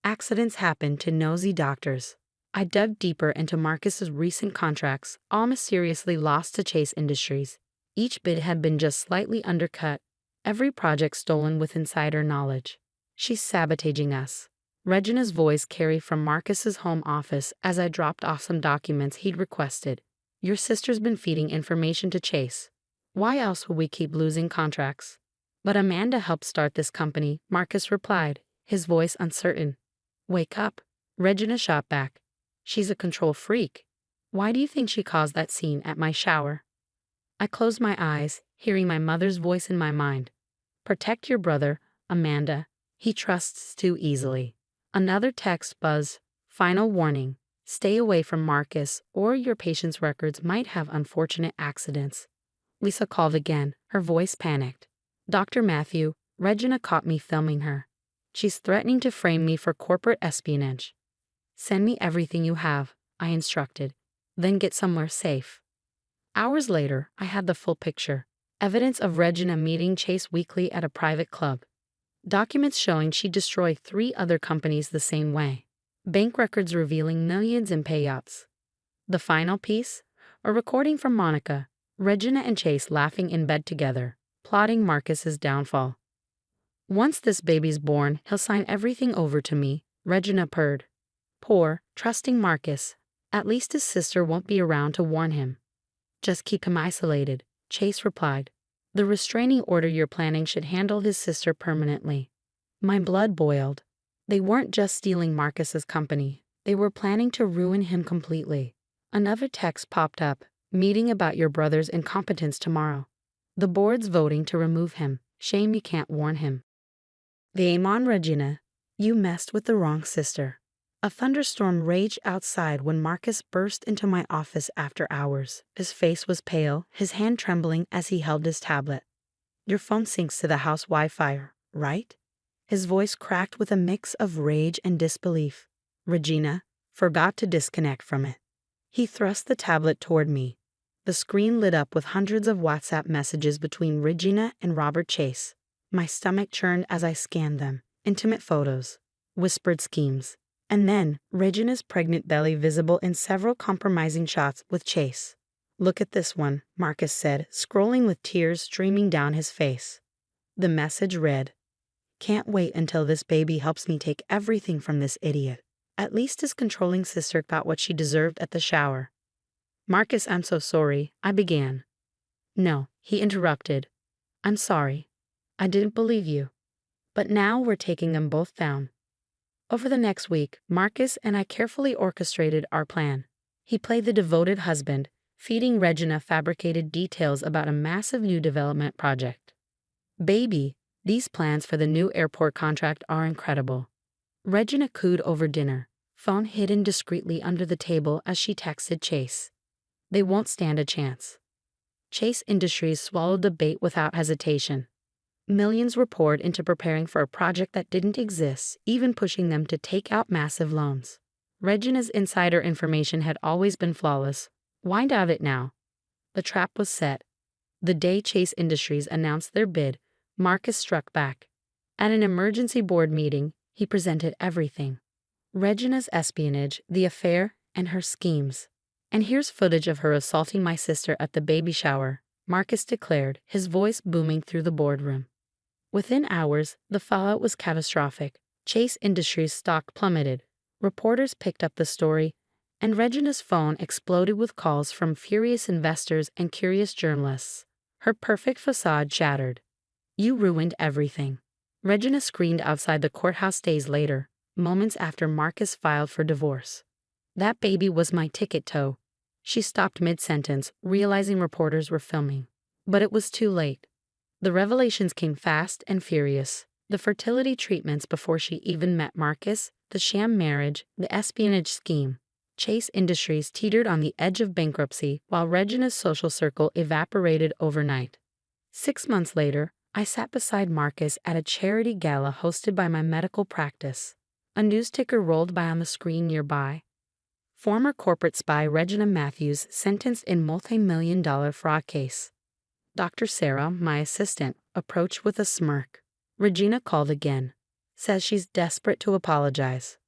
Accidents happen to nosy doctors. I dug deeper into Marcus's recent contracts, all mysteriously lost to Chase Industries. Each bid had been just slightly undercut, every project stolen with insider knowledge. She's sabotaging us. Regina's voice carried from Marcus's home office as I dropped off some documents he'd requested. Your sister's been feeding information to Chase. Why else would we keep losing contracts? But Amanda helped start this company, Marcus replied, his voice uncertain. Wake up. Regina shot back. She's a control freak. Why do you think she caused that scene at my shower? I closed my eyes, hearing my mother's voice in my mind. Protect your brother, Amanda. He trusts too easily. Another text buzzed. Final warning. Stay away from Marcus, or your patient's records might have unfortunate accidents. Lisa called again, her voice panicked. Dr. Matthew, Regina caught me filming her. She's threatening to frame me for corporate espionage. Send me everything you have, I instructed. Then get somewhere safe. Hours later, I had the full picture. Evidence of Regina meeting Chase weekly at a private club. Documents showing she destroyed 3 other companies the same way. bank records revealing millions in payouts. The final piece? A recording from Monica, Regina and Chase laughing in bed together, plotting Marcus's downfall. Once this baby's born, he'll sign everything over to me, Regina purred. Poor, trusting Marcus. At least his sister won't be around to warn him. Just keep him isolated, Chase replied. The restraining order you're planning should handle his sister permanently. My blood boiled. They weren't just stealing Marcus's company, they were planning to ruin him completely. Another text popped up, meeting about your brother's incompetence tomorrow. The board's voting to remove him. Shame you can't warn him. The Amon Regina, you messed with the wrong sister. A thunderstorm raged outside when Marcus burst into my office after hours. His face was pale, his hand trembling as he held his tablet. Your phone syncs to the house Wi-Fi, right? His voice cracked with a mix of rage and disbelief. Regina forgot to disconnect from it. He thrust the tablet toward me. The screen lit up with hundreds of WhatsApp messages between Regina and Robert Chase. My stomach churned as I scanned them. Intimate photos, whispered schemes. And then, Regina's pregnant belly visible in several compromising shots with Chase. Look at this one, Marcus said, scrolling with tears streaming down his face. The message read, can't wait until this baby helps me take everything from this idiot. At least his controlling sister got what she deserved at the shower. Marcus, I'm so sorry, I began. No, he interrupted. I'm sorry. I didn't believe you. But now we're taking them both down. Over the next week, Marcus and I carefully orchestrated our plan. He played the devoted husband, feeding Regina fabricated details about a massive new development project. Baby, these plans for the new airport contract are incredible. Regina cooed over dinner, phone hidden discreetly under the table as she texted Chase. They won't stand a chance. Chase Industries swallowed the bait without hesitation. Millions were poured into preparing for a project that didn't exist, even pushing them to take out massive loans. Regina's insider information had always been flawless. Why doubt it now? The trap was set. The day Chase Industries announced their bid, Marcus struck back. At an emergency board meeting, he presented everything. Regina's espionage, the affair, and her schemes. And here's footage of her assaulting my sister at the baby shower, Marcus declared, his voice booming through the boardroom. Within hours, the fallout was catastrophic. Chase Industries' stock plummeted. Reporters picked up the story, and Regina's phone exploded with calls from furious investors and curious journalists. Her perfect facade shattered. You ruined everything. Regina screamed outside the courthouse days later, moments after Marcus filed for divorce. That baby was my ticket to. She stopped mid-sentence, realizing reporters were filming. But it was too late. The revelations came fast and furious. The fertility treatments before she even met Marcus, the sham marriage, the espionage scheme. Chase Industries teetered on the edge of bankruptcy while Regina's social circle evaporated overnight. 6 months later, I sat beside Marcus at a charity gala hosted by my medical practice. A news ticker rolled by on the screen nearby. Former corporate spy Regina Matthews sentenced in multi-million-dollar fraud case. Dr. Sarah, my assistant, approached with a smirk. Regina called again. Says she's desperate to apologize.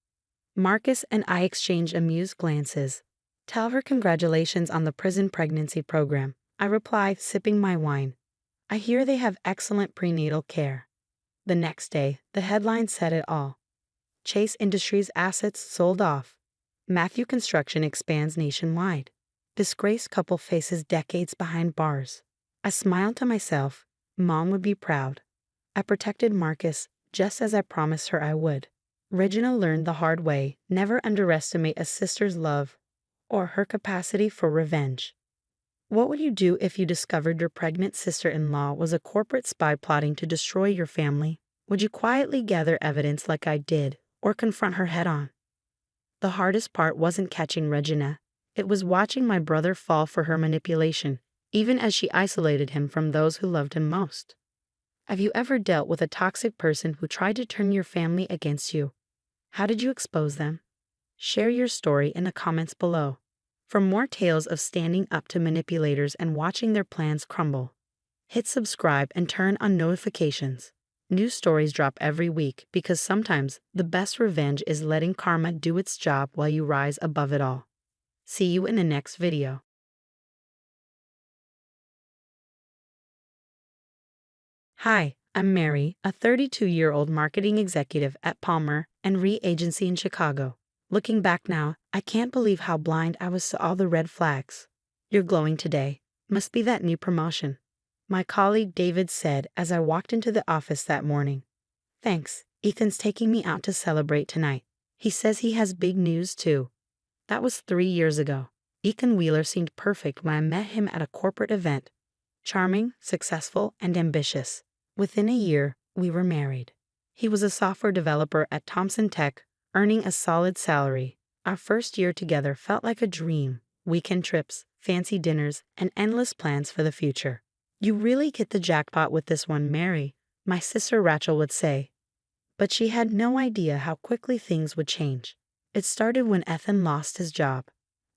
Marcus and I exchanged amused glances. Tell her congratulations on the prison pregnancy program, I replied, sipping my wine. I hear they have excellent prenatal care. The next day, the headline said it all. Chase Industries assets sold off. Matthew Construction expands nationwide. Disgraced couple faces decades behind bars. I smiled to myself. Mom would be proud. I protected Marcus just as I promised her I would. Regina learned the hard way, never underestimate a sister's love or her capacity for revenge. What would you do if you discovered your pregnant sister-in-law was a corporate spy plotting to destroy your family? Would you quietly gather evidence like I did, or confront her head-on? The hardest part wasn't catching Regina. It was watching my brother fall for her manipulation, even as she isolated him from those who loved him most. Have you ever dealt with a toxic person who tried to turn your family against you? How did you expose them? Share your story in the comments below. For more tales of standing up to manipulators and watching their plans crumble, hit subscribe and turn on notifications. New stories drop every week because sometimes the best revenge is letting karma do its job while you rise above it all. See you in the next video. Hi, I'm Mary, a 32-year-old marketing executive at Palmer and Re Agency in Chicago. Looking back now, I can't believe how blind I was to all the red flags. You're glowing today. Must be that new promotion. My colleague David said as I walked into the office that morning. Thanks, Ethan's taking me out to celebrate tonight. He says he has big news too. That was 3 years ago. Ethan Wheeler seemed perfect when I met him at a corporate event. Charming, successful, and ambitious. Within a year, we were married. He was a software developer at Thomson Tech, earning a solid salary. Our first year together felt like a dream. Weekend trips, fancy dinners, and endless plans for the future. You really hit the jackpot with this one, Mary, my sister Rachel would say. But she had no idea how quickly things would change. It started when Ethan lost his job.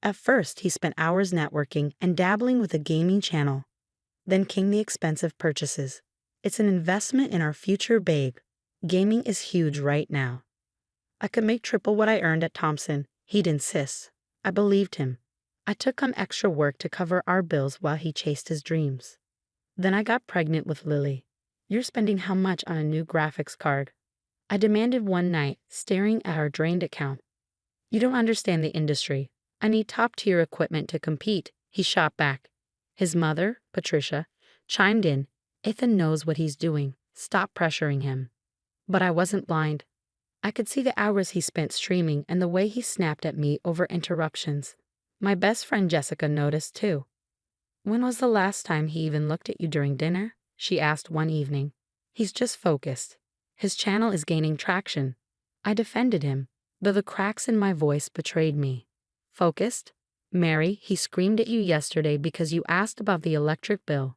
At first, he spent hours networking and dabbling with a gaming channel. Then came the expensive purchases. It's an investment in our future, babe. Gaming is huge right now. I could make triple what I earned at Thomson, he'd insist. I believed him. I took on extra work to cover our bills while he chased his dreams. Then I got pregnant with Lily. You're spending how much on a new graphics card? I demanded one night, staring at our drained account. You don't understand the industry. I need top-tier equipment to compete, he shot back. His mother, Patricia, chimed in. Ethan knows what he's doing. Stop pressuring him. But I wasn't blind. I could see the hours he spent streaming and the way he snapped at me over interruptions. My best friend Jessica noticed too. When was the last time he even looked at you during dinner? She asked one evening. He's just focused. His channel is gaining traction. I defended him, though the cracks in my voice betrayed me. Focused? Mary, he screamed at you yesterday because you asked about the electric bill.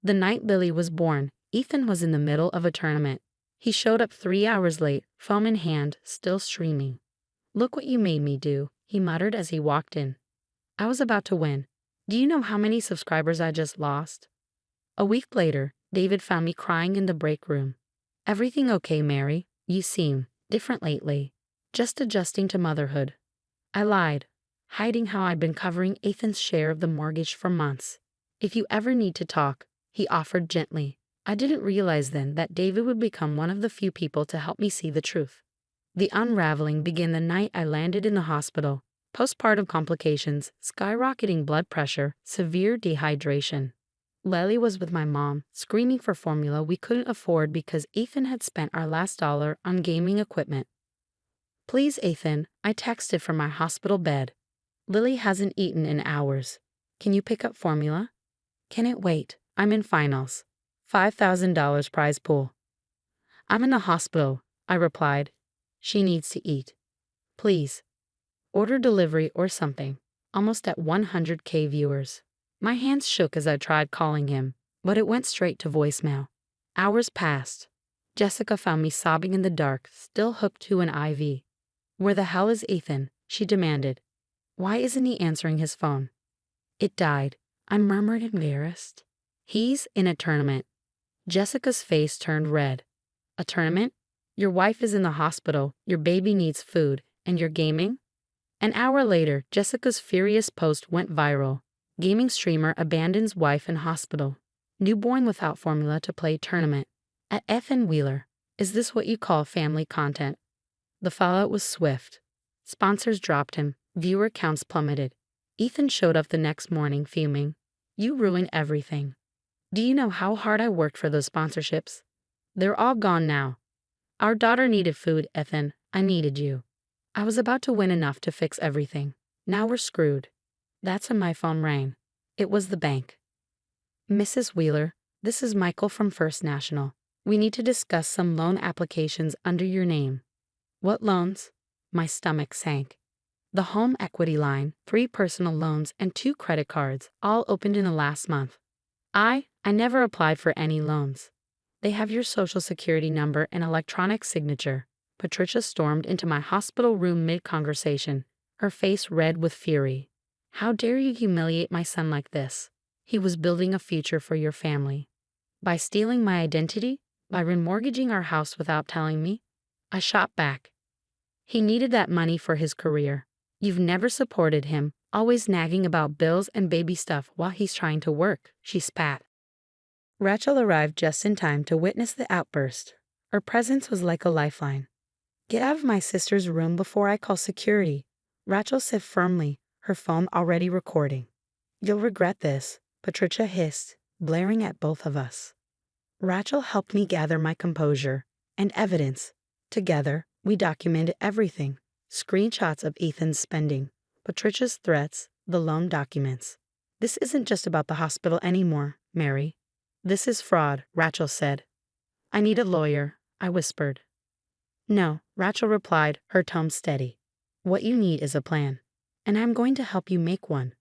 The night Lily was born, Ethan was in the middle of a tournament. He showed up 3 hours late, phone in hand, still streaming. Look what you made me do, he muttered as he walked in. I was about to win. Do you know how many subscribers I just lost? A week later, David found me crying in the break room. Everything okay, Mary? You seem different lately. Just adjusting to motherhood. I lied, hiding how I'd been covering Ethan's share of the mortgage for months. If you ever need to talk, he offered gently. I didn't realize then that David would become one of the few people to help me see the truth. The unraveling began the night I landed in the hospital. Postpartum complications, skyrocketing blood pressure, severe dehydration. Lily was with my mom, screaming for formula we couldn't afford because Ethan had spent our last dollar on gaming equipment. Please, Ethan, I texted from my hospital bed. Lily hasn't eaten in hours. Can you pick up formula? Can it wait? I'm in finals. $5,000 prize pool. I'm in the hospital, I replied. She needs to eat. Please. Order delivery or something. Almost at 100K viewers. My hands shook as I tried calling him, but it went straight to voicemail. Hours passed. Jessica found me sobbing in the dark, still hooked to an IV. Where the hell is Ethan? She demanded. Why isn't he answering his phone? It died. I murmured, embarrassed. He's in a tournament. Jessica's face turned red. A tournament? Your wife is in the hospital, your baby needs food, and you're gaming? An hour later, Jessica's furious post went viral. Gaming streamer abandons wife in hospital. Newborn without formula to play tournament. At Ethan Wheeler. Is this what you call family content? The fallout was swift. Sponsors dropped him. Viewer counts plummeted. Ethan showed up the next morning fuming. You ruined everything. Do you know how hard I worked for those sponsorships? They're all gone now. Our daughter needed food, Ethan. I needed you. I was about to win enough to fix everything. Now we're screwed. That's when my phone rang. It was the bank. Mrs. Wheeler, this is Michael from First National. We need to discuss some loan applications under your name. What loans? My stomach sank. The home equity line, 3 personal loans, and 2 credit cards, all opened in the last month. I never applied for any loans. They have your social security number and electronic signature. Patricia stormed into my hospital room mid-conversation, her face red with fury. How dare you humiliate my son like this? He was building a future for your family. By stealing my identity? By remortgaging our house without telling me? I shot back. He needed that money for his career. You've never supported him, always nagging about bills and baby stuff while he's trying to work, she spat. Rachel arrived just in time to witness the outburst. Her presence was like a lifeline. Get out of my sister's room before I call security, Rachel said firmly, her phone already recording. You'll regret this, Patricia hissed, blaring at both of us. Rachel helped me gather my composure and evidence. Together, we documented everything. Screenshots of Ethan's spending, Patricia's threats, the loan documents. This isn't just about the hospital anymore, Mary. This is fraud, Rachel said. I need a lawyer, I whispered. No, Rachel replied, her tone steady. What you need is a plan, and I'm going to help you make one.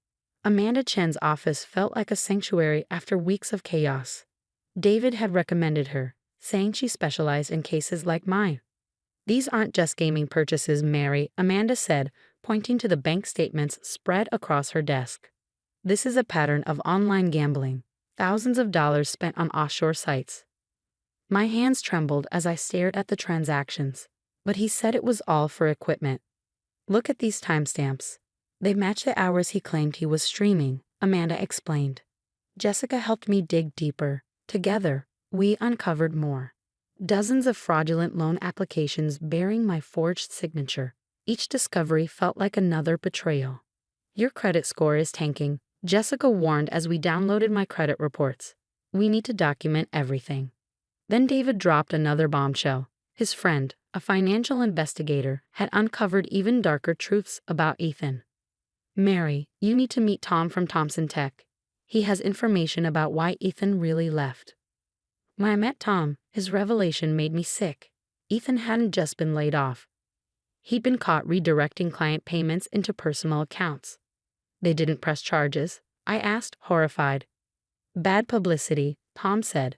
Amanda Chen's office felt like a sanctuary after weeks of chaos. David had recommended her, saying she specialized in cases like mine. These aren't just gaming purchases, Mary, Amanda said, pointing to the bank statements spread across her desk. This is a pattern of online gambling, thousands of dollars spent on offshore sites. My hands trembled as I stared at the transactions, but he said it was all for equipment. Look at these timestamps. They match the hours he claimed he was streaming, Amanda explained. Jessica helped me dig deeper. Together, we uncovered more. Dozens of fraudulent loan applications bearing my forged signature. Each discovery felt like another betrayal. Your credit score is tanking, Jessica warned as we downloaded my credit reports. We need to document everything. Then David dropped another bombshell. His friend, a financial investigator, had uncovered even darker truths about Ethan. Mary, you need to meet Tom from Thompson Tech. He has information about why Ethan really left. When I met Tom, his revelation made me sick. Ethan hadn't just been laid off. He'd been caught redirecting client payments into personal accounts. They didn't press charges, I asked, horrified. Bad publicity, Tom said.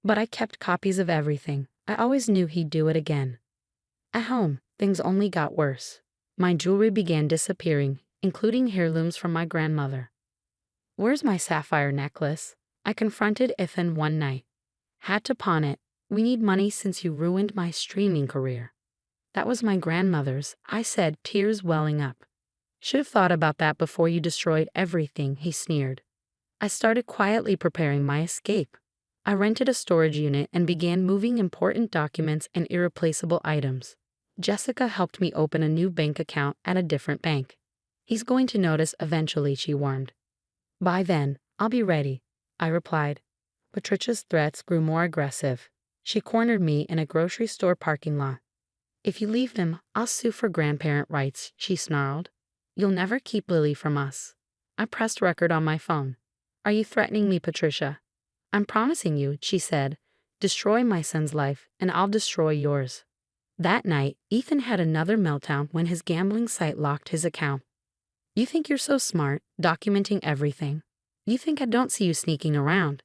But I kept copies of everything. I always knew he'd do it again. At home, things only got worse. My jewelry began disappearing, including heirlooms from my grandmother. Where's my sapphire necklace? I confronted Ethan one night. Had to pawn it. We need money since you ruined my streaming career. That was my grandmother's, I said, tears welling up. Should have thought about that before you destroyed everything, he sneered. I started quietly preparing my escape. I rented a storage unit and began moving important documents and irreplaceable items. Jessica helped me open a new bank account at a different bank. He's going to notice eventually, she warned. By then, I'll be ready, I replied. Patricia's threats grew more aggressive. She cornered me in a grocery store parking lot. If you leave him, I'll sue for grandparent rights, she snarled. You'll never keep Lily from us. I pressed record on my phone. Are you threatening me, Patricia? I'm promising you, she said. Destroy my son's life, and I'll destroy yours. That night, Ethan had another meltdown when his gambling site locked his account. You think you're so smart, documenting everything. You think I don't see you sneaking around.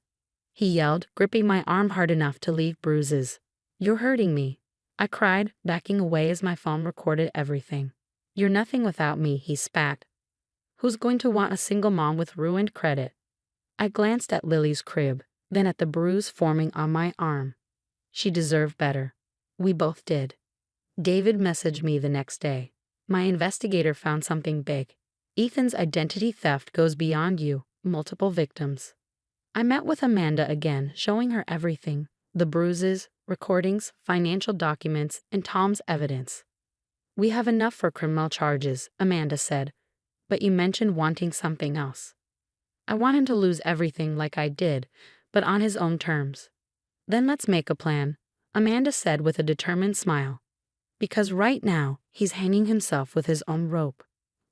He yelled, gripping my arm hard enough to leave bruises. You're hurting me. I cried, backing away as my phone recorded everything. You're nothing without me, he spat. Who's going to want a single mom with ruined credit? I glanced at Lily's crib, then at the bruise forming on my arm. She deserved better. We both did. David messaged me the next day. My investigator found something big. Ethan's identity theft goes beyond you, multiple victims. I met with Amanda again, showing her everything. The bruises, recordings, financial documents, and Tom's evidence. We have enough for criminal charges, Amanda said, but you mentioned wanting something else. I want him to lose everything like I did, but on his own terms. Then let's make a plan, Amanda said with a determined smile. Because right now, he's hanging himself with his own rope.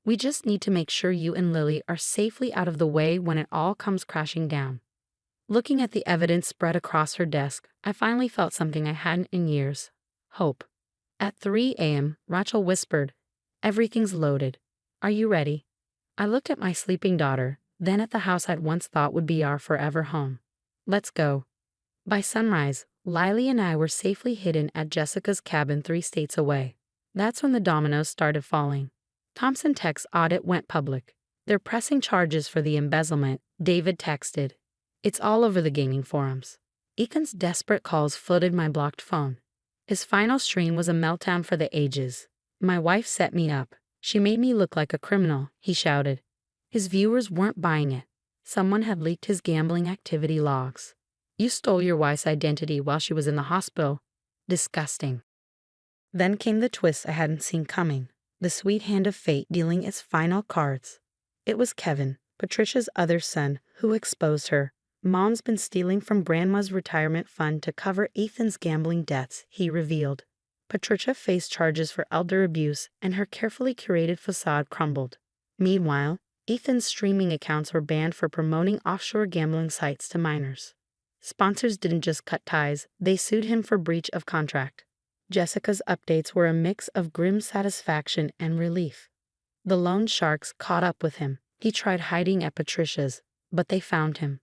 We just need to make sure you and Lily are safely out of the way when it all comes crashing down. Looking at the evidence spread across her desk, I finally felt something I hadn't in years. Hope. At 3 a.m., Rachel whispered, Everything's loaded. Are you ready? I looked at my sleeping daughter, then at the house I'd once thought would be our forever home. Let's go. By sunrise, Lily and I were safely hidden at Jessica's cabin 3 states away. That's when the dominoes started falling. Thompson Tech's audit went public. They're pressing charges for the embezzlement, David texted. It's all over the gaming forums. Ethan's desperate calls flooded my blocked phone. His final stream was a meltdown for the ages. My wife set me up. She made me look like a criminal, he shouted. His viewers weren't buying it. Someone had leaked his gambling activity logs. You stole your wife's identity while she was in the hospital. Disgusting. Then came the twist I hadn't seen coming. The sweet hand of fate dealing its final cards. It was Kevin, Patricia's other son, who exposed her. Mom's been stealing from Grandma's retirement fund to cover Ethan's gambling debts, he revealed. Patricia faced charges for elder abuse, and her carefully curated facade crumbled. Meanwhile, Ethan's streaming accounts were banned for promoting offshore gambling sites to minors. Sponsors didn't just cut ties, they sued him for breach of contract. Jessica's updates were a mix of grim satisfaction and relief. The loan sharks caught up with him. He tried hiding at Patricia's, but they found him.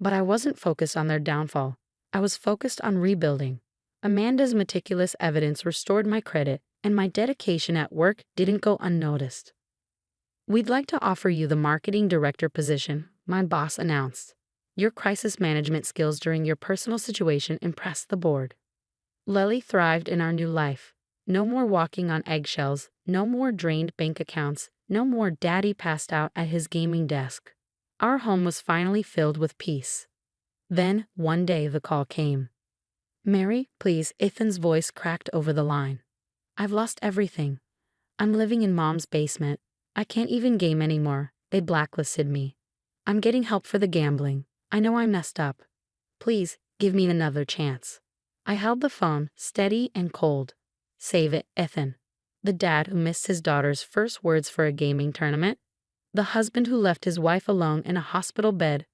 But I wasn't focused on their downfall. I was focused on rebuilding. Amanda's meticulous evidence restored my credit, and my dedication at work didn't go unnoticed. We'd like to offer you the marketing director position, my boss announced. Your crisis management skills during your personal situation impressed the board. Lily thrived in our new life. No more walking on eggshells, no more drained bank accounts, no more daddy passed out at his gaming desk. Our home was finally filled with peace. Then, one day, the call came. Mary, please, Ethan's voice cracked over the line. I've lost everything. I'm living in Mom's basement. I can't even game anymore. They blacklisted me. I'm getting help for the gambling. I know I messed up. Please, give me another chance. I held the phone, steady and cold. Save it, Ethan. The dad who missed his daughter's first words for a gaming tournament. The husband who left his wife alone in a hospital bed.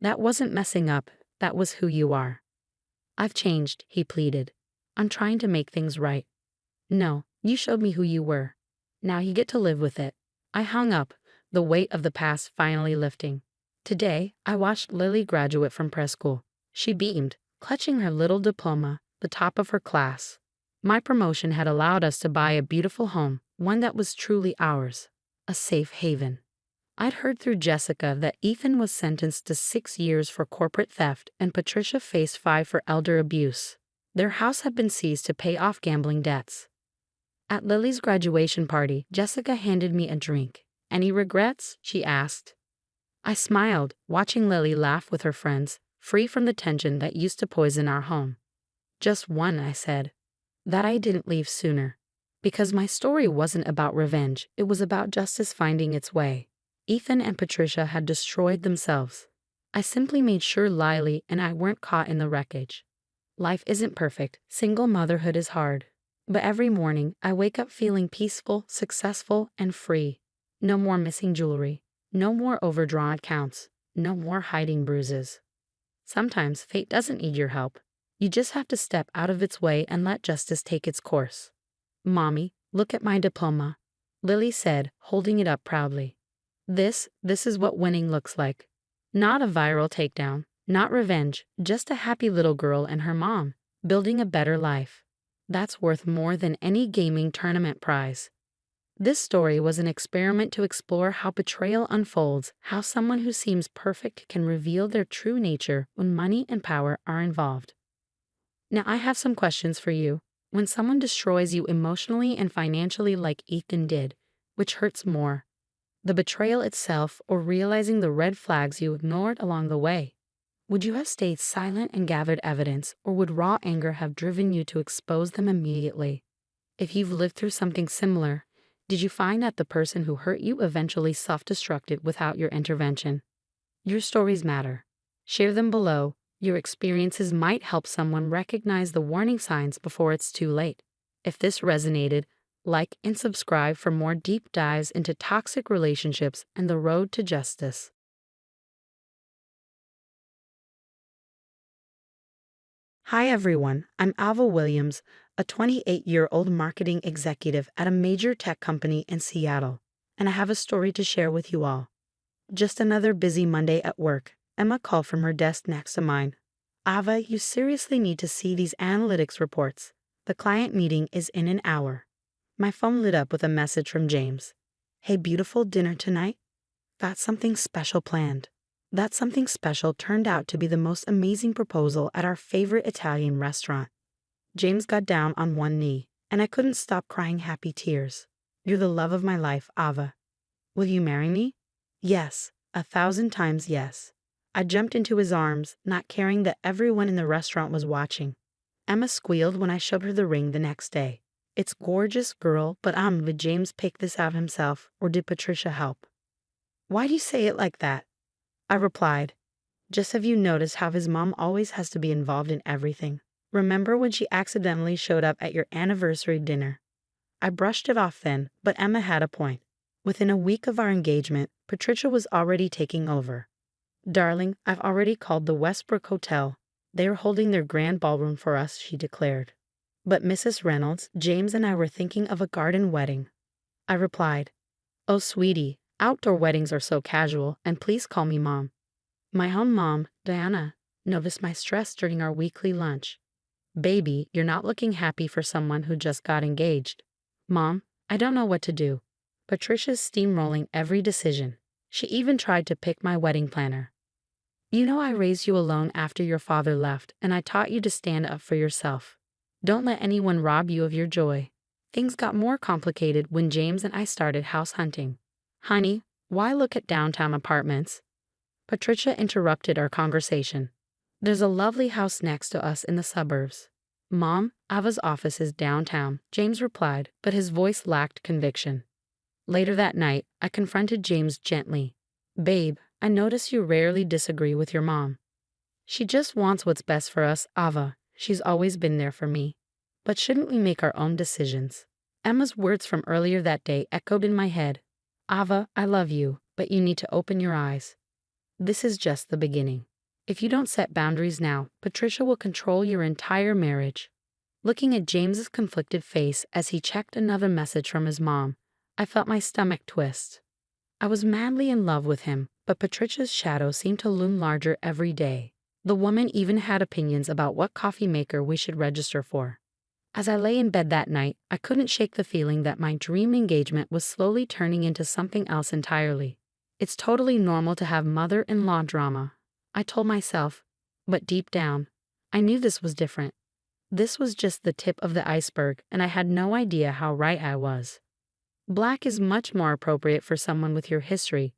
That wasn't messing up, that was who you are. I've changed, he pleaded. I'm trying to make things right. No, you showed me who you were. Now you get to live with it. I hung up, the weight of the past finally lifting. Today, I watched Lily graduate from prep school. She beamed, clutching her little diploma, the top of her class. My promotion had allowed us to buy a beautiful home, one that was truly ours, a safe haven. I'd heard through Jessica that Ethan was sentenced to 6 years for corporate theft and Patricia faced 5 for elder abuse. Their house had been seized to pay off gambling debts. At Lily's graduation party, Jessica handed me a drink. Any regrets? She asked. I smiled, watching Lily laugh with her friends, free from the tension that used to poison our home. Just one, I said. That I didn't leave sooner. Because my story wasn't about revenge, it was about justice finding its way. Ethan and Patricia had destroyed themselves. I simply made sure Lily and I weren't caught in the wreckage. Life isn't perfect, single motherhood is hard. But every morning, I wake up feeling peaceful, successful, and free. No more missing jewelry. No more overdrawn accounts. No more hiding bruises. Sometimes fate doesn't need your help. You just have to step out of its way and let justice take its course. Mommy, look at my diploma, Lily said, holding it up proudly. This is what winning looks like. Not a viral takedown, not revenge, just a happy little girl and her mom, building a better life. That's worth more than any gaming tournament prize. This story was an experiment to explore how betrayal unfolds, how someone who seems perfect can reveal their true nature when money and power are involved. Now I have some questions for you. When someone destroys you emotionally and financially like Ethan did, which hurts more? The betrayal itself or realizing the red flags you ignored along the way? Would you have stayed silent and gathered evidence, or would raw anger have driven you to expose them immediately? If you've lived through something similar, did you find that the person who hurt you eventually self-destructed without your intervention? Your stories matter. Share them below. Your experiences might help someone recognize the warning signs before it's too late. If this resonated, like and subscribe for more deep dives into toxic relationships and the road to justice. Hi everyone, I'm Alva Williams, a 28-year-old marketing executive at a major tech company in Seattle, and I have a story to share with you all. Just another busy Monday at work. Emma called from her desk next to mine. Ava, you seriously need to see these analytics reports. The client meeting is in an hour. My phone lit up with a message from James. Hey beautiful, dinner tonight? Got something special planned. That something special turned out to be the most amazing proposal at our favorite Italian restaurant. James got down on one knee, and I couldn't stop crying happy tears. You're the love of my life, Ava. Will you marry me? Yes, 1,000 times yes. I jumped into his arms, not caring that everyone in the restaurant was watching. Emma squealed when I showed her the ring the next day. It's gorgeous, girl, but did James pick this out himself, or did Patricia help? Why do you say it like that? I replied. Just have you noticed how his mom always has to be involved in everything? Remember when she accidentally showed up at your anniversary dinner? I brushed it off then, but Emma had a point. Within a week of our engagement, Patricia was already taking over. Darling, I've already called the Westbrook Hotel. They are holding their grand ballroom for us, she declared. But Mrs. Reynolds, James and I were thinking of a garden wedding. I replied, oh, sweetie, outdoor weddings are so casual, and please call me Mom. My own mom, Diana, noticed my stress during our weekly lunch. Baby, you're not looking happy for someone who just got engaged. Mom, I don't know what to do. Patricia's steamrolling every decision. She even tried to pick my wedding planner. You know I raised you alone after your father left, and I taught you to stand up for yourself. Don't let anyone rob you of your joy. Things got more complicated when James and I started house hunting. Honey, why look at downtown apartments? Patricia interrupted our conversation. There's a lovely house next to us in the suburbs. Mom, Ava's office is downtown, James replied, but his voice lacked conviction. Later that night, I confronted James gently. Babe, I notice you rarely disagree with your mom. She just wants what's best for us, Ava. She's always been there for me. But shouldn't we make our own decisions? Emma's words from earlier that day echoed in my head. Ava, I love you, but you need to open your eyes. This is just the beginning. If you don't set boundaries now, Patricia will control your entire marriage. Looking at James's conflicted face as he checked another message from his mom, I felt my stomach twist. I was madly in love with him, but Patricia's shadow seemed to loom larger every day. The woman even had opinions about what coffee maker we should register for. As I lay in bed that night, I couldn't shake the feeling that my dream engagement was slowly turning into something else entirely. It's totally normal to have mother-in-law drama, I told myself, but deep down, I knew this was different. This was just the tip of the iceberg, and I had no idea how right I was. Black is much more appropriate for someone with your history.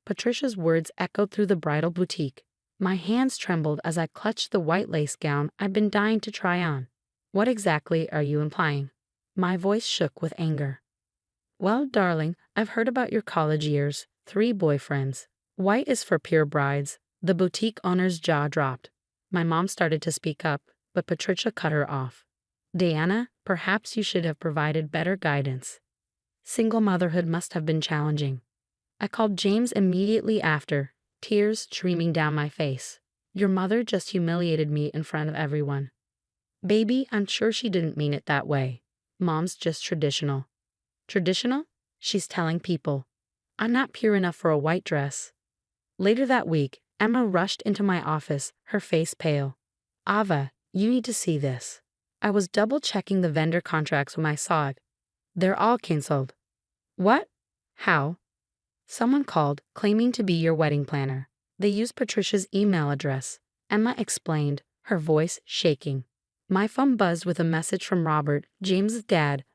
Patricia's words echoed through the bridal boutique. My hands trembled as I clutched the white lace gown I'd been dying to try on. What exactly are you implying? My voice shook with anger. Well, darling, I've heard about your college years, 3 boyfriends. White is for pure brides. The boutique owner's jaw dropped. My mom started to speak up, but Patricia cut her off. Diana, perhaps you should have provided better guidance. Single motherhood must have been challenging. I called James immediately after, tears streaming down my face. Your mother just humiliated me in front of everyone. Baby, I'm sure she didn't mean it that way. Mom's just traditional. Traditional? She's telling people. I'm not pure enough for a white dress. Later that week, Emma rushed into my office, her face pale. Ava, you need to see this. I was double-checking the vendor contracts when I saw it. They're all canceled. What? How? Someone called, claiming to be your wedding planner. They used Patricia's email address. Emma explained, her voice shaking. My phone buzzed with a message from Robert, James's dad.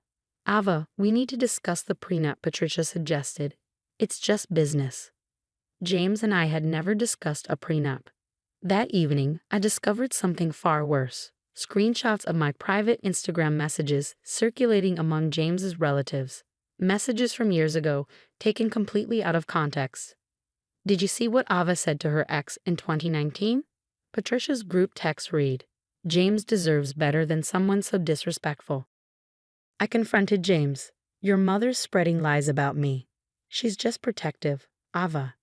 Ava, we need to discuss the prenup Patricia suggested. It's just business. James and I had never discussed a prenup. That evening, I discovered something far worse. Screenshots of my private Instagram messages circulating among James's relatives. Messages from years ago, taken completely out of context. Did you see what Ava said to her ex in 2019? Patricia's group text read, James deserves better than someone so disrespectful. I confronted James. Your mother's spreading lies about me. She's just protective, Ava.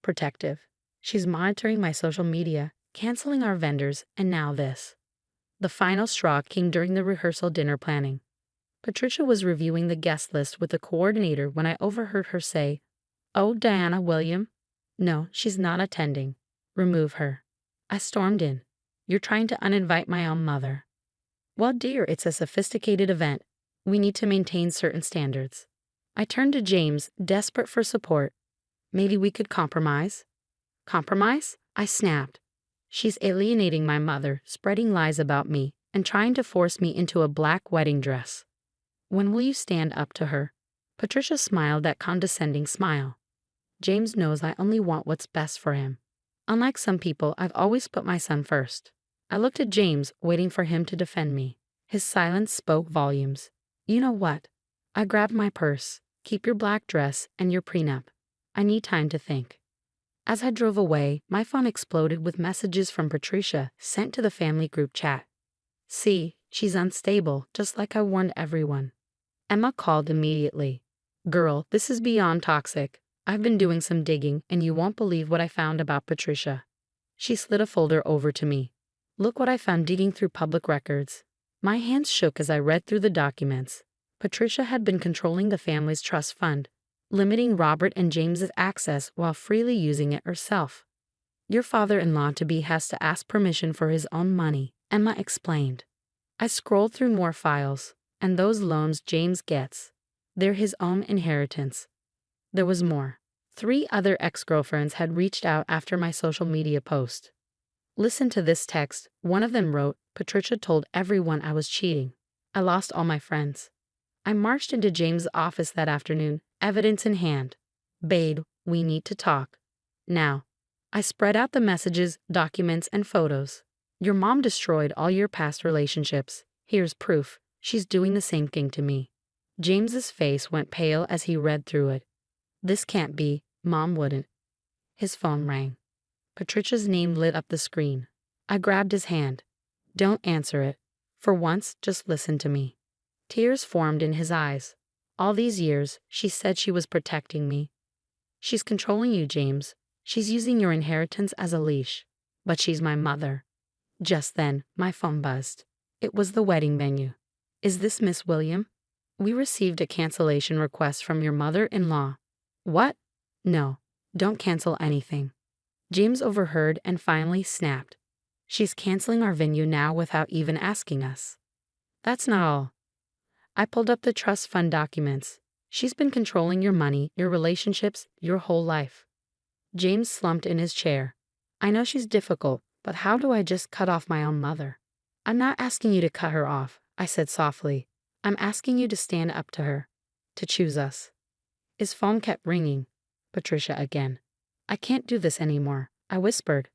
Protective. She's monitoring my social media, canceling our vendors, and now this. The final straw came during the rehearsal dinner planning. Patricia was reviewing the guest list with the coordinator when I overheard her say, Oh, Diana William? No, she's not attending. Remove her. I stormed in. You're trying to uninvite my own mother. Well, dear, it's a sophisticated event. We need to maintain certain standards. I turned to James, desperate for support. Maybe we could compromise. Compromise? I snapped. She's alienating my mother, spreading lies about me, and trying to force me into a black wedding dress. When will you stand up to her? Patricia smiled that condescending smile. James knows I only want what's best for him. Unlike some people, I've always put my son first. I looked at James, waiting for him to defend me. His silence spoke volumes. You know what? I grabbed my purse. Keep your black dress and your prenup. I need time to think. As I drove away, my phone exploded with messages from Patricia sent to the family group chat. See, she's unstable, just like I warned everyone. Emma called immediately. Girl, this is beyond toxic. I've been doing some digging, and you won't believe what I found about Patricia. She slid a folder over to me. Look what I found digging through public records. My hands shook as I read through the documents. Patricia had been controlling the family's trust fund, limiting Robert and James's access while freely using it herself. Your father-in-law-to-be has to ask permission for his own money, Emma explained. I scrolled through more files, and those loans James gets, they're his own inheritance. There was more. 3 other ex-girlfriends had reached out after my social media post. Listen to this text. One of them wrote, Patricia told everyone I was cheating. I lost all my friends. I marched into James' office that afternoon, evidence in hand. Babe, we need to talk. Now. I spread out the messages, documents, and photos. Your mom destroyed all your past relationships. Here's proof. She's doing the same thing to me. James's face went pale as he read through it. This can't be. Mom wouldn't. His phone rang. Patricia's name lit up the screen. I grabbed his hand. Don't answer it. For once, just listen to me. Tears formed in his eyes. All these years, she said she was protecting me. She's controlling you, James. She's using your inheritance as a leash. But she's my mother. Just then, my phone buzzed. It was the wedding venue. Is this Miss William? We received a cancellation request from your mother-in-law. What? No, don't cancel anything. James overheard and finally snapped. She's canceling our venue now without even asking us. That's not all. I pulled up the trust fund documents. She's been controlling your money, your relationships, your whole life. James slumped in his chair. I know she's difficult, but how do I just cut off my own mother? I'm not asking you to cut her off, I said softly. I'm asking you to stand up to her, to choose us. His phone kept ringing. Patricia again. I can't do this anymore, I whispered.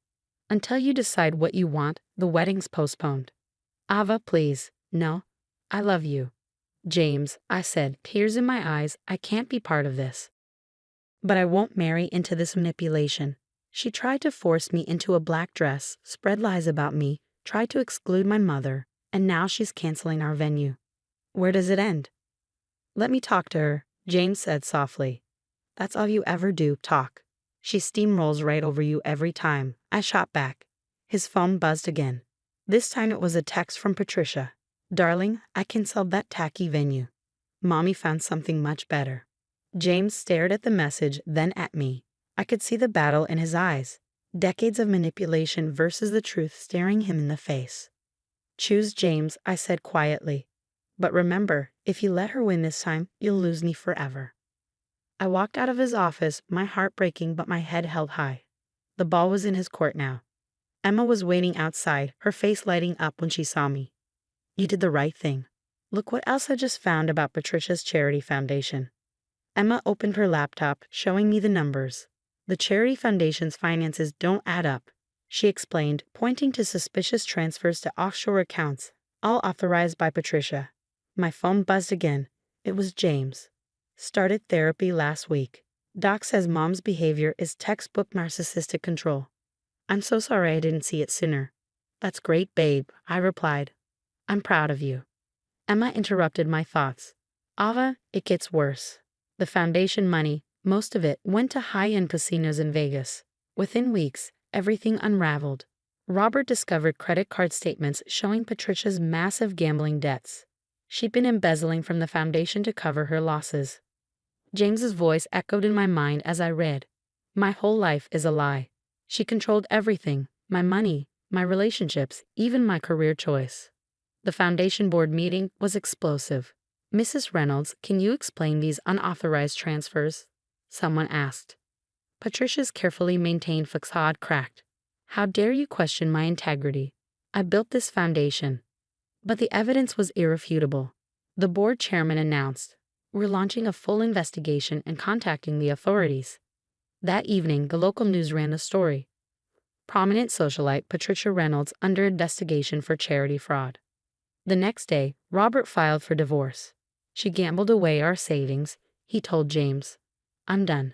Until you decide what you want, the wedding's postponed. Ava, please. No. I love you. James, I said, tears in my eyes, I can't be part of this. But I won't marry into this manipulation. She tried to force me into a black dress, spread lies about me, tried to exclude my mother, and now she's canceling our venue. Where does it end? Let me talk to her, James said softly. That's all you ever do, talk. She steamrolls right over you every time, I shot back. His phone buzzed again. This time it was a text from Patricia. Darling, I canceled that tacky venue. Mommy found something much better. James stared at the message, then at me. I could see the battle in his eyes. Decades of manipulation versus the truth staring him in the face. Choose James, I said quietly. But remember, if you let her win this time, you'll lose me forever. I walked out of his office, my heart breaking but my head held high. The ball was in his court now. Emma was waiting outside, her face lighting up when she saw me. You did the right thing. Look what else I just found about Patricia's charity foundation. Emma opened her laptop, showing me the numbers. The charity foundation's finances don't add up, she explained, pointing to suspicious transfers to offshore accounts, all authorized by Patricia. My phone buzzed again. It was James. Started therapy last week. Doc says mom's behavior is textbook narcissistic control. I'm so sorry I didn't see it sooner. That's great, babe, I replied. I'm proud of you. Emma interrupted my thoughts. Ava, it gets worse. The foundation money, most of it, went to high-end casinos in Vegas. Within weeks, everything unraveled. Robert discovered credit card statements showing Patricia's massive gambling debts. She'd been embezzling from the foundation to cover her losses. James's voice echoed in my mind as I read. My whole life is a lie. She controlled everything, my money, my relationships, even my career choice. The foundation board meeting was explosive. Mrs. Reynolds, can you explain these unauthorized transfers? Someone asked. Patricia's carefully maintained facade cracked. How dare you question my integrity? I built this foundation. But the evidence was irrefutable. The board chairman announced, "We're launching a full investigation and contacting the authorities." That evening, the local news ran the story. Prominent socialite Patricia Reynolds under investigation for charity fraud. The next day, Robert filed for divorce. "She gambled away our savings," he told James. "I'm done."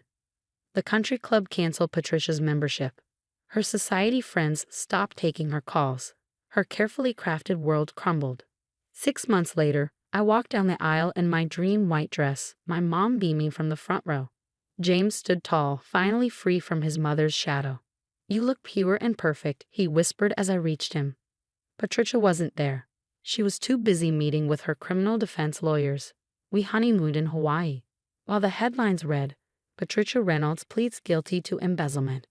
The country club canceled Patricia's membership. Her society friends stopped taking her calls. Her carefully crafted world crumbled. 6 months later, I walked down the aisle in my dream white dress, my mom beaming from the front row. James stood tall, finally free from his mother's shadow. "You look pure and perfect," he whispered as I reached him. Patricia wasn't there. She was too busy meeting with her criminal defense lawyers. We honeymooned in Hawaii. While the headlines read, "Patricia Reynolds pleads guilty to embezzlement."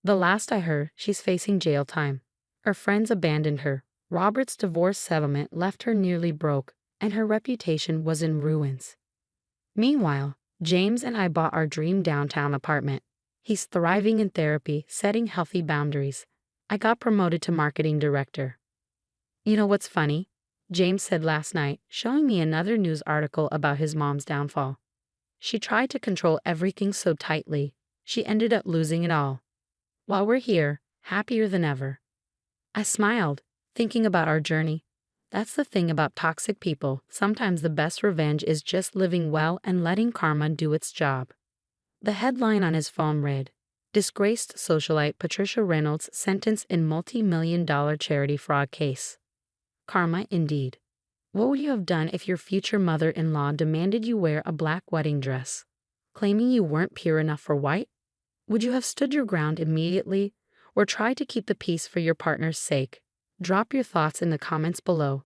The last I heard, she's facing jail time. Her friends abandoned her. Robert's divorce settlement left her nearly broke, and her reputation was in ruins. Meanwhile, James and I bought our dream downtown apartment. He's thriving in therapy, setting healthy boundaries. I got promoted to marketing director. "You know what's funny?" James said last night, showing me another news article about his mom's downfall. "She tried to control everything so tightly, she ended up losing it all. While we're here, happier than ever." I smiled, thinking about our journey. That's the thing about toxic people. Sometimes the best revenge is just living well and letting karma do its job. The headline on his phone read, "Disgraced socialite Patricia Reynolds sentenced in multi-million-dollar charity fraud case." Karma indeed. What would you have done if your future mother-in-law demanded you wear a black wedding dress, claiming you weren't pure enough for white? Would you have stood your ground immediately, or tried to keep the peace for your partner's sake? Drop your thoughts in the comments below.